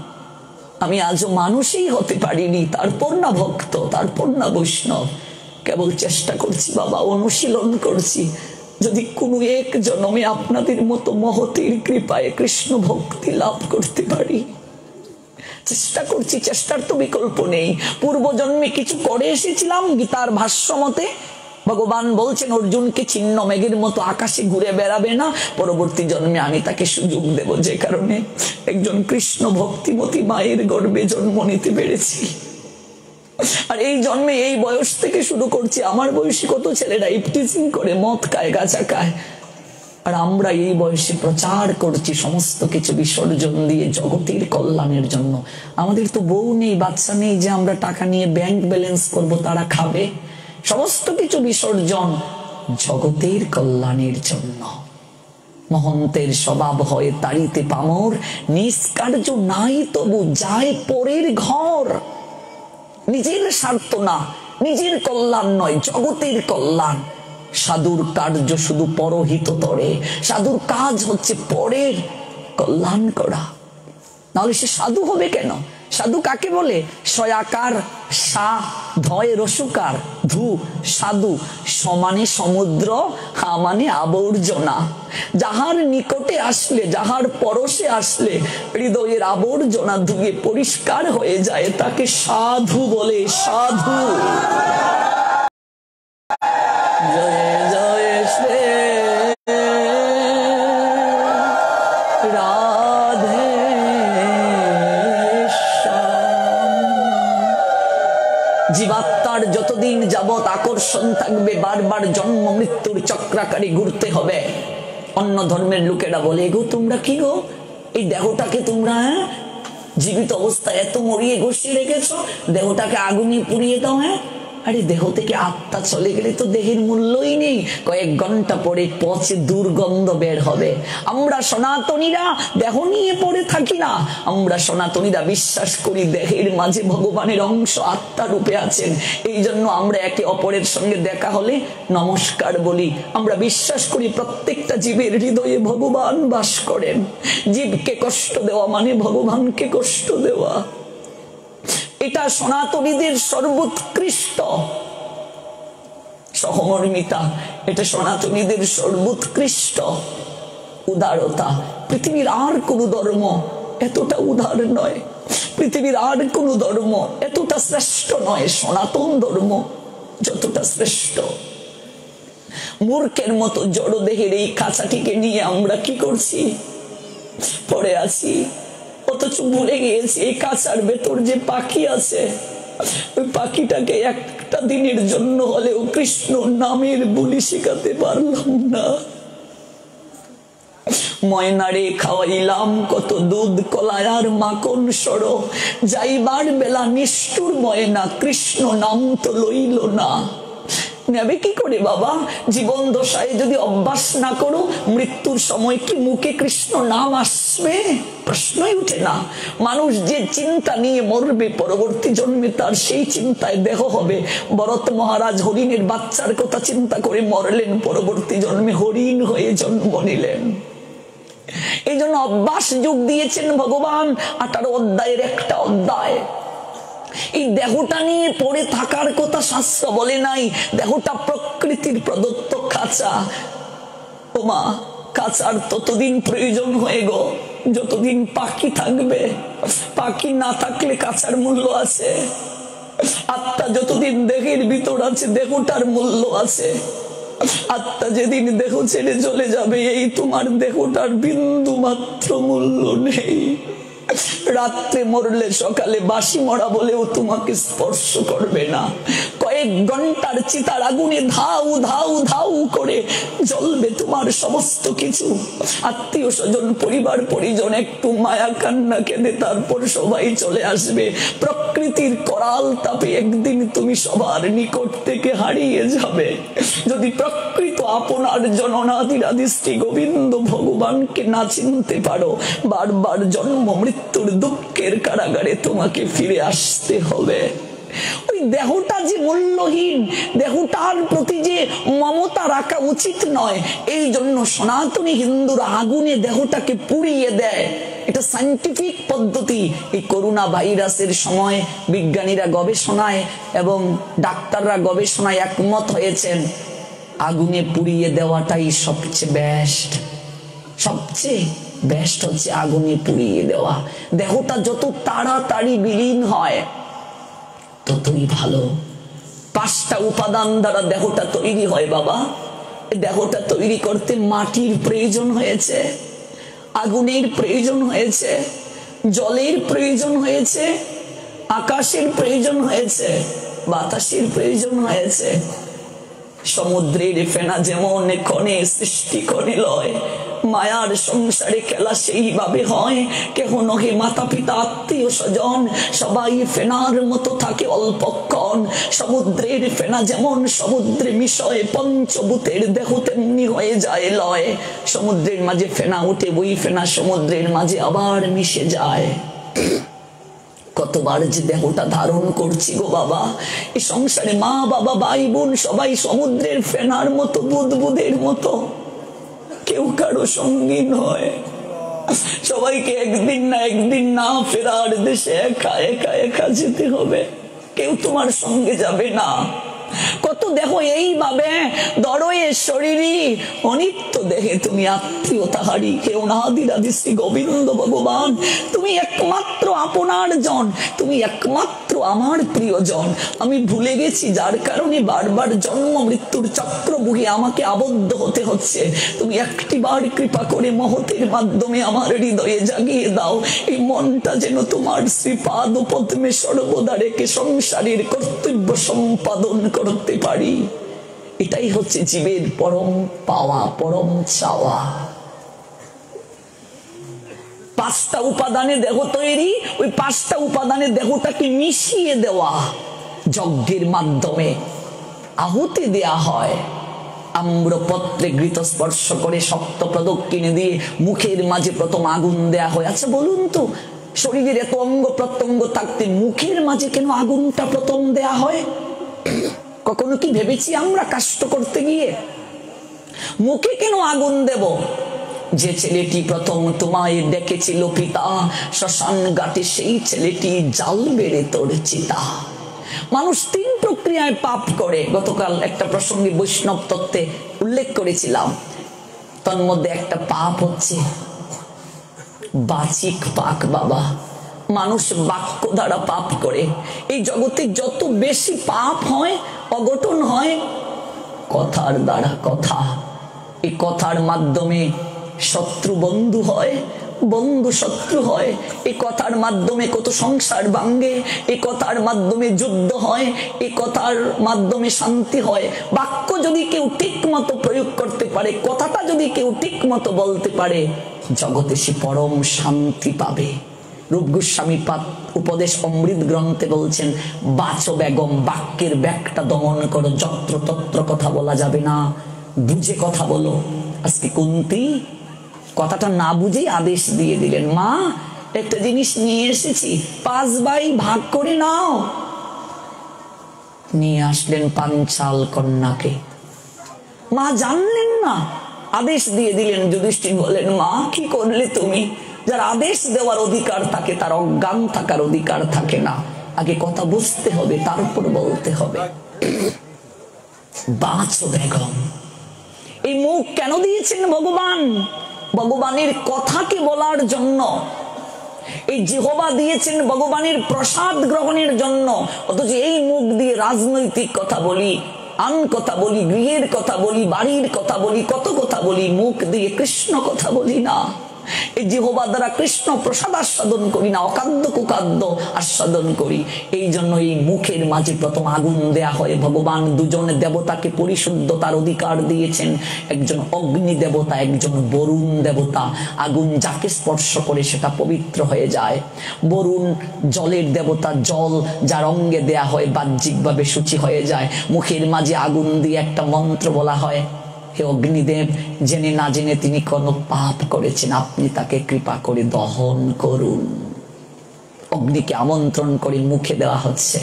আমি আজও মানুষই হতে পারিনি, তারপর না ভক্ত, তারপর না বৈষ্ণব। কেবল চেষ্টা করছি বাবা, অনুশীলন করছি। যদি কোনো এক জন্মে আপনাদের মতো মহতের কৃপায় কৃষ্ণ ভক্তি লাভ করতে পারি, চেষ্টা করছি, চেষ্টার তো বিকল্প নেই। পূর্বজন্মে কিছু করে এসেছিলাম। গীতার ভাষ্য মতে ভগবান বলছেন অর্জুনকে ছিন্ন মেঘের মতো আকাশে ঘুরে বেড়াবে না, পরবর্তী জন্মে আমি তাকে সুযোগ দেব। যে কারণে একজন কৃষ্ণ ভক্তিমতী মায়ের গর্ভে জন্ম নিতে পেরেছি। আর এই জন্মে এই বয়স থেকে শুরু করছি। আমার বয়সী কত ছেলেরা ইফটিজিং করে, মদ খায়, গাঁজা খায়, আর আমরা এই বয়সে প্রচার করছি সমস্ত কিছু বিসর্জন দিয়ে জগতের কল্যাণের জন্য। আমাদের তো বউ নেই, বাচ্চা নেই যে আমরা টাকা নিয়ে ব্যাংক ব্যালেন্স করব, তারা খাবে। সমস্ত কিছু বিসর্জন জগতের কল্যাণের জন্য। মহন্তের স্বভাব হয় তাড়িতে পামর, নিষ্কার্য নাই তবু যায় পরের ঘর। নিজের স্বার্থ না, নিজের কল্যাণ নয়, জগতের কল্যাণ। সাধুর কার্য শুধু পরহিত তরে, সাধুর কাজ হচ্ছে পরের কল্যাণ করা, নাহলে সে সাধু হবে কেন? সাধু কাকে বলে? সয়াকার সা ধয় রসুকার ধু সাধু সমানে সমুদ্র, হা মানে আবর্জনা। যাহার নিকটে আসলে, যাহার পরশে আসলে হৃদয়ের আবর্জনা ধুয়ে পরিষ্কার হয়ে যায়, তাকে সাধু বলে। সাধু। জয় জয় শ্রী রাধে জীবাত্মার যতদিন যাবৎ আকর্ষণ থাকবে, বারবার জন্ম মৃত্যুর চক্রাকারে ঘুরতে হবে। অন্য ধর্মের লোকেরা বলে, গো তোমরা কি গো এই দেহটাকে তোমরা জীবিত অবস্থায় এত মরিয়ে ঘষিয়ে রেখেছ, দেহটাকে আগুনে পুড়িয়ে দাও। হ্যাঁ, আরে দেহ থেকে আত্মা চলে গেলে তো দেহের মূল্যই নেই, কয়েক ঘন্টা পরে পচে দুর্গন্ধ বের হবে। আমরা সনাতনীরা দেহ নিয়ে পড়ে থাকি না, আমরা সনাতনীরা বিশ্বাস করি দেহের মাঝে ভগবানের অংশ আত্মা রূপে আছেন। এই জন্য আমরা একে অপরের সঙ্গে দেখা হলে নমস্কার বলি। আমরা বিশ্বাস করি প্রত্যেকটা জীবের হৃদয়ে ভগবান বাস করেন। জীবকে কষ্ট দেওয়া মানে ভগবানকে কষ্ট দেওয়া। এটা সনাতনীদের সর্বোৎকৃষ্ট সহমর্মিতা, এটা সনাতনীদের সর্বোৎকৃষ্ট উদারতা। পৃথিবীর আর কোন ধর্ম এতটা উদার নয়, পৃথিবীর আর কোন ধর্ম এতটা শ্রেষ্ঠ নয়। সনাতন ধর্ম যতটা শ্রেষ্ঠ। মূর্খের মতো জড় দেহের এই খাঁচাটিকে নিয়ে আমরা কি করছি? পড়ে আছি, অথচ ভুলে গিয়েছি এই কাঁচার ভেতর যে পাখি আছে, ওই পাখিটাকে একটা দিনের জন্য হলেও কৃষ্ণ নামের বুলি শেখাতে পারলাম না। ময়নারে খাওয়াইলাম কত দুধ কলাই আর মাখন সর, যাইবার বেলা নিষ্ঠুর ময়না কৃষ্ণ নাম তো লইল না। নেবে কি করে বাবা? জীবন দশায় যদি অভ্যাস না করো, মৃত্যুর সময় কি মুখে কৃষ্ণ নাম আসবে? প্রশ্নই উঠে না। মানুষ যে চিন্তা নিয়ে মরবে পরবর্তী জন্মে, তার সেই চিন্তায় দেহ হবে। ভরত মহারাজ হরিণের বাচ্চার কথা চিন্তা করে মরলেন, পরবর্তী জন্মে হরিণ হয়ে জন্ম নিলেন। এই জন্য অভ্যাস যোগ দিয়েছেন ভগবান 18 অধ্যায়ের একটা অধ্যায়। এই দেহটা নিয়ে পড়ে থাকার কথা শাস্ত্র বলে নাই। দেহটা প্রকৃতির প্রদত্ত খাঁচা। ওমা, খাঁচার ততদিন প্রয়োজন হয়ে গো যতদিন পাখি থাকবে। পাখি না থাকলে খাঁচার মূল্য আছে। আত্মা যতদিন দেহের ভিতর আছে, দেহটার মূল্য আছে। আত্মা যেদিন দেহ ছেড়ে চলে যাবে, এই তোমার দেহটার বিন্দু মাত্র মূল্য নেই। রাত্রে মরলে সকালে বাসি মরা বলেও তোমাকে স্পর্শ করবে না। কয়েক ঘন্টার চিতার আগুনে ধাউ ধাউ ধাউ করে জ্বলবে তোমার সমস্ত কিছু। আত্মীয় স্বজন, পরিবার পরিজন একটু মায়া কান্না কেঁদে তারপর সবাই চলে আসবে। প্রকৃতির করাল তাপে একদিন তুমি সবার নিকট থেকে হারিয়ে যাবে। যদি প্রকৃত আপনার জননাদিরাদি শ্রী গোবিন্দ ভগবানকে না চিনতে পারো, বারবার জন্ম মৃত্যুর দুঃখের কারাগারে তোমাকে ফিরে আসতে হবে। ওই দেহটা যে মূল্যহীন, দেহটার প্রতি যে মমতা রাখা উচিত নয়, এই জন্য সনাতনী হিন্দুরা আগুনে দেহটাকে পুড়িয়ে দেয়। এটা সায়েন্টিফিক পদ্ধতি। এই করোনা ভাইরাসের সময় বিজ্ঞানীরা গবেষণায় এবং ডাক্তাররা গবেষণায় একমত হয়েছেন, আগুনে পুড়িয়ে দেওয়াটাই সবচেয়ে বেস্ট। সবচেয়ে বেস্ট হচ্ছে আগুনে পুড়িয়ে দেওয়া। দেহটা যত তাড়াতাড়ি বিলীন হয় ততই ভালো। 5টা উপাদান দ্বারা দেহটা তৈরি হয় বাবা। দেহটা তৈরি করতে মাটির প্রয়োজন হয়েছে, আগুনের প্রয়োজন হয়েছে, জলের প্রয়োজন হয়েছে, আকাশের প্রয়োজন হয়েছে, বাতাসের প্রয়োজন হয়েছে। সমুদ্রের ফেনা যেমন ক্ষণে সৃষ্টি করে লয়, মায়ার সংসারে খেলা সেইভাবে হয়। কেহ নহে মাতা পিতা আত্মীয় স্বজন, সবাই ফেনার মতো থাকে অল্পক্ষণ। সমুদ্রের ফেনা যেমন সমুদ্রে মিশয়, পঞ্চভূতের দেহ তেমনি হয়ে যায় লয়। সমুদ্রের মাঝে ফেনা উঠে, ওই ফেনা সমুদ্রের মাঝে আবার মিশে যায়। কতবার যে দেহটা ধারণ করছি গো বাবা। এই সংসারে মা বাবা ভাই বোন সবাই সমুদ্রের ফেনার মতো, বুদবুদের মতো, কেউ কারো সঙ্গী নয়। সবাইকে একদিন না একদিন না ফেরার দেশে একা একা একা যেতে হবে, কেউ তোমার সঙ্গে যাবে না। কত দেহ এইভাবে দরয়ে শরীরী অনিত্য দেহে তুমি আত্মীয়তা হারি, কেউ না দিরাদি শ্রী গোবিন্দ ভগবান, তুমি একমাত্র আপনার জন, তুমি একমাত্র আমার প্রিয়জন। আমি ভুলে গেছি, যার কারণে বারবার জন্ম মৃত্যুর চক্রবুহে আমাকে আবদ্ধ হতে হচ্ছে। তুমি একটিবার কৃপা করে মহতের মাধ্যমে আমার হৃদয়ে জাগিয়ে দাও, এই মনটা যেন তোমার শ্রীপাদ পদ্মে সর্বদা রেখে সংসারের কর্তব্য সম্পাদন করতে পারি। এটাই হচ্ছে জীবের পরম পাওয়া, পরম চাওয়া। পাঁচটা উপাদানে দেহ তৈরি, ওই পাঁচটা উপাদানে দেহটাকে মিশিয়ে দেওয়া, যজ্ঞের মাধ্যমে আহুতি দেয়া হয়। আম্রপত্রে ঘৃত স্পর্শ করে শক্ত প্রদক কিনে দিয়ে মুখের মাঝে প্রথম আগুন দেয়া হয়। আচ্ছা বলুন তো, শরীরের এত অঙ্গ প্রত্যঙ্গ থাকতে মুখের মাঝে কেন আগুনটা প্রথম দেয়া হয়? কখনো কি ভেবেছি আমরা কষ্ট করতে গিয়ে মুখে কেন আগুন দেব? যে ছেলেটি প্রথম তোমায় ডেকেছিল পিতা, শ্মশান ঘাটে সেই ছেলেটি জাল বেড়ে তোর চিতা। মানুষ তিন প্রক্রিয়ায় পাপ করে। গতকাল একটা প্রসঙ্গে বৈষ্ণব তত্ত্বে উল্লেখ করেছিলাম, তার মধ্যে একটা পাপ হচ্ছে বাচিক পাক। বাবা, মানুষ বাক্য দ্বারা পাপ করে। এই জগতে যত বেশি পাপ হয়, অঘটন হয় কথার দ্বারা। কথা, এই কথার মাধ্যমে শত্রু বন্ধু হয়, বন্ধু শত্রু হয়। এই কথার মাধ্যমে কত সংসার ভাঙ্গে, এই কথার মাধ্যমে যুদ্ধ হয়, এই কথার মাধ্যমে শান্তি হয়। বাক্য যদি কেউ ঠিক মতো প্রয়োগ করতে পারে, কথাটা যদি কেউ ঠিক মতো বলতে পারে, জগতে সে পরম শান্তি পাবে। রূপ গোস্বামী পাদ উপদেশ অমৃত গ্রন্থে বলছেন, বাচো বেগম, বাক্যের ব্যাগটা দমন করো, যত্র তত্র কথা বলা যাবে না, বুঝে কথা বলো। আজকে কুন্তী কথাটা না বুঝেই আদেশ দিয়ে দিলেন, মা একটা জিনিস নিয়ে এসেছি, 5 ভাই ভাগ করে নাও। নিয়ে আসলেন পাঞ্চাল কন্যাকে। মা জানলেন না, আদেশ দিয়ে দিলেন। যুধিষ্ঠির বলেন, মা কি করলে তুমি? যার আদেশ দেওয়ার অধিকার থাকে তার অজ্ঞান থাকার অধিকার থাকে না। আগে কথা বুঝতে হবে, তারপর বলতে হবে। বাঁচো বেগম, এই মুখ কেন দিয়েছেন ভগবান? ভগবানের কথাকে বলার জন্য। এই জিহ্বা দিয়েছেন ভগবানের প্রসাদ গ্রহণের জন্য। অথচ এই মুখ দিয়ে রাজনৈতিক কথা বলি, আন কথা বলি, গৃহের কথা বলি, বাড়ির কথা বলি, কত কথা বলি, মুখ দিয়ে কৃষ্ণ কথা বলি না। এই জিহ্বা দ্বারা কৃষ্ণ প্রসাদ আস্বাদন করি না, অকাদ্য কুকাদ্য আস্বাদন করি। এই জন্য এই মুখের মাঝে প্রথম আগুন দেয়া হয়। ভগবান দুজন দেবতাকে পরিশুদ্ধতার অধিকার দিয়েছেন, একজন অগ্নি দেবতা, একজন বরুণ দেবতা। আগুন যাকে স্পর্শ করে সেটা পবিত্র হয়ে যায়। বরুণ জলের দেবতা, জল যার অঙ্গে দেয়া হয় বাহ্যিকভাবে শুচি হয়ে যায়। মুখের মাঝে আগুন দিয়ে একটা মন্ত্র বলা হয়, হে অগ্নিদেব, জেনে না জেনে তিনি কোনো পাপ করেছেন, আপনি তাকে কৃপা করে দহন করুন। অগ্নিকে আমন্ত্রণ করে মুখে দেওয়া হচ্ছে।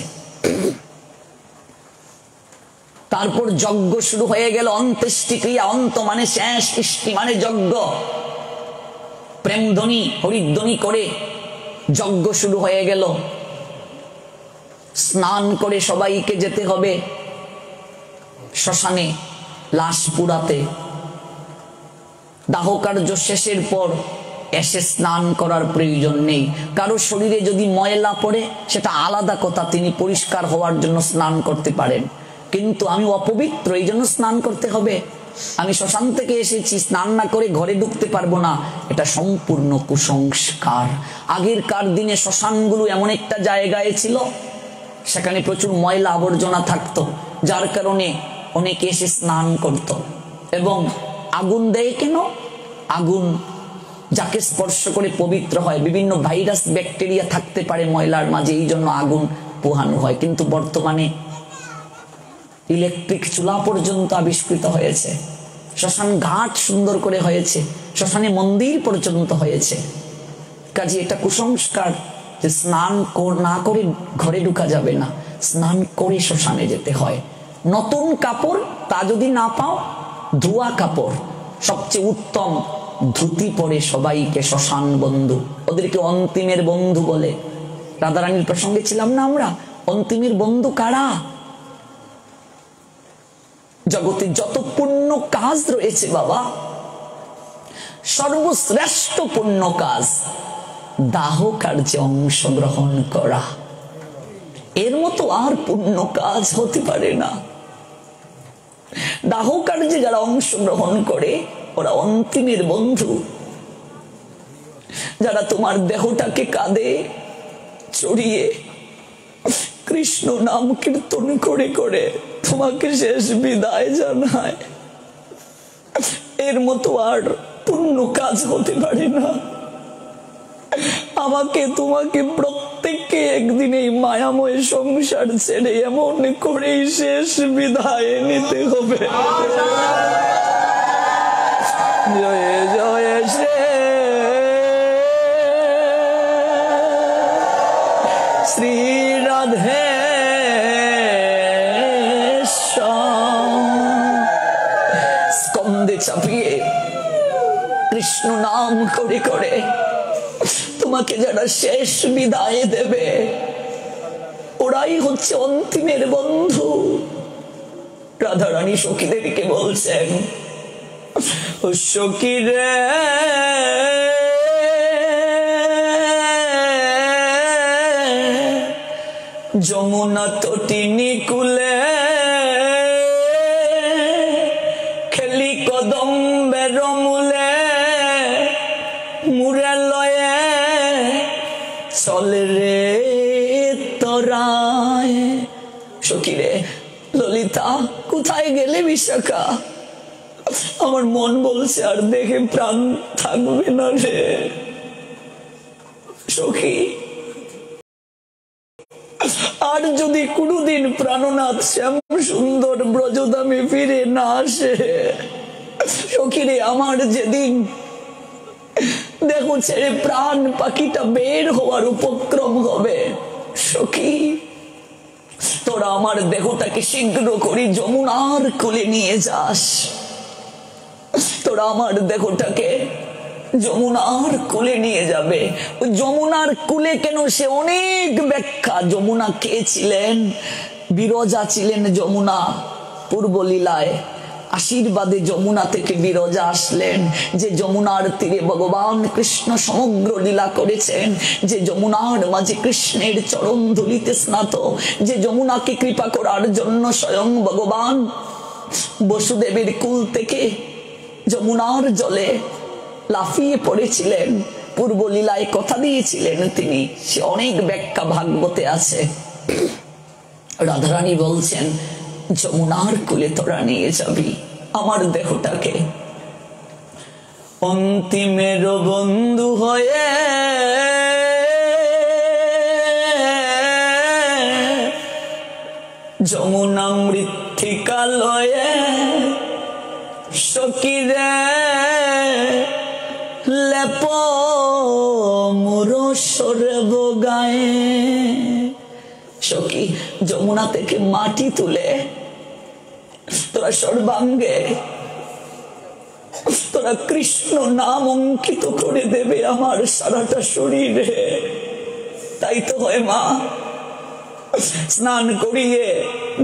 তারপর যজ্ঞ শুরু হয়ে গেল। অন্ত্যেষ্টি ক্রিয়া, অন্ত মানে শেষ, ইষ্টি মানে যজ্ঞ। প্রেমধ্বনি হরিধ্বনি করে যজ্ঞ শুরু হয়ে গেল। স্নান করে সবাইকে যেতে হবে শ্মশানে লাশ পুড়াতে। দাহ কার্য শেষের পর এসে স্নান করার প্রয়োজন নেই। কারো শরীরে যদি ময়লা পড়ে সেটা আলাদা কথা, তিনি পরিষ্কার হওয়ার জন্য স্নান করতে পারেন। কিন্তু আমি অপবিত্র, এই জন্য স্নান করতে হবে। আমি শ্মশান থেকে এসেছি, স্নান না করে ঘরে ঢুকতে পারবো না, এটা সম্পূর্ণ কুসংস্কার। আগেরকার দিনে শ্মশানগুলো এমন একটা জায়গায় ছিল, সেখানে প্রচুর ময়লা আবর্জনা থাকতো, যার কারণে অনেকে এসে স্নান করত। এবং আগুন দেয় কেন? আগুন যাকে স্পর্শ করে পবিত্র হয়। বিভিন্ন ভাইরাস ব্যাকটেরিয়া থাকতে পারে ময়লার মাঝে, এই জন্য আগুন পোহানো হয়। কিন্তু বর্তমানে ইলেকট্রিক চুলা পর্যন্ত আবিষ্কৃত হয়েছে, শ্মশান ঘাট সুন্দর করে হয়েছে, শ্মশানে মন্দির পর্যন্ত হয়েছে। কাজে এটা কুসংস্কার যে স্নান না করে ঘরে ঢুকা যাবে না, স্নান করে শ্মশানে যেতে হয়। নতুন কাপড় তা যদি না পাও, ধোয়া কাপড় সবচেয়ে উত্তম, ধুতি পরে সবাইকে শ্মশান বন্ধু, ওদেরকে অন্তিমের বন্ধু বলে। রাধারানীর প্রসঙ্গে ছিলাম না আমরা, অন্তিমের বন্ধু কারা? জগতে যত পুণ্য কাজ রয়েছে বাবা, সর্বশ্রেষ্ঠ পুণ্য কাজ দাহ কার্যে অংশগ্রহণ করা। এর মতো আর পুণ্য কাজ হতে পারে না। দাহ কার্যে যারা অংশগ্রহণ করে ওরা অন্তিমের বন্ধু। যারা তোমার দেহটাকে কাঁধে চড়িয়ে কৃষ্ণ নাম কীর্তন করে করে তোমাকে শেষ বিদায় জানায়, এর মতো আর পুণ্য কাজ হতে পারে না। আমাকে তোমাকে প্রত্যেককে একদিন এই মায়াময় সংসার ছেড়ে এমন করেই শেষ বিদায় নিতে হবে। জয় জয় শ্রী রাধে স্কন্ধে চাপিয়ে কৃষ্ণ নাম করে করে তোমাকে যারা শেষ বিদায় দেবে ওরাই হচ্ছে অন্তিমের বন্ধু। রাধারানী সখীদেরকে বলছেন, সখী রে যমুনা তটিনী কুলে খেলি কদম্বের মূলে মুরে লয়ে চলে রে তোরায়। সখী রে, ললিতা কোথায় গেলে বিশাখা? আমার মন বলছে আর দেখে প্রাণ থাকবে না রে। সখী, আর যদি কোনদিন প্রাণনাথ শ্যাম সুন্দর ব্রজধামে ফিরে না আসে, সখী রে, আমার যেদিন দেখো ছেড়ে প্রাণ পাখিটা বের হওয়ার উপক্রম হবে, সখী তোরা আমার দেহটাকে শীঘ্র করে যমুনার কোলে নিয়ে যাস। তোরা আমার দেহটাকে যমুনার কোলে নিয়ে যাবে। ওই যমুনার কোলে কেন, সে অনেক ব্যাখ্যা। যমুনা কে ছিলেন? বিরজা ছিলেন যমুনা। পূর্ব লীলায় আশীর্বাদে যমুনা থেকে বিরজা আসলেন। যে যমুনার তীরে ভগবান কৃষ্ণ সমগ্র লীলা করেছেন, যে যমুনার মাঝে কৃষ্ণের চরণ ধুলিতে স্নাত, যে যমুনাকে কৃপা করার জন্য স্বয়ং ভগবান বসুদেবের কুল থেকে যমুনার জলে লাফিয়ে পড়েছিলেন, পূর্ব লীলায় কথা দিয়েছিলেন তিনি। সে অনেক ব্যাখ্যা ভাগবতে আছে। রাধারানী বলছেন, যমুনার কুলে তোরা নিয়ে যাবি আমার দেহটাকে। অন্তিমের বন্ধু হয়ে যমুনা মৃত্তিকা লয়ে সখী রে লেপ মোর সরে বগায়ে। সখী, যমুনা থেকে মাটি তুলে তোরা সর্বাঙ্গে তোরা কৃষ্ণ নাম অঙ্কিত করে দেবে আমার সারাটা শরীরে। তাই তো হয় মা, স্নান করিয়ে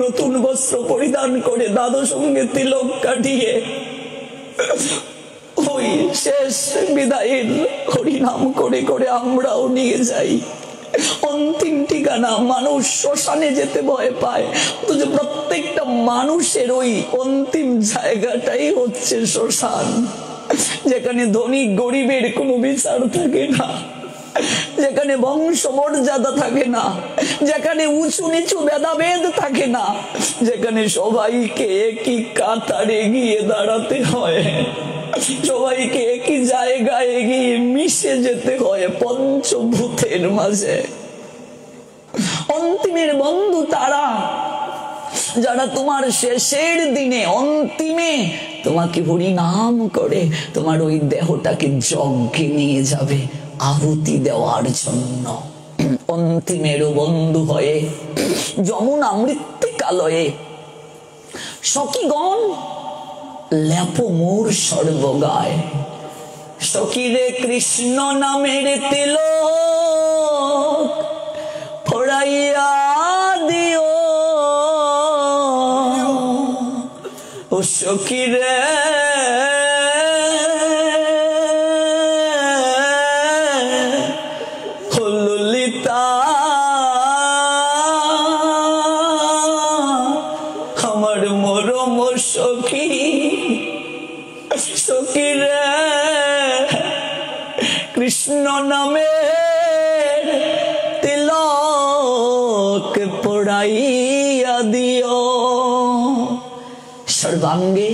নতুন বস্ত্র পরিধান করে দাদু সঙ্গে তিলক কাটিয়ে ওই শেষ বিদায়ের হরিনাম করে করে আমরাও নিয়ে যাই। অন্তিম ঠিকানা মানুষ শ্মশানে যেতে ভয় পায়, অথচ প্রত্যেকটা মানুষের ওই অন্তিম জায়গাটাই হচ্ছে শ্মশান, যেখানে ধনী গরিবের কোনো বিচার থাকে না, যেখানে বংশ মর্যাদা থাকে না, যেখানে উঁচু নিচু ভেদাভেদ থাকে না, যেখানে সবাইকে একই কাতারে গিয়ে দাঁড়াতে হয়, সবাইকে একই জায়গায় গিয়ে মিশে যেতে হয় পঞ্চভূতের মাঝে। অন্তিমের বন্ধু তারা যারা তোমার শেষের দিনে অন্তিমে তোমাকে হরিনাম করে তোমার ওই দেহটাকে যজ্ঞে নিয়ে যাবে আহুতি দেওয়ার জন্য। অন্তিমের বন্ধু হয়ে যমুনা মৃত্তিকালয়ে সখীগণ লেপ মোর সর্বগায়। সখীরে কৃষ্ণ নামের তিলক পড়াইয়া দিও, ও সখীরে ললিতা আমার মরম সখী, সখীরে কৃষ্ণ নামের তিলক পড়াইয়া দিও। সর্বাঙ্গে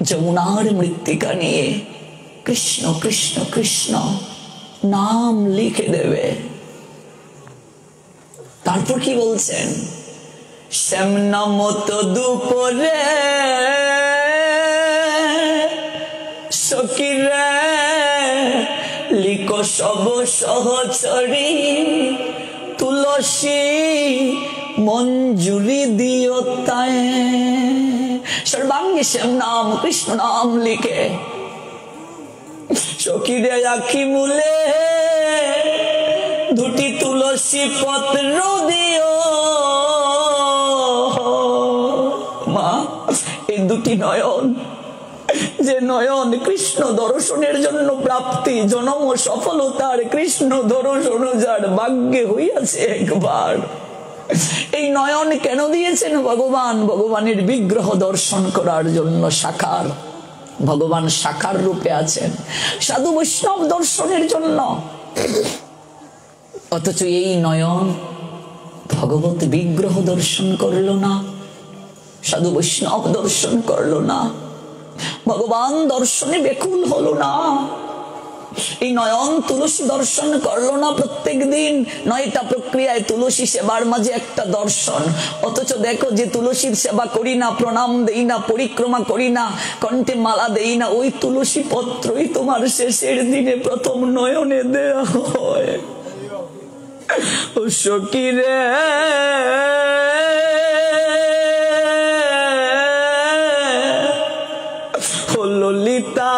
যমুনার মৃত্তিকা নিয়ে কৃষ্ণ কৃষ্ণ কৃষ্ণ নাম লিখে দেবে। তারপর কি বলছেন? শ্যামনা মতো দুপুরে সখীরে লিখো সব সহচরী, তুলসী মঞ্জুরি দিও তাই। সর্বাঙ্গে শ্যাম নাম কৃষ্ণ নাম লিখে সখীরে আখি মূলে দুটি তুলসী পত্র দিও। মা, এই দুটি নয়ন, যে নয়ন কৃষ্ণ দর্শনের জন্য প্রাপ্তি, জনম সফলতার কৃষ্ণ দর্শন যার ভাগ্যে হইয়াছে একবার, এই নয়ন কেন দিয়েছেন ভগবান? ভগবানের বিগ্রহ দর্শন করার জন্য। সাকার ভগবান সাকার রূপে আছেন সাধু বৈষ্ণব দর্শনের জন্য। অথচ এই নয়ন ভগবত বিগ্রহ দর্শন করলো না, সাধু বৈষ্ণব দর্শন করলো না, ভগবান দর্শনে বেকুল হলো না। এই নয়ন তুলসী দর্শন করলো না। প্রত্যেক দিন 9টা প্রক্রিয়ায় তুলসী সেবার মাঝে একটা দর্শন। অথচ দেখো, যে তুলসীর সেবা করি না, প্রণাম দেই না, পরিক্রমা করি না, কণ্ঠে মালা দেই না, ওই তুলসী পত্রই তোমার শেষের দিনে প্রথম নয়নে দেয়া হয়। ও সখীরে ললিতা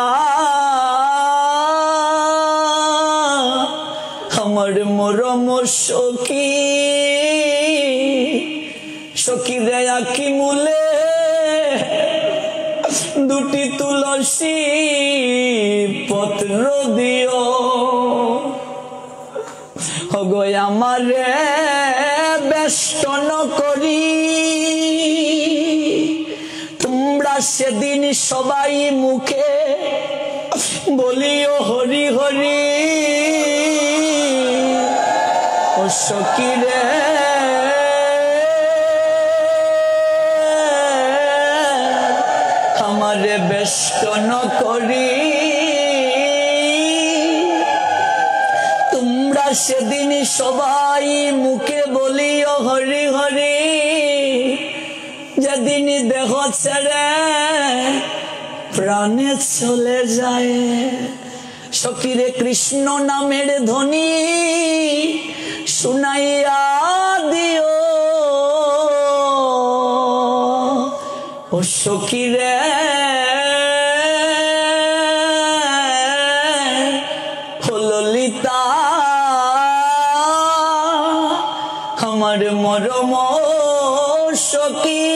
আমার মরম সখী, সখীরে আখি মূলে দুটি তুলসী পত্র দিও। হগো আমারে বেষ্টন করি তোমরা সেদিন সবাই মুখে বলিও হরি হরি। ও সখীরে আমারে বেষ্টন করি তোমরা সেদিন সবাই মুখে বলিও হরি হরি। যেদিন দেহ ছেড়ে প্রাণে চলে যায়, সখীরে কৃষ্ণ নামের ধ্বনি শুনাইয়া দিও। ও সখীরে ললিতা আমার মরম সখী,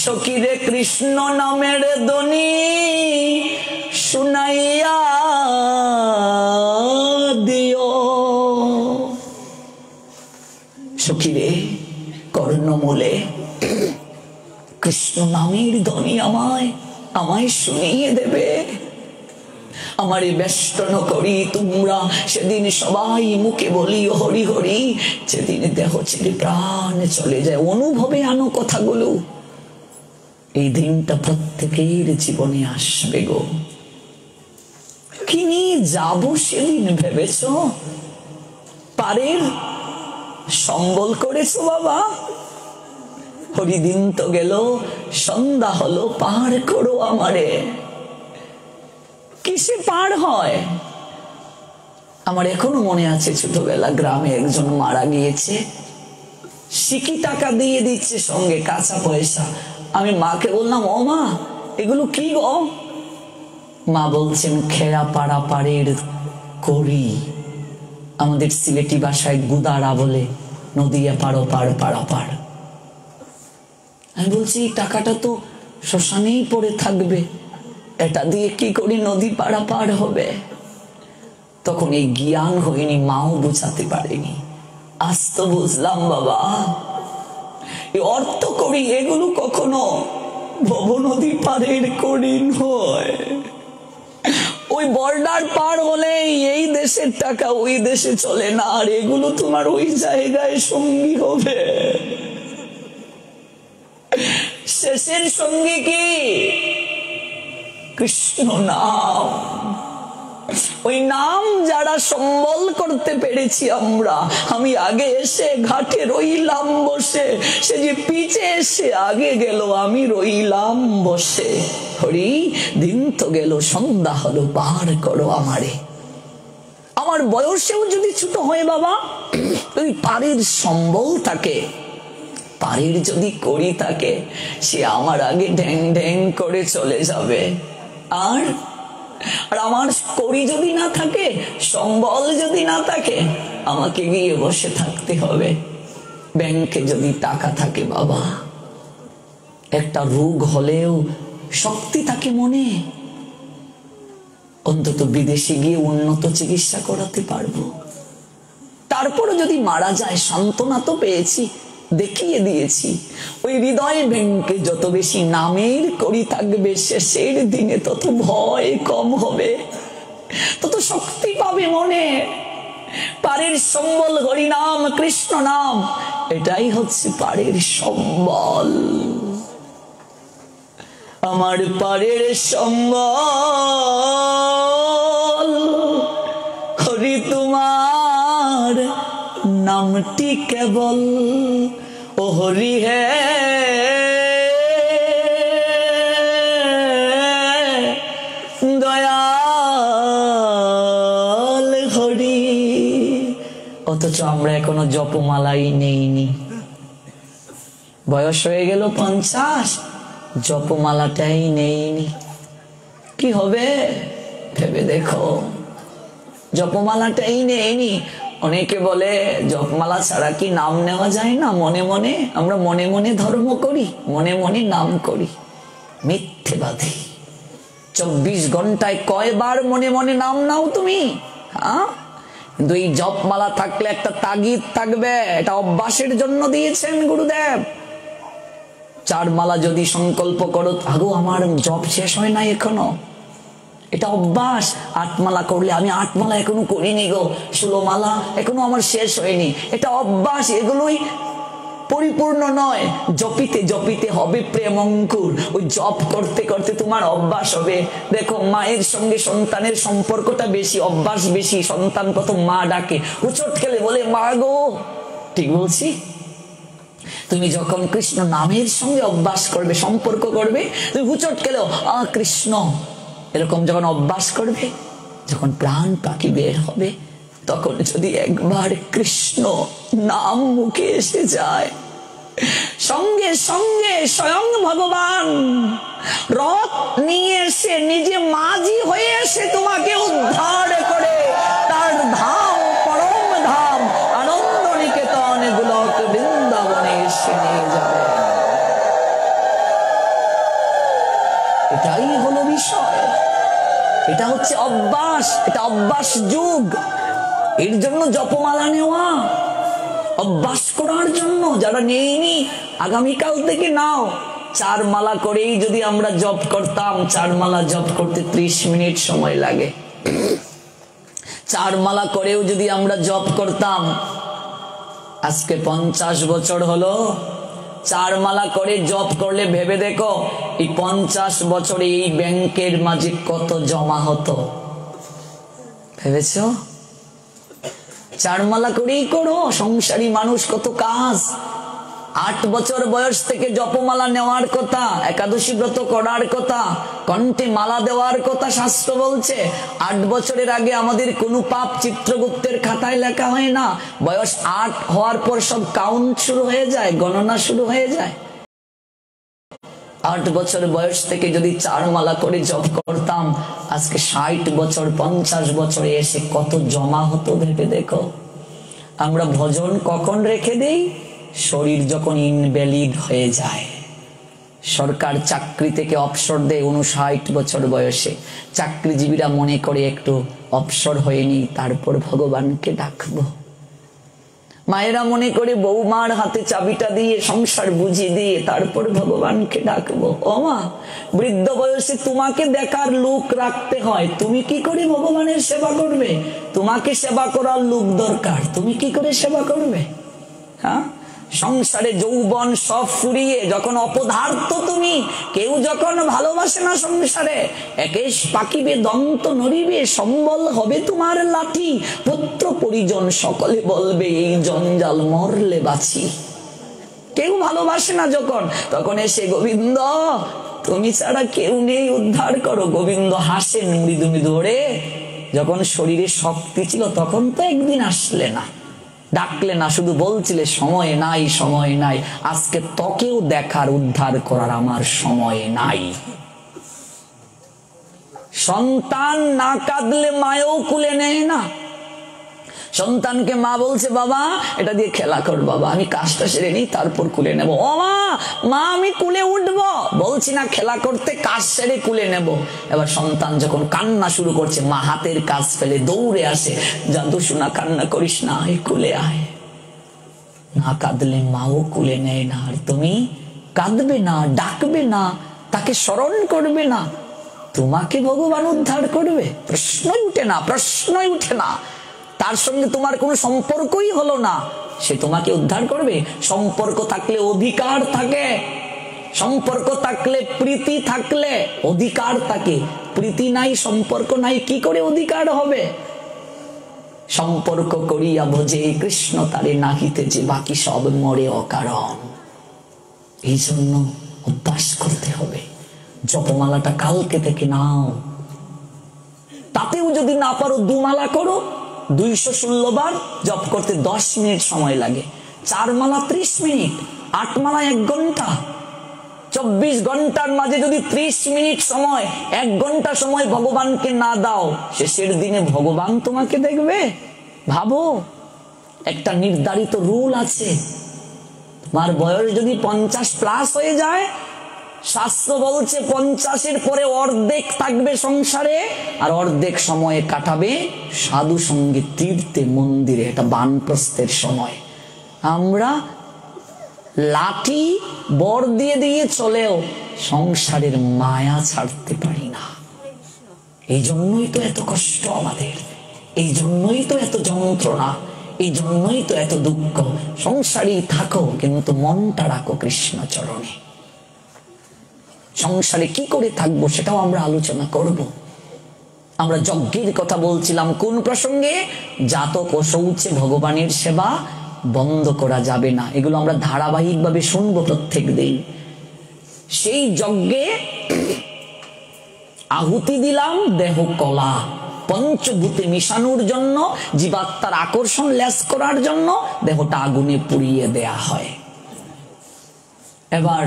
সখীরে কৃষ্ণ নামের ধ্বনি শুনাইয়া দিও। সখীরে কর্ণমূলে কৃষ্ণ নামের ধ্বনি আমায় শুনিয়ে দেবে। আমারে বেষ্টন করি তোমরা সেদিন সবাই মুখে বলিও হরি হরি। যেদিন দেহ ছেড়ে প্রাণ চলে যায়, অনুভবে আনো কথাগুলো। এই দিনটা প্রত্যেকের জীবনে আসবে গো। কি নিয়ে যাবো সেদিন ভেবেছ? পারের সম্বল করেছো বাবা? হরিদিন তো গেল, সন্ধ্যা হলো, পার করো আমারে। কিসে পার হয়? আমার এখনো মনে আছে, ছোটবেলা গ্রামে একজন মারা গিয়েছে, সিকি টাকা দিয়ে দিচ্ছে সঙ্গে কাঁচা পয়সা। আমি মাকে বললাম, ও মা, এগুলো কি গো? মা বলছেন, খেড়া পাড়া পাড়ের করি, আমাদের সিলেটি ভাষায় গুদারা বলে, নদিয়া পাড়ো পাড় পাড়া পাড়। আমি বলছি, এই টাকাটা তো শ্মশানেই পড়ে থাকবে, এটা দিয়ে কি করে নদী পাড়া পার হবে? তখন এই জ্ঞান হয়নি, মাও বুঝাতে পারেনি। আজ তো বুঝলাম বাবা, এই অর্থ করি এগুলো কখনো ভব নদী পাড়ের করি নয়। ওই বর্ডার পার হলে এই দেশের টাকা ওই দেশে চলে না, আর এগুলো তোমার ওই জায়গায় সঙ্গী হবে। শেষের সঙ্গী কি? কৃষ্ণ নাম। ওই নাম যারা সম্বল করতে পেরেছি আমরা, আমি আগে এসে ঘাটে রইলাম বসে, সে যে পিছে এসে আগে গেল, আমি রইলাম বসে। হরি, দিন তো গেল, সন্ধ্যা হলো, পার করো আমারে। আমার বয়সেও যদি ছোট হয় বাবা, ওই পারের সম্বল থাকে, পারের যদি করি থাকে, সে আমার আগে ঢ্যাং ঢ্যাং করে চলে যাবে। আর আমার করি যদি না থাকে, সম্বল যদি না থাকে, আমাকে গিয়ে বসে থাকতে হবে। ব্যাংকে যদি টাকা থাকে বাবা, একটা রোগ হলেও শক্তি থাকে মনে, অন্তত বিদেশে গিয়ে উন্নত চিকিৎসা করাতে পারবো। তারপরে যদি মারা যায়, সান্ত্বনা তো পেয়েছি, দেখিয়ে দিয়েছি। ওই হৃদয় ব্যাংকে যত বেশি নামের করি থাকবে, শেষের দিনে তত ভয় কম হবে, তত শক্তি পাবে মনে। পারের সম্বল হরিনাম, কৃষ্ণ নাম, এটাই হচ্ছে পারের সম্বল। আমার পারের সম্বল হরি তোমার নামটি কেবল, ও হরি হে দয়াল হরি। অথচ আমরা এখনো জপমালাই নেইনি। বয়স হয়ে গেল 50, জপমালাটাই নেইনি। কি হবে ভেবে দেখো, জপমালাটাই নেইনি। অনেকে বলে জপমালা ছাড়া কি নাম নেওয়া যায় না? মনে মনে আমরা মনে মনে ধর্ম করি, মনে মনে নাম করি। মিথ্যেবাদী। 24 ঘন্টায় কয়বার মনে মনে নাম নাও তুমি? হ্যাঁ, কিন্তু এই জপমালা থাকলে একটা তাগিদ থাকবে, এটা অভ্যাসের জন্য দিয়েছেন গুরুদেব। 4 মালা যদি সংকল্প করো, আগো আমার জপ শেষ হয় না এখনো, এটা অভ্যাস। 8 মালা করলে, আমি 8 মালা এখনো করিনি গো, 16 মালা এখনো আমার শেষ হয়নি, এটা অভ্যাস। এগুলোই পরিপূর্ণ নয়। জপিতে জপিতে হবে প্রেম অঙ্কুর। ওই জপ করতে করতে তোমার অভ্যাস হবে। দেখো, মায়ের সঙ্গে সন্তানের সম্পর্কটা বেশি, অভ্যাস বেশি। সন্তান কত মা ডাকে, উচট খেলে বলে মা গো। ঠিক বলছি? তুমি যখন কৃষ্ণ নামের সঙ্গে অভ্যাস করবে, সম্পর্ক করবে, তুমি হুচট খেলেও কৃষ্ণ, এরকম যখন অভ্যাস করবে, যখন প্রাণ পাখি বের হবে, তখন যদি একবার কৃষ্ণ নাম মুখে এসে যায়, সঙ্গে সঙ্গে স্বয়ং ভগবান রথ নিয়ে এসে নিজে মাঝি হয়ে এসে তোমাকে উদ্ধার করে তার ধাম, পরম ধাম আনন্দ নিকেতন গোলক বৃন্দাবনে এসে নিয়ে যাবে। এটাই হলো বিষয়। এটা হচ্ছে অভ্যাস, এটা অভ্যাস যুগ। এর জন্য জপমালা নেওয়া, অভ্যাস করার জন্য। যারা নেইনি, আগামীকাল থেকে নাও। 4 মালা করেই যদি আমরা জপ করতাম, 4 মালা জপ করতে 30 মিনিট সময় লাগে। 4 মালা করেও যদি আমরা জপ করতাম, আজকে 50 বছর হলো, 4 মালা করে জপ করলে ভেবে দেখো, এই 50 বছরে এই ব্যাংকের মাঝে কত জমা হতো ভেবেছ? 4 মালা করেই করো, সংসারী মানুষ কত কাজ। 8 বছর বয়স থেকে জপমালা নেওয়ার কথা, একাদশী ব্রত করার কথা, কণ্ঠে মালা দেওয়ার কথা শাস্ত্র বলছে। 8 বছরের আগে আমাদের কোনো পাপ চিত্রগুপ্তের খাতায় লেখা হয় না। বয়স 8 হওয়ার পর সব কাউন্ট শুরু হয়ে যায়, গণনা শুরু হয়ে যায়। 8 বছর বয়স থেকে যদি 4 মালা করে জপ করতাম, আজকে 60 বছর 50 বছরে এসে কত জমা হতো ভেবে দেখো। আমরা ভজন কখন রেখে দেই? শরীর যখন ইনভ্যালিড হয়ে যায়। সরকার চাকরি থেকে অবসর দেয় 59 বছর বয়সে। চাকরিজীবীরা মনে করে একটু অবসর হয়নি, তারপর ভগবানকে ডাকবো। মায়েরা মনে করে বৌমার হাতে চাবিটা দিয়ে সংসার বুঝিয়ে দিয়ে তারপর ভগবানকে ডাকবো। ও মা, বৃদ্ধ বয়সে তোমাকে দেখার লোক রাখতে হয়, তুমি কি করে ভগবানের সেবা করবে? তোমাকে সেবা করার লোক দরকার, তুমি কি করে সেবা করবে? হ্যাঁ, সংসারে যৌবন সব ফুরিয়ে যখন অপদার্থ তুমি, কেউ যখন ভালোবাসে না সংসারে, একেশ পাকিবে দন্ত নড়িবে, সম্বল হবে তোমার লাঠি, পুত্র পরিজন সকলে বলবে এই জঞ্জাল মরলে বাঁচি। কেউ ভালোবাসে না যখন, তখন এসে গোবিন্দ তুমি ছাড়া কেউ নেই, উদ্ধার করো। গোবিন্দ হাসেন মৃদু মৃদু। ওরে, যখন শরীরে শক্তি ছিল তখন তো একদিন আসলে না, ডাকলে না, শুধু বলছিলে সময় নাই সময় নাই। আজকে তোকেও দেখার উদ্ধার করার আমার সময় নাই। সন্তান না কাঁদলে মায়েও কুলে নেয় না। সন্তানকে মা বলছে বাবা এটা দিয়ে খেলা কর, বাবা আমি কাজটা সেরে নিই তারপর কুলে নেব। ও মা, মা আমি কুলে উঠবো, বলছি না খেলা করতে, কাজ সেরে কুলে নেব। এবার সন্তান যখন কান্না শুরু করছে, মা হাতের কাজ ফেলে দৌড়ে আসে, জাদু শোনা কান্না করিস না, আয় কুলে আয়। না কাঁদলে মাও কুলে নেয় না। আর তুমি কাঁদবে না, ডাকবে না, তাকে স্মরণ করবে না, তোমাকে ভগবান উদ্ধার করবে? প্রশ্নই উঠে না, প্রশ্নই উঠে না। তার সঙ্গে তোমার কোনো সম্পর্কই হলো না, সে তোমাকে উদ্ধার করবে? সম্পর্ক থাকলে অধিকার থাকে, সম্পর্ক থাকলে প্রীতি থাকলে অধিকার থাকে। প্রীতি নাই, সম্পর্ক নাই, কি করে অধিকার হবে? সম্পর্ক করিয়া বোঝে কৃষ্ণ তারে নাহিতে, যে বাকি সব মরে অকারণ। এই জন্য অভ্যাস করতে হবে। জপমালাটা কালকে থেকে নাও, তাতেও যদি না পারো 2 মালা করো। 216 বার জপ করতে 10 মিনিট সময় লাগে। 4 মালা 30 মিনিট, 8 মালা 1 ঘন্টা। 24 ঘন্টার মাঝে যদি 30 মিনিট সময়, 1 ঘন্টা সময় ভগবানকে না দাও, শেষের দিনে ভগবান তোমাকে দেখবে? ভাবো, একটা নির্ধারিত রুল আছে। তোমার বয়স যদি 50+ হয়ে যায়, শাস্ত্র বলছে 50-এর পরে অর্ধেক থাকবে সংসারে, আর অর্ধেক সময় কাটাবে সাধু সঙ্গে, তীর্থে, মন্দিরে। এটা বানপ্রস্থের সময়। আমরা লাঠি বর দিয়ে দিয়ে চলেও সংসারের মায়া ছাড়তে পারি না। এই জন্যই তো এত কষ্ট আমাদের, এই জন্যই তো এত যন্ত্রণা, এই জন্যই তো এত দুঃখ। সংসারেই থাকো কিন্তু মনটা রাখো কৃষ্ণ চরণে। সংসারে কি করে থাকবো সেটাও আমরা আলোচনা করব। আমরা যজ্ঞের কথা বলছিলাম কোন প্রসঙ্গে? জাতক ও শৌচে ভগবানের সেবা বন্ধ করা যাবে না। এগুলো আমরা ধারাবাহিকভাবে শুনবো প্রত্যেক দিন। সেই যজ্ঞে আহুতি দিলাম দেহ কলা, পঞ্চভূতে মিশানোর জন্য, জীবাত্মার আকর্ষণ লেস করার জন্য দেহটা আগুনে পুড়িয়ে দেয়া হয়। এবার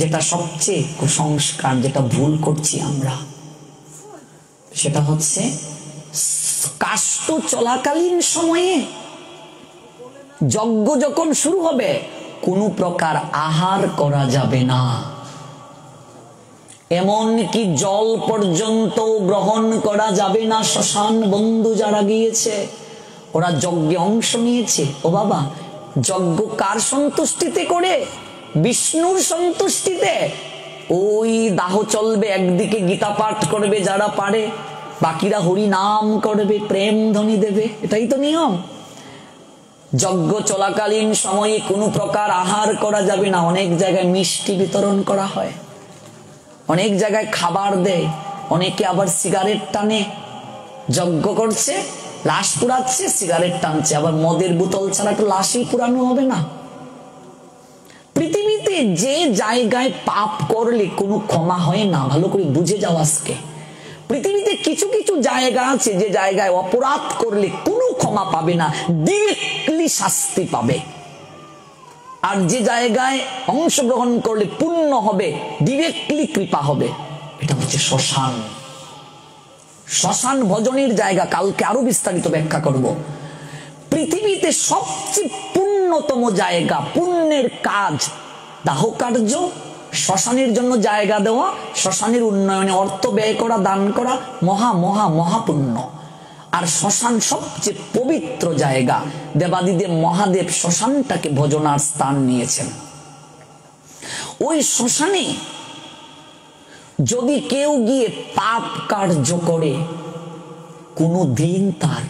যেটা সবচেয়ে কুসংস্কার, যেটা ভুল করছি আমরা, সেটা হচ্ছে কাষ্ট চলাকালীন সময়ে যজ্ঞ যখন শুরু হবে কোনো প্রকার আহার করা যাবে না। এমনকি জল পর্যন্ত গ্রহণ করা যাবে না। শ্মশান বন্ধু যারা গিয়েছে, ওরা যজ্ঞে অংশ নিয়েছে, ও বাবা যজ্ঞ কার সন্তুষ্টিতে করে? বিষ্ণুর সন্তুষ্টিতে। ওই দাহ চলবে, একদিকে গীতা পাঠ করবে যারা পারে, বাকিরা হরি নাম করবে, প্রেম ধ্বনি দেবে। এটাই তো নিয়ম। যজ্ঞ চলাকালীন সময়ে কোনো প্রকার আহার করা যাবে না। অনেক জায়গায় মিষ্টি বিতরণ করা হয়, অনেক জায়গায় খাবার দেয়, অনেকে আবার সিগারেট টানে। যজ্ঞ করছে, লাশ পুড়াচ্ছে, সিগারেট টানছে। আবার মদের বোতল ছাড়া তো লাশই পুরানো হবে না। যে জায়গায় পাপ করলে কোনো ক্ষমা হয় না, ভালো করে বুঝে যাও আজকে। পৃথিবীতে কিছু কিছু জায়গা আছে যে জায়গায় অপরাধ করলে কোনো ক্ষমা পাবে না, ডিরেক্টলি শাস্তি পাবে। আর যে জায়গায় অংশগ্রহণ করলে পুণ্য হবে, ডিরেক্টলি কৃপা হবে, এটা হচ্ছে শ্মশান। শ্মশান ভজনের জায়গা, কালকে আরো বিস্তারিত ব্যাখ্যা করব। পৃথিবীতে সবচেয়ে পুণ্যতম জায়গা, পুণ্যের কাজ দাহ কার্য, শ্মশানের জন্য জায়গা দেওয়া, শ্মশানের উন্নয়নে অর্থ ব্যয় করা, দান করা মহা মহা মহাপুণ্য। আর শ্মশান সবচেয়ে পবিত্র জায়গা। দেবাদিদেব মহাদেব শ্মশানটাকে ভজনার স্থান নিয়েছেন। ওই শ্মশানে যদি কেউ গিয়ে পাপ কার্য করে, কোনো দিন তার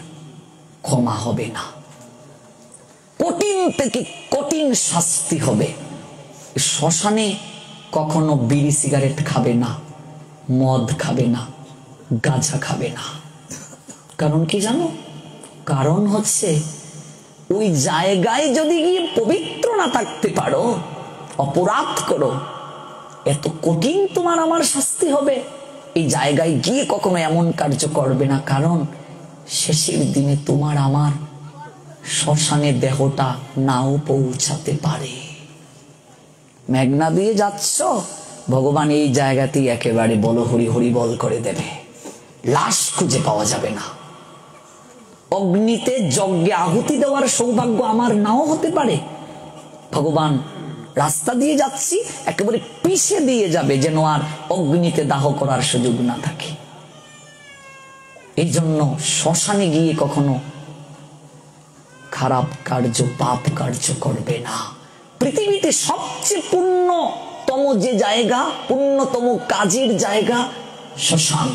ক্ষমা হবে না, কঠিন থেকে কঠিন শাস্তি হবে। শ্মশানে কখনো বিড়ি সিগারেট খাবে না, মদ খাবে না, গাঁজা খাবে না। কারণ কি জানো? কারণ হচ্ছে ওই জায়গায় যদি গিয়ে পবিত্র না থাকতে পারো, অপরাধ করো, এত কঠিন তোমার আমার শাস্তি হবে। এই জায়গায় গিয়ে কখনো এমন কার্য করবে না, কারণ শেষের দিনে তোমার আমার শ্মশানে দেহটা নাও পৌঁছাতে পারে। মেঘনা দিয়ে যাচ্ছ, ভগবান এই জায়গাতেই একেবারে বলো হরি হরি বল করে দেবে, লাশ খুঁজে পাওয়া যাবে না। অগ্নিতে যজ্ঞে আহুতি দেওয়ার সৌভাগ্য আমার নাও হতে পারে। ভগবান রাস্তা দিয়ে যাচ্ছি, একেবারে পিষে দিয়ে যাবে, যেন আর অগ্নিতে দাহ করার সুযোগ না থাকে। এই জন্য শ্মশানে গিয়ে কখনো খারাপ কার্য, পাপ কার্য করবে না। পৃথিবীতে সবচেয়ে পুণ্যতম যে জায়গা, পুণ্যতম কাজের জায়গা শ্মশান।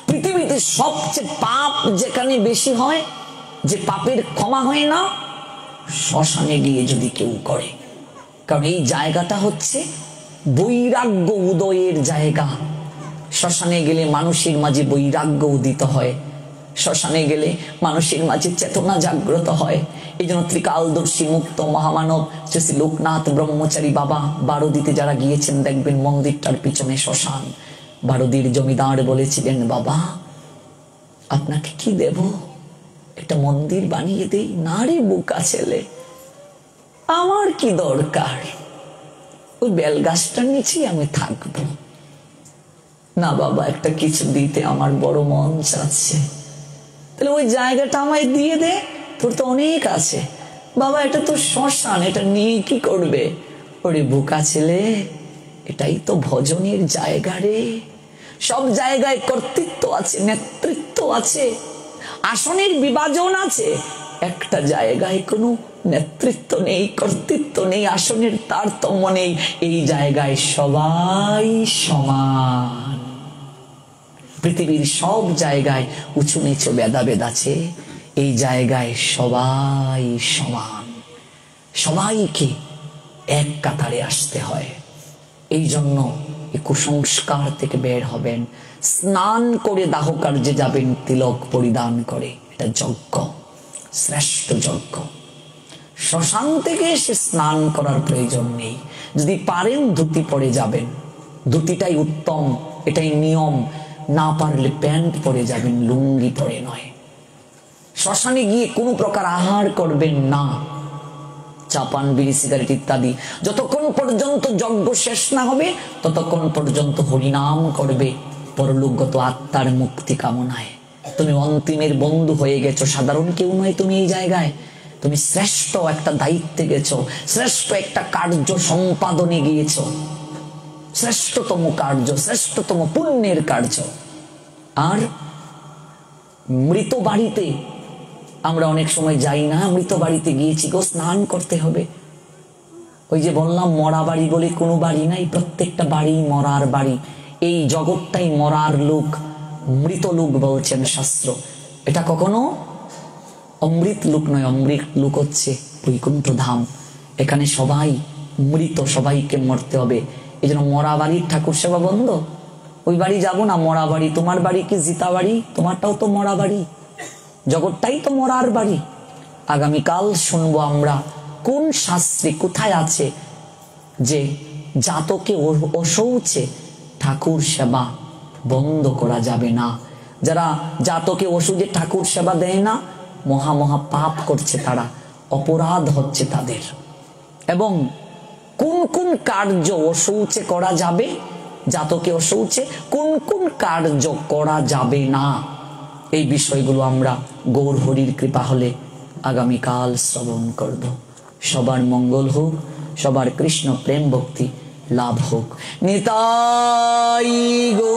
পৃথিবীতে সবচেয়ে পাপ যেখানে বেশি হয়, যে পাপের ক্ষমা হয় না, শ্মশানে গিয়ে যদি কেউ করে। কারণ এই জায়গাটা হচ্ছে বৈরাগ্য উদয়ের জায়গা। শ্মশানে গেলে মানুষের মাঝে বৈরাগ্য উদিত হয়, শ্মশানে গেলে মানুষের মাঝে চেতনা জাগ্রত হয়। এই জন্য ত্রিকালদর্শী মুক্ত মহামানব শ্রী লোকনাথ ব্রহ্মচারী বাবা বারোদিতে যারা গিয়েছেন, দেখবেন মন্দিরটার পিছনে শ্মশান। বারোদির জমিদার বলেছিলেন, বাবা আপনাকে কি দেব, একটা মন্দির বানিয়ে দেই। না রে বোকা ছেলে, আমার কি দরকার, ওই বেলগাছটার নিচেই আমি থাকবো। না বাবা, একটা কিছু দিতে আমার বড় মন চাচ্ছে। তাহলে ওই জায়গাটা আমায় দিয়ে দে, তোর তো অনেক আছে। বাবা এটা তো শ্মশান, এটা নিয়ে কি করবে? ওরে বোকা ছেলে, এটাই তো ভজনের জায়গা রে। সব জায়গায় কর্তৃত্ব আছে, নেতৃত্ব আছে, আসনের বিভাজন আছে। একটা জায়গায় কোনো নেতৃত্ব নেই, কর্তৃত্ব নেই, আসনের তারতম্য নেই। এই জায়গায় সবাই সমান। পৃথিবীর সব জায়গায় উঁচু নিচু ভেদাভেদ আছে, এই জায়গায় সবাই সমান। সবাইকে এক কাতারে আসতে হয়। এই জন্য এই কুসংস্কার থেকে বের হবেন, স্নান করে দাহ কার্যে যাবেন, তিলক পরিধান করে। এটা যজ্ঞ, শ্রেষ্ঠ যজ্ঞ। শ্মশান থেকে এসে স্নান করার প্রয়োজন নেই। যদি পারেন ধুতি পরে যাবেন, ধুতিটাই উত্তম, এটাই নিয়ম। না পারলে প্যান্ট পরে যাবেন, লুঙ্গি পরে নয়। শ্মশানে গিয়ে কোনো প্রকার আহার করবেন না, চাপান, বিড়ি, সিগারেট ইত্যাদি। যতক্ষণ পর্যন্ত যজ্ঞ শেষ না হবে ততক্ষণ পর্যন্ত হরিনাম করবে, পরলোকগত আত্মার মুক্তি কামনায়। তুমি অন্তিমের বন্ধু হয়ে গেছো, সাধারণ কেউ নয় তুমি। এই জায়গায় তুমি শ্রেষ্ঠ একটা দায়িত্বে গেছো, শ্রেষ্ঠ একটা কার্য সম্পাদনে গিয়েছো, শ্রেষ্ঠতম কার্য, শ্রেষ্ঠতম পুণ্যের কার্য। আর মৃত বাড়িতে আমরা অনেক সময় যাই না, মৃত বাড়িতে গিয়েছি গো, স্নান করতে হবে। ওই যে বললাম মরা বাড়ি বলে কোনো বাড়ি নাই, প্রত্যেকটা বাড়ি মরার বাড়ি। এই জগৎটাই মরার লোক, মৃত লোক বলছেন শাস্ত্র। এটা কখনো অমৃত লোক নয়, অমৃত লোক হচ্ছে বৈকুণ্ঠ ধাম। এখানে সবাই মৃত, সবাইকে মরতে হবে। এই জন্য মরা বাড়ির ঠাকুর সেবা বন্ধ। ওই বাড়ি যাবো না, মরা বাড়ি। তোমার বাড়ি কি জিতা বাড়ি? তোমারটাও তো মরা বাড়ি, জগৎটাই তো মরার বাড়ি। আগামীকাল শুনবো আমরা কোন শাস্ত্রে কোথায় আছে যে জাতকে অশৌচে ঠাকুর সেবা বন্ধ করা যাবে না? যারা জাতকে অসুচে ঠাকুর সেবা দেয় না, মহা মহা পাপ করছে তারা, অপরাধ হচ্ছে তাদের। এবং কোন কোন কার্য অশৌচে করা যাবে, জাতকে অশৌচে কোন কোন কার্য করা যাবে না, এই বিষয়গুলো আমরা গৌর হরির কৃপা হলে আগামীকাল শ্রবণ করব। সবার মঙ্গল হোক, সবার কৃষ্ণ প্রেম ভক্তি লাভ হোক। নিতাই গো।